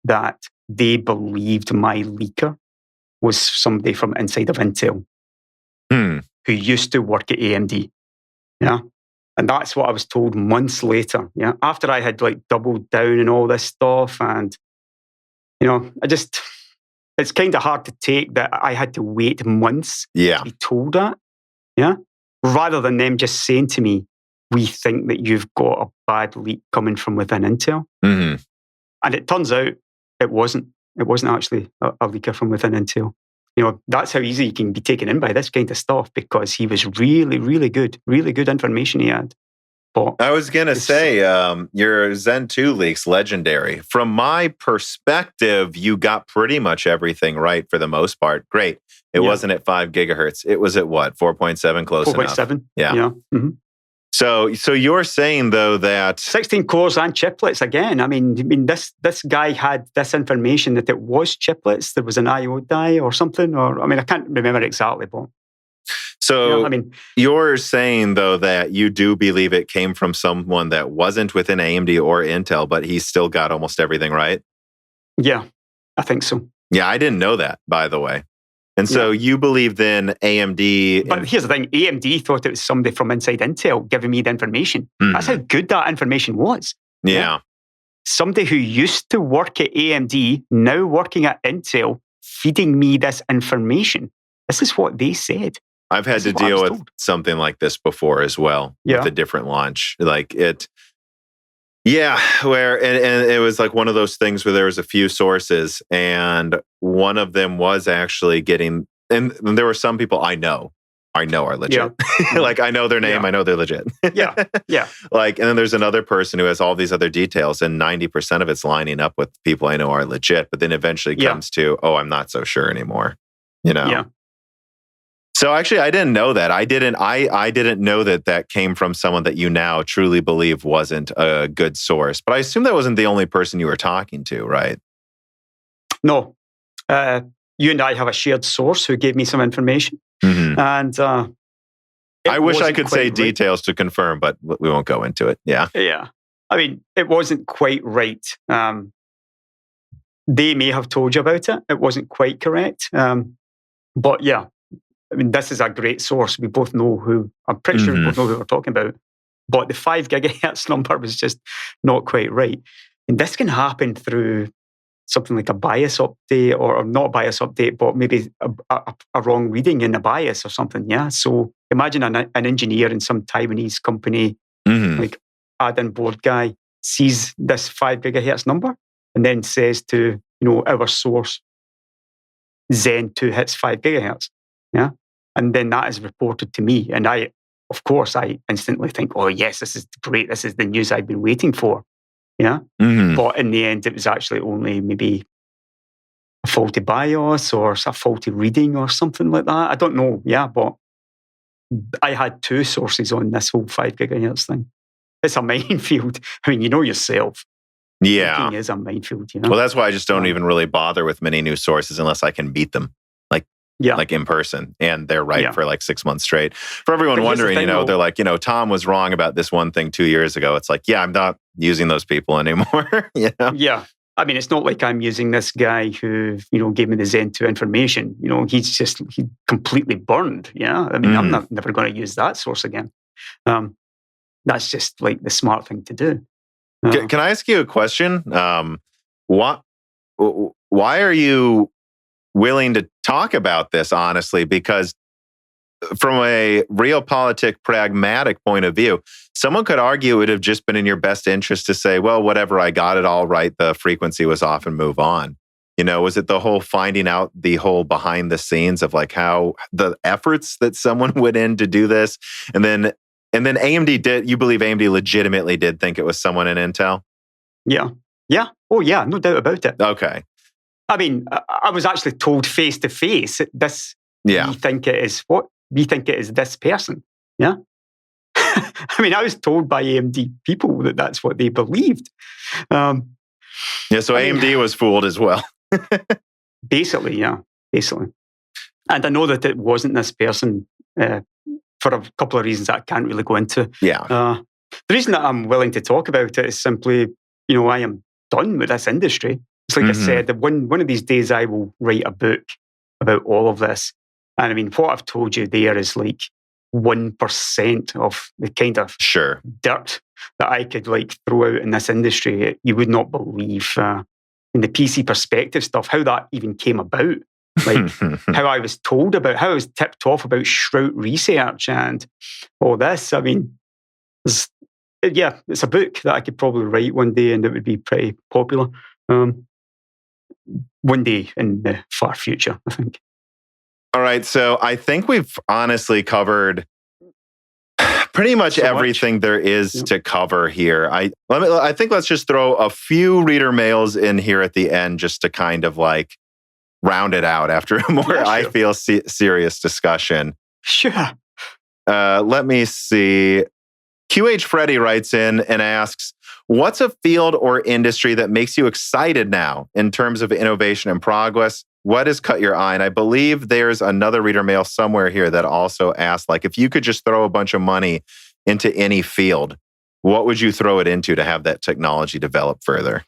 that they believed my leaker was somebody from inside of Intel who used to work at AMD. Yeah. And that's what I was told months later. Yeah. After I had doubled down and all this stuff. And, it's kind of hard to take that I had to wait months to be told that. Yeah. Rather than them just saying to me, we think that you've got a bad leak coming from within Intel. And it turns out it wasn't. It wasn't actually a leaker from within Intel. That's how easy you can be taken in by this kind of stuff because he was really, really good information he had. But I was going to say, your Zen 2 leak's legendary. From my perspective, you got pretty much everything right for the most part. Great. It wasn't at 5 gigahertz. It was at what? 4.7, close 4.7. enough. Yeah. So you're saying though that 16 cores and chiplets again. This guy had this information that it was chiplets. There was an I/O die or something, or I can't remember exactly, but so you're saying though that you do believe it came from someone that wasn't within AMD or Intel, but he still got almost everything right. Yeah, I think so. Yeah, I didn't know that, by the way. And so you believe then AMD... But here's the thing. AMD thought it was somebody from inside Intel giving me the information. That's how good that information was. Yeah. Somebody who used to work at AMD, now working at Intel, feeding me this information. This is what they said. I've had to deal with something like this before as well, with a different launch. Yeah, and it was like one of those things where there was a few sources, and one of them was actually getting, and there were some people I know are legit. Yeah. Like I know their name, I know they're legit. Yeah. Like, and then there's another person who has all these other details, and 90% of it's lining up with people I know are legit. But then eventually comes to, oh, I'm not so sure anymore. Yeah. So actually, I didn't know that. I didn't know that came from someone that you now truly believe wasn't a good source. But I assume that wasn't the only person you were talking to, right? No. You and I have a shared source who gave me some information. Mm-hmm. And I wish I could say right. details to confirm, but we won't go into it. Yeah. Yeah. I mean, it wasn't quite right. They may have told you about it. It wasn't quite correct. But yeah, I mean, this is a great source. We both know who, I'm pretty sure we both know who we're talking about. But the 5 gigahertz number was just not quite right. And this can happen through something like a bias update, or not a bias update, but maybe a wrong reading in a bias or something. Yeah. So imagine an engineer in some Taiwanese company, like add-in board guy, sees this 5 gigahertz number and then says to, our source, Zen 2 hits 5 gigahertz. Yeah. And then that is reported to me. And I instantly think, oh yes, this is great. This is the news I've been waiting for. Yeah. But in the end, it was actually only maybe a faulty BIOS or a faulty reading or something like that. I don't know. Yeah. But I had 2 sources on this whole 5 gigahertz thing. It's a minefield. I mean, you know yourself. Yeah. It is a minefield. Well, that's why I just don't even really bother with many new sources unless I can beat them. Like in person, and they're right for like 6 months straight. For everyone wondering, they're like, Tom was wrong about this one thing 2 years ago. It's like, yeah, I'm not using those people anymore. Yeah. I mean, it's not like I'm using this guy who, gave me the Zen 2 information. He's completely burned. Yeah. I mean, I'm never going to use that source again. That's just like the smart thing to do. Can I ask you a question? Why are you willing to talk about this honestly? Because from a realpolitik pragmatic point of view, someone could argue it would have just been in your best interest to say, well, whatever, I got it all right, the frequency was off, and move on. Was it the whole finding out the whole behind the scenes of like how the efforts that someone went in to do this, and then AMD did, you believe AMD legitimately did think it was someone in Intel? Yeah. Oh yeah, no doubt about it. Okay. I mean, I was actually told face to face, we think it is what? We think it is this person. Yeah. I mean, I was told by AMD people that that's what they believed. So AMD was fooled as well. Basically. And I know that it wasn't this person for a couple of reasons that I can't really go into. Yeah. The reason that I'm willing to talk about it is simply, I am done with this industry. It's like I said, that one of these days I will write a book about all of this. And I mean, what I've told you there is like 1% of the kind of dirt that I could like throw out in this industry. You would not believe in the PC perspective stuff, how that even came about. Like how I was told about, how I was tipped off about Shroud research and all this. I mean, it's a book that I could probably write one day and it would be pretty popular. One day in the far future, I think. All right. So I think we've honestly covered pretty much everything there is to cover here. I think let's just throw a few reader mails in here at the end just to kind of like round it out after a more, I feel, serious discussion. Sure. Let me see. QH Freddy writes in and asks, what's a field or industry that makes you excited now in terms of innovation and progress? What has caught your eye? And I believe there's another reader mail somewhere here that also asked, like, if you could just throw a bunch of money into any field, what would you throw it into to have that technology develop further?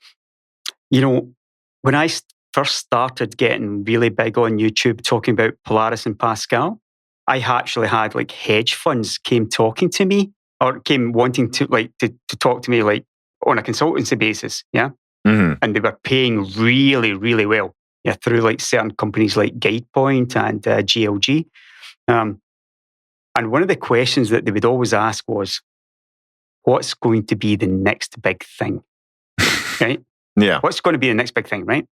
When I first started getting really big on YouTube talking about Polaris and Pascal, I actually had like hedge funds came talking to me or came wanting to to talk to me like on a consultancy basis. Yeah. And they were paying really, really well. Yeah, through like certain companies like GuidePoint and GLG. And one of the questions that they would always ask was, what's going to be the next big thing, right? Yeah. What's going to be the next big thing, right?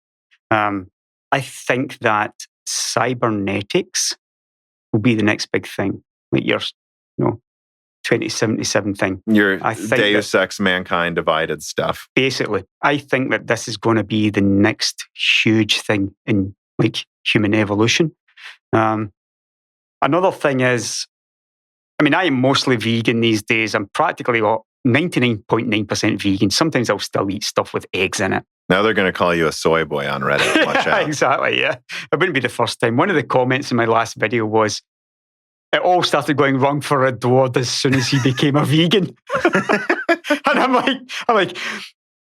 I think that cybernetics will be the next big thing, like your 2077 thing. Your Deus Ex Mankind Divided stuff. Basically, I think that this is going to be the next huge thing in like human evolution. Another thing is, I am mostly vegan these days. I'm practically 99.9% vegan. Sometimes I'll still eat stuff with eggs in it. Now they're going to call you a soy boy on Reddit. Watch out. Exactly, yeah. It wouldn't be the first time. One of the comments in my last video was, it all started going wrong for Edward as soon as he became a vegan. And I'm like,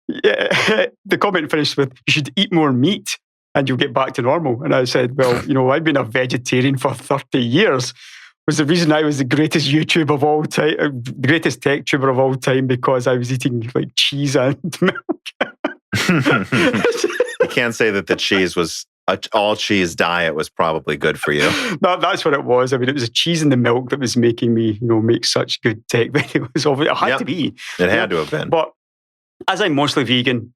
yeah. The comment finished with, you should eat more meat and you'll get back to normal. And I said, well, I've been a vegetarian for 30 years. Was the reason I was the greatest YouTuber of all time, the greatest tech tuber of all time, because I was eating like cheese and milk. You can't say that the cheese was all cheese diet was probably good for you. No, that's what it was. It was the cheese and the milk that was making me, make such good tech videos. It had to be. It had to have been. But as I'm mostly vegan,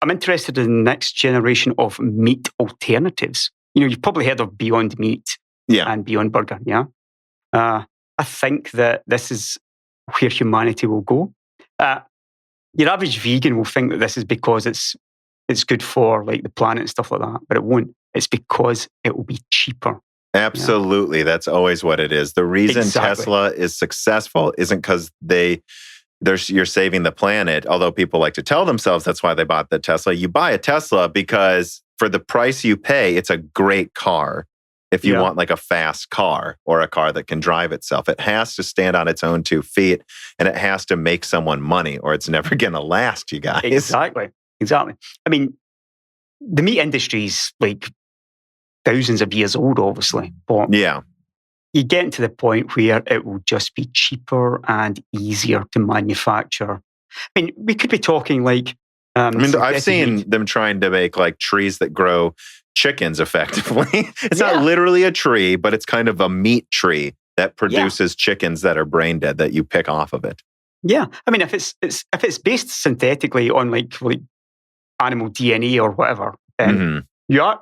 I'm interested in the next generation of meat alternatives. You've probably heard of Beyond Meat and Beyond Burger, yeah? I think that this is where humanity will go. Your average vegan will think that this is because it's good for like the planet and stuff like that, but it won't. It's because it will be cheaper. Absolutely. Yeah. That's always what it is. The reason Tesla is successful isn't because you're saving the planet, although people like to tell themselves that's why they bought the Tesla. You buy a Tesla because for the price you pay, it's a great car. If you want like a fast car or a car that can drive itself, it has to stand on its own 2 feet and it has to make someone money or it's never going to last, you guys. Exactly. The meat industry is like thousands of years old, obviously. But you get to the point where it will just be cheaper and easier to manufacture. We could be talking like... I've seen them trying to make like trees that grow chickens effectively. It's not literally a tree, but it's kind of a meat tree that produces chickens that are brain dead that you pick off of it. Yeah. If it's based synthetically on like animal DNA or whatever, then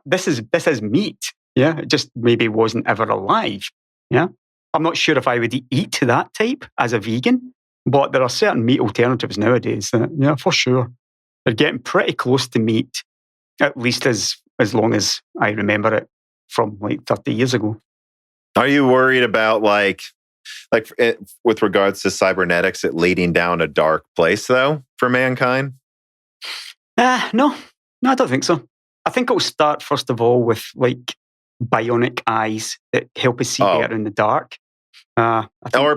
this is meat. Yeah. It just maybe wasn't ever alive. Yeah. I'm not sure if I would eat that type as a vegan, but there are certain meat alternatives nowadays that, for sure, they're getting pretty close to meat, at least as long as I remember it from like 30 years ago. Are you worried about with regards to cybernetics, it leading down a dark place though for mankind? No, I don't think so. I think it'll start first of all with like bionic eyes that help us see better in the dark. Or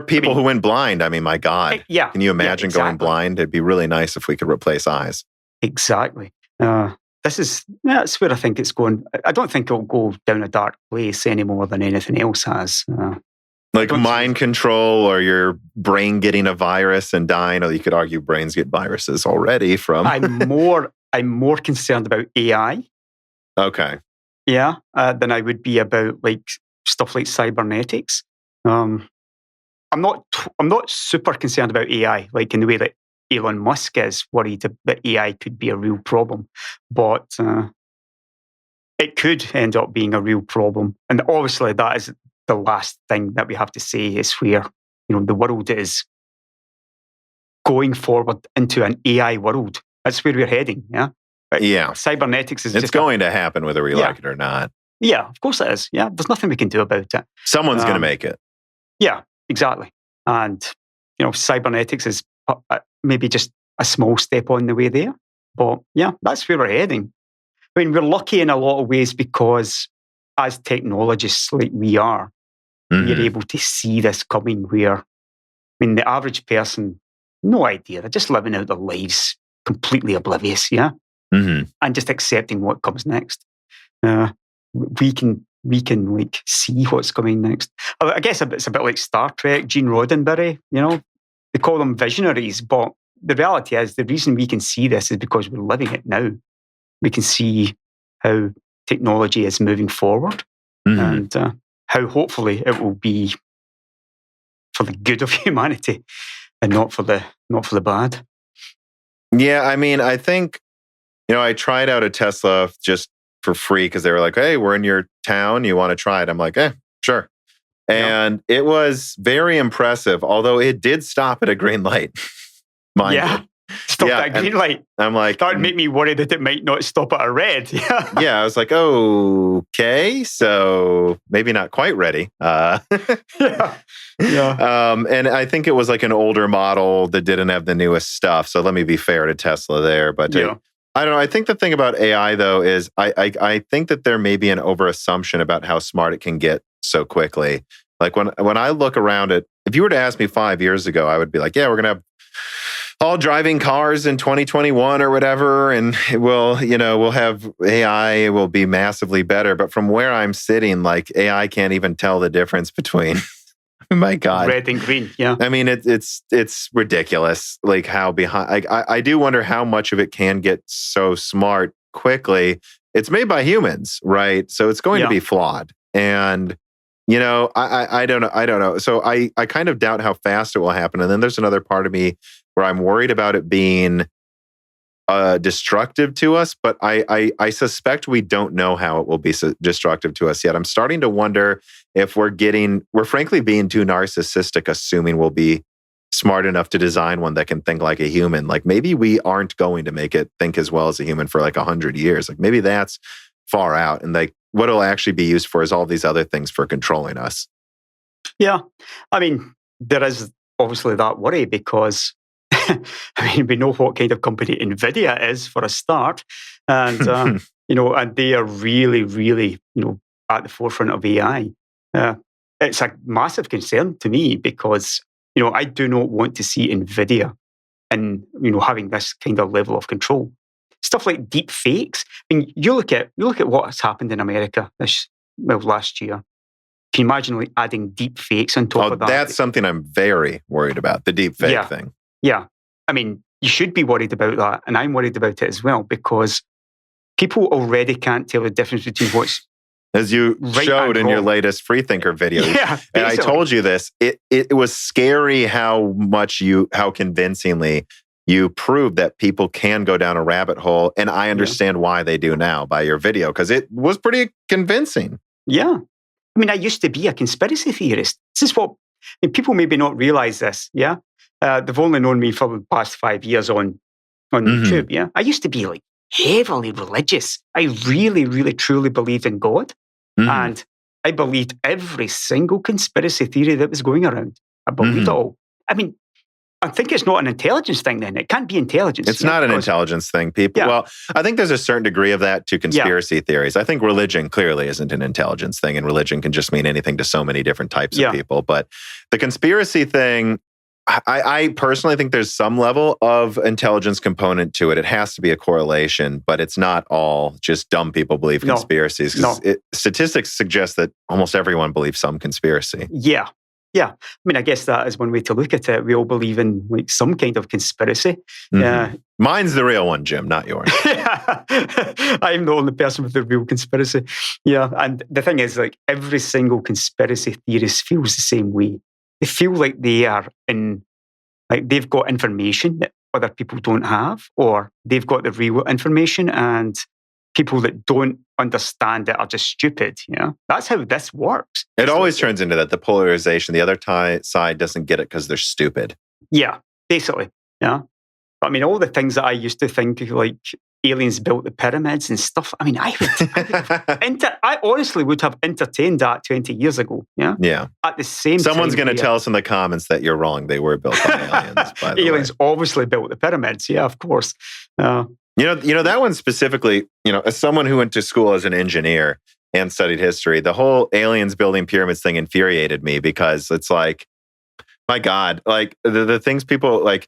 people who went blind. My God. Yeah. Can you imagine going blind? It'd be really nice if we could replace eyes. Exactly. That's where I think it's going. I don't think it'll go down a dark place any more than anything else has. Like mind control or your brain getting a virus and dying. Or you could argue brains get viruses already from... I'm more concerned about AI. Okay. Yeah, than I would be about like stuff like cybernetics. I'm not super concerned about AI, like in the way that Elon Musk is worried that AI could be a real problem, but it could end up being a real problem. And obviously, that is the last thing that we have to say is where the world is going forward into an AI world. That's where we're heading. Yeah. Yeah. Cybernetics is it's going to happen whether we like it or not. Yeah, of course it is. Yeah, there's nothing we can do about it. Someone's going to make it. Yeah, exactly. And cybernetics is maybe just a small step on the way there. But yeah, that's where we're heading. We're lucky in a lot of ways because as technologists like we are, we're able to see this coming where, the average person, no idea. They're just living out their lives completely oblivious, yeah? And just accepting what comes next. We can like see what's coming next. I guess it's a bit like Star Trek, Gene Roddenberry, they call them visionaries, but the reality is the reason we can see this is because we're living it now. We can see how technology is moving forward and how hopefully it will be for the good of humanity. and not for the bad. Yeah, I mean, I think, I tried out a Tesla just for free because they were like, hey, we're in your town. You want to try it? I'm like, sure. And it was very impressive, although it did stop at a green light. Stop that green light. I'm like, that would make me worry that it might not stop at a red. Yeah, I was like, okay, so maybe not quite ready. And I think it was like an older model that didn't have the newest stuff. So let me be fair to Tesla there. But I don't know. I think the thing about AI, though, is I think that there may be an overassumption about how smart it can get so quickly. Like when I look around it, if you were to ask me 5 years ago, I would be like, yeah, we're going to have all driving cars in 2021 or whatever, and we'll have AI, it will be massively better. But from where I'm sitting, like AI can't even tell the difference between my God, red and green. Yeah, I mean it's ridiculous. Like how behind. I do wonder how much of it can get so smart quickly. It's made by humans, right? So it's going to be flawed, and I don't know. So I kind of doubt how fast it will happen. And then there's another part of me where I'm worried about it being destructive to us, but I suspect we don't know how it will be destructive to us yet. I'm starting to wonder if we're frankly being too narcissistic, assuming we'll be smart enough to design one that can think like a human. Like maybe we aren't going to make it think as well as a human for like 100 years. Like maybe that's far out, and like what it'll actually be used for is all these other things for controlling us. Yeah. I mean, there is obviously that worry because we know what kind of company Nvidia is for a start. And, and they are really, really, at the forefront of AI. It's a massive concern to me because, I do not want to see Nvidia in, having this kind of level of control. Stuff like Deepfakes. I mean, you look at what's happened in America last year. Can you imagine like adding Deepfakes on top of that? That's something I'm very worried about, the Deepfake thing. Yeah. I mean, you should be worried about that, and I'm worried about it as well because people already can't tell the difference between what's as you showed in your latest Freethinker video. And I told you this. It was scary how convincingly you proved that people can go down a rabbit hole. And I understand why they do now by your video, because it was pretty convincing. Yeah. I mean, I used to be a conspiracy theorist. This is what people maybe not realize this. Yeah. They've only known me for the past 5 years on YouTube. Yeah. I used to be like heavily religious. I really, really, truly believed in God. And I believed every single conspiracy theory that was going around. I believed it all. I mean, I think it's not an intelligence thing then. It can't be intelligence. It's not an intelligence thing, people. Yeah. Well, I think there's a certain degree of that to conspiracy theories. I think religion clearly isn't an intelligence thing, and religion can just mean anything to so many different types of people. But the conspiracy thing, I personally think there's some level of intelligence component to it. It has to be a correlation, but it's not all just dumb people believe conspiracies. Statistics suggest that almost everyone believes some conspiracy. Yeah. Yeah. I mean, I guess that is one way to look at it. We all believe in like some kind of conspiracy. Mine's the real one, Jim, not yours. I'm the only person with the real conspiracy. Yeah. And the thing is, like, every single conspiracy theorist feels the same way. They feel like they are they've got information that other people don't have, or they've got the real information and people that don't understand it are just stupid. That's how this works. It always turns into that, the polarization. The other side doesn't get it because they're stupid. Yeah, basically. Yeah. But I mean, all the things that I used to think, like aliens built the pyramids and stuff. I mean, I honestly would have entertained that 20 years ago. Yeah. Yeah. At the same time. Someone's going to tell us in the comments that you're wrong. They were built by aliens, by the aliens obviously built the pyramids. Yeah, of course. That one specifically, as someone who went to school as an engineer and studied history, the whole aliens building pyramids thing infuriated me because it's like, my God, like the things people like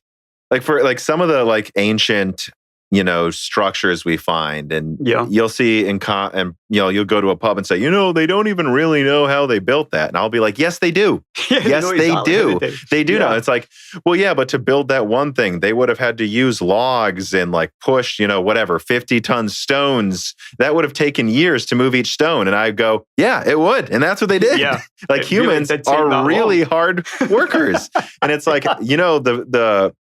for like some of the like ancient structures we find. And Yeah. you'll see you'll go to a pub and say, they don't even really know how they built that. And I'll be like, yes, they do. Yes, they do. They do know. It's like, well, yeah, but to build that one thing, they would have had to use logs and like push, 50-ton stones. That would have taken years to move each stone. And I go, yeah, it would. And that's what they did. Yeah. Like humans are really hard workers. And it's like, the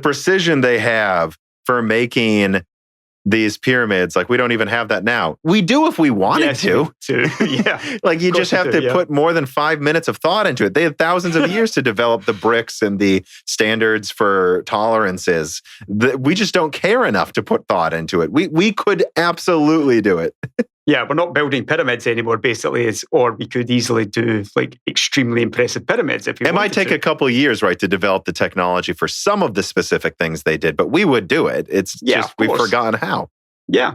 precision they have for making these pyramids, like we don't even have that now. We do if we wanted to. Yeah. Like you just have to put more than 5 minutes of thought into it. They had thousands of years to develop the bricks and the standards for tolerances. We just don't care enough to put thought into it. We could absolutely do it. Yeah, we're not building pyramids anymore, basically, or we could easily do like extremely impressive pyramids if we wanted to. It might take a couple of years, right, to develop the technology for some of the specific things they did, but we would do it. It's just we've forgotten how. Yeah.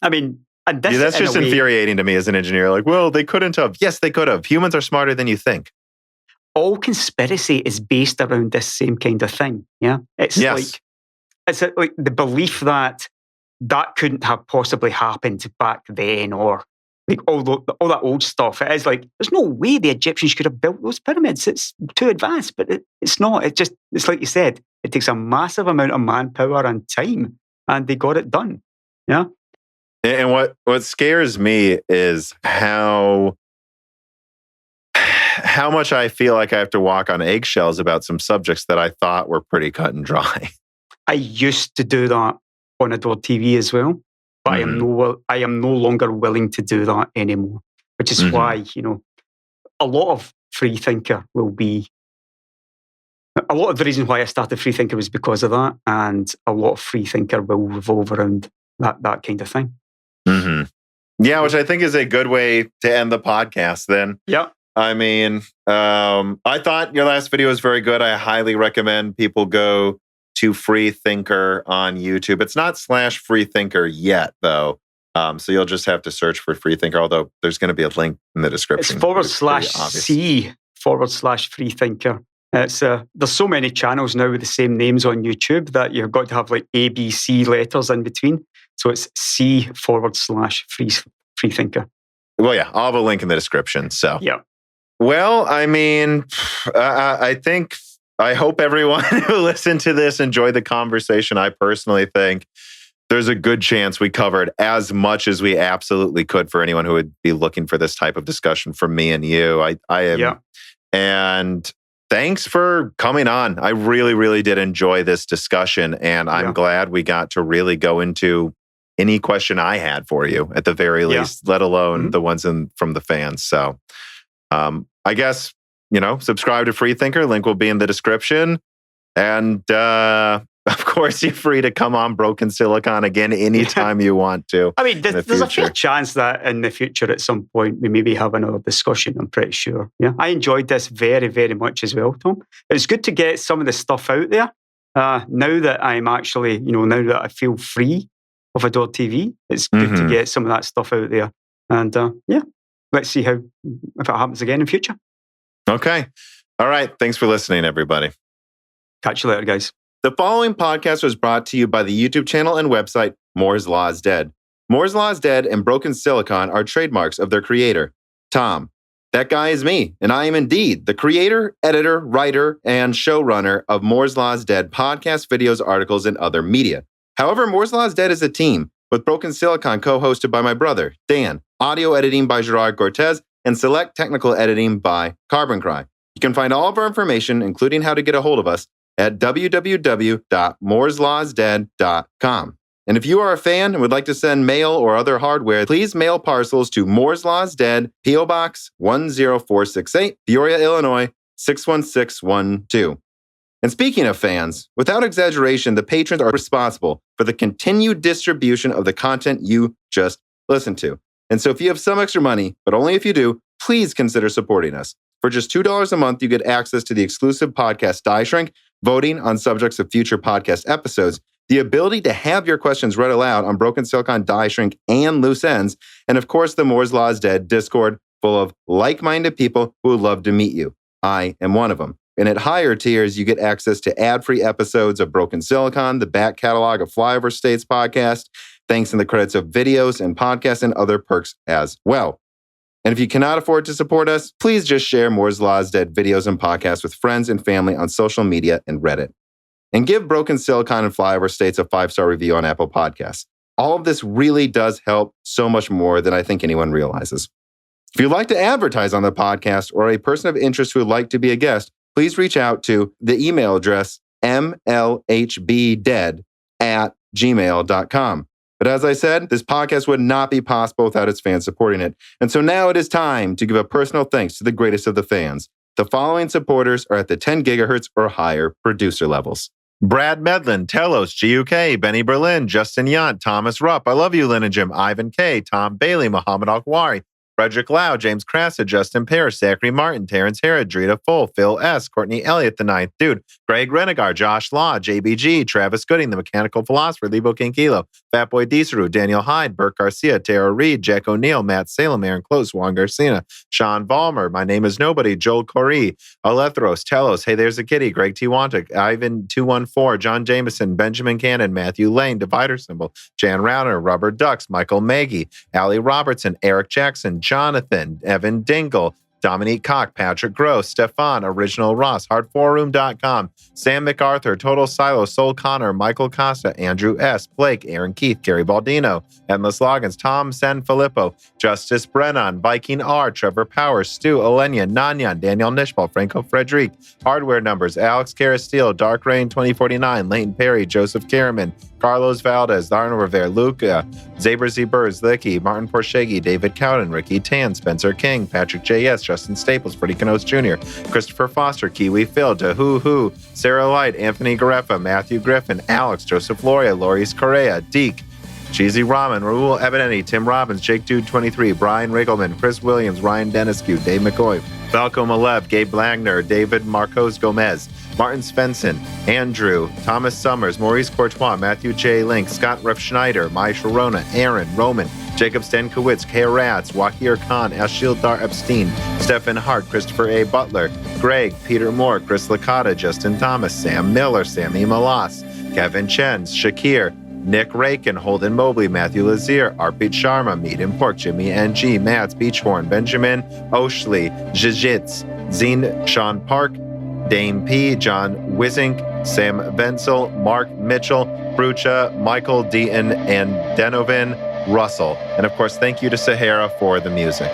I mean, and that's just infuriating to me as an engineer. Like, well, they couldn't have. Yes, they could have. Humans are smarter than you think. All conspiracy is based around this same kind of thing. Yeah. It's like the belief that couldn't have possibly happened back then, or like all that old stuff. It is like, there's no way the Egyptians could have built those pyramids. It's too advanced, but it's not. It's like you said, it takes a massive amount of manpower and time, and they got it done. Yeah. And what scares me is how much I feel like I have to walk on eggshells about some subjects that I thought were pretty cut and dry. I used to do that on AdoredTV as well, but I am no longer willing to do that anymore, which is why, a lot of Freethinker will be, a lot of the reason why I started Freethinker was because of that, and a lot of Freethinker will revolve around that kind of thing. Mm-hmm. Yeah, which I think is a good way to end the podcast then. Yeah. I mean, I thought your last video was very good. I highly recommend people go to Freethinker on YouTube. It's not /Freethinker yet, though. So you'll just have to search for Freethinker, although there's going to be a link in the description. It's /C/Freethinker. There's so many channels now with the same names on YouTube that you've got to have like ABC letters in between. So it's C/Freethinker. Well, yeah, I'll have a link in the description. So, yeah. Well, I mean, I hope everyone who listened to this enjoyed the conversation. I personally think there's a good chance we covered as much as we absolutely could for anyone who would be looking for this type of discussion from me and you. I am. Yeah. And thanks for coming on. I really, really did enjoy this discussion. And I'm glad we got to really go into any question I had for you at the very least, let alone the ones from the fans. So I guess, subscribe to Freethinker. Link will be in the description. And of course, you're free to come on Broken Silicon again anytime you want to. I mean, there's a fair chance that in the future at some point we maybe have another discussion, I'm pretty sure. Yeah, I enjoyed this very, very much as well, Tom. It's good to get some of the stuff out there. Now that I'm actually, now that I feel free of AdoredTV, it's good to get some of that stuff out there. And let's see if it happens again in future. Okay. All right. Thanks for listening, everybody. Catch you later, guys. The following podcast was brought to you by the YouTube channel and website Moore's Law is Dead. Moore's Law is Dead and Broken Silicon are trademarks of their creator, Tom. That guy is me, and I am indeed the creator, editor, writer, and showrunner of Moore's Law is Dead podcasts, videos, articles, and other media. However, Moore's Law is Dead is a team, with Broken Silicon co-hosted by my brother, Dan, audio editing by Gerard Cortez, and select technical editing by Carbon Cry. You can find all of our information, including how to get a hold of us, at www.mooreslawsdead.com. And if you are a fan and would like to send mail or other hardware, please mail parcels to Moore's Law is Dead, P.O. Box 10468, Peoria, Illinois 61612. And speaking of fans, without exaggeration, the patrons are responsible for the continued distribution of the content you just listened to. And so if you have some extra money, but only if you do, please consider supporting us. For just $2 a month, you get access to the exclusive podcast Die Shrink, voting on subjects of future podcast episodes, the ability to have your questions read aloud on Broken Silicon, Die Shrink, and Loose Ends, and of course, the Moore's Law is Dead Discord full of like-minded people who would love to meet you. I am one of them. And at higher tiers, you get access to ad-free episodes of Broken Silicon, the back catalog of Flyover States podcast, thanks in the credits of videos and podcasts, and other perks as well. And if you cannot afford to support us, please just share Moore's Law is Dead videos and podcasts with friends and family on social media and Reddit. And give Broken Silicon and Flyover States a 5-star review on Apple Podcasts. All of this really does help so much more than I think anyone realizes. If you'd like to advertise on the podcast or a person of interest who would like to be a guest, please reach out to the email address mlhbdead@gmail.com. But as I said, this podcast would not be possible without its fans supporting it. And so now it is time to give a personal thanks to the greatest of the fans. The following supporters are at the 10 gigahertz or higher producer levels. Brad Medlin, Telos, GUK, Benny Berlin, Justin Yant, Thomas Rupp, I Love You, Lynn and Jim, Ivan K, Tom Bailey, Muhammad Al-Kwari, Frederick Lau, James Crassa, Justin Parrish, Zachary Martin, Terrence Herod, Drita Full, Phil S., Courtney Elliott, The Ninth Dude, Greg Renegar, Josh Law, JBG, Travis Gooding, The Mechanical Philosopher, Lebo King Kilo, Fatboy Deeseru, Daniel Hyde, Burke Garcia, Tara Reed, Jack O'Neill, Matt Salem, Aaron Close, Juan Garcia, Sean Vollmer, My Name is Nobody, Joel Corey, Alethros, Telos, Hey There's a Kitty, Greg T. Wantic, Ivan 214, John Jameson, Benjamin Cannon, Matthew Lane, Divider Symbol, Jan Rauner, Rubber Ducks, Michael Maggie, Allie Robertson, Eric Jackson, Jonathan, Evan Dingle, Dominique Koch, Patrick Gross, Stefan, Original Ross, Hard4Room.com, Sam MacArthur, Total Silo, Sol Connor, Michael Costa, Andrew S., Blake, Aaron Keith, Gary Baldino, Endless Logins, Tom Sanfilippo, Justice Brennan, Viking R., Trevor Powers, Stu Olenya, Nanyan, Daniel Nishbal, Franco Frederic, Hardware Numbers, Alex Carastile, Dark Rain 2049, Leighton Perry, Joseph Karaman, Carlos Valdez, Darno Rivera, Luca, Zaber Z. Burrs, Licky, Martin Porshegi, David Cowden, Ricky Tan, Spencer King, Patrick J.S., Justin Staples, Freddie Canos Jr., Christopher Foster, Kiwi Phil, Dahoo Hoo, Sarah Light, Anthony Gareffa, Matthew Griffin, Alex, Joseph Loria, Loris Correa, Deke, Cheesy Ramen, Raul Ebenetti, Tim Robbins, Jake Dude 23, Brian Riggleman, Chris Williams, Ryan Deniscu, Dave McCoy, Falco Malev, Gabe Blagner, David Marcos Gomez, Martin Svensson, Andrew, Thomas Summers, Maurice Courtois, Matthew J. Link, Scott Ruff Schneider, Mai Sharona, Aaron, Roman, Jacob Stankowitz, K. Ratz, Wakir Khan, Ashil Dar Epstein, Stephen Hart, Christopher A. Butler, Greg, Peter Moore, Chris Licata, Justin Thomas, Sam Miller, Sammy Malas, Kevin Chen, Shakir, Nick Rakin, Holden Mobley, Matthew Lazier, Arpit Sharma, Meat and Pork, Jimmy NG, Mads Beachhorn, Benjamin Oshley, Jijitz, Zine Sean Park, Dame P, John Wizink, Sam Venzel, Mark Mitchell, Brucha, Michael Deaton, and Denovan Russell. And of course, thank you to Sahara for the music.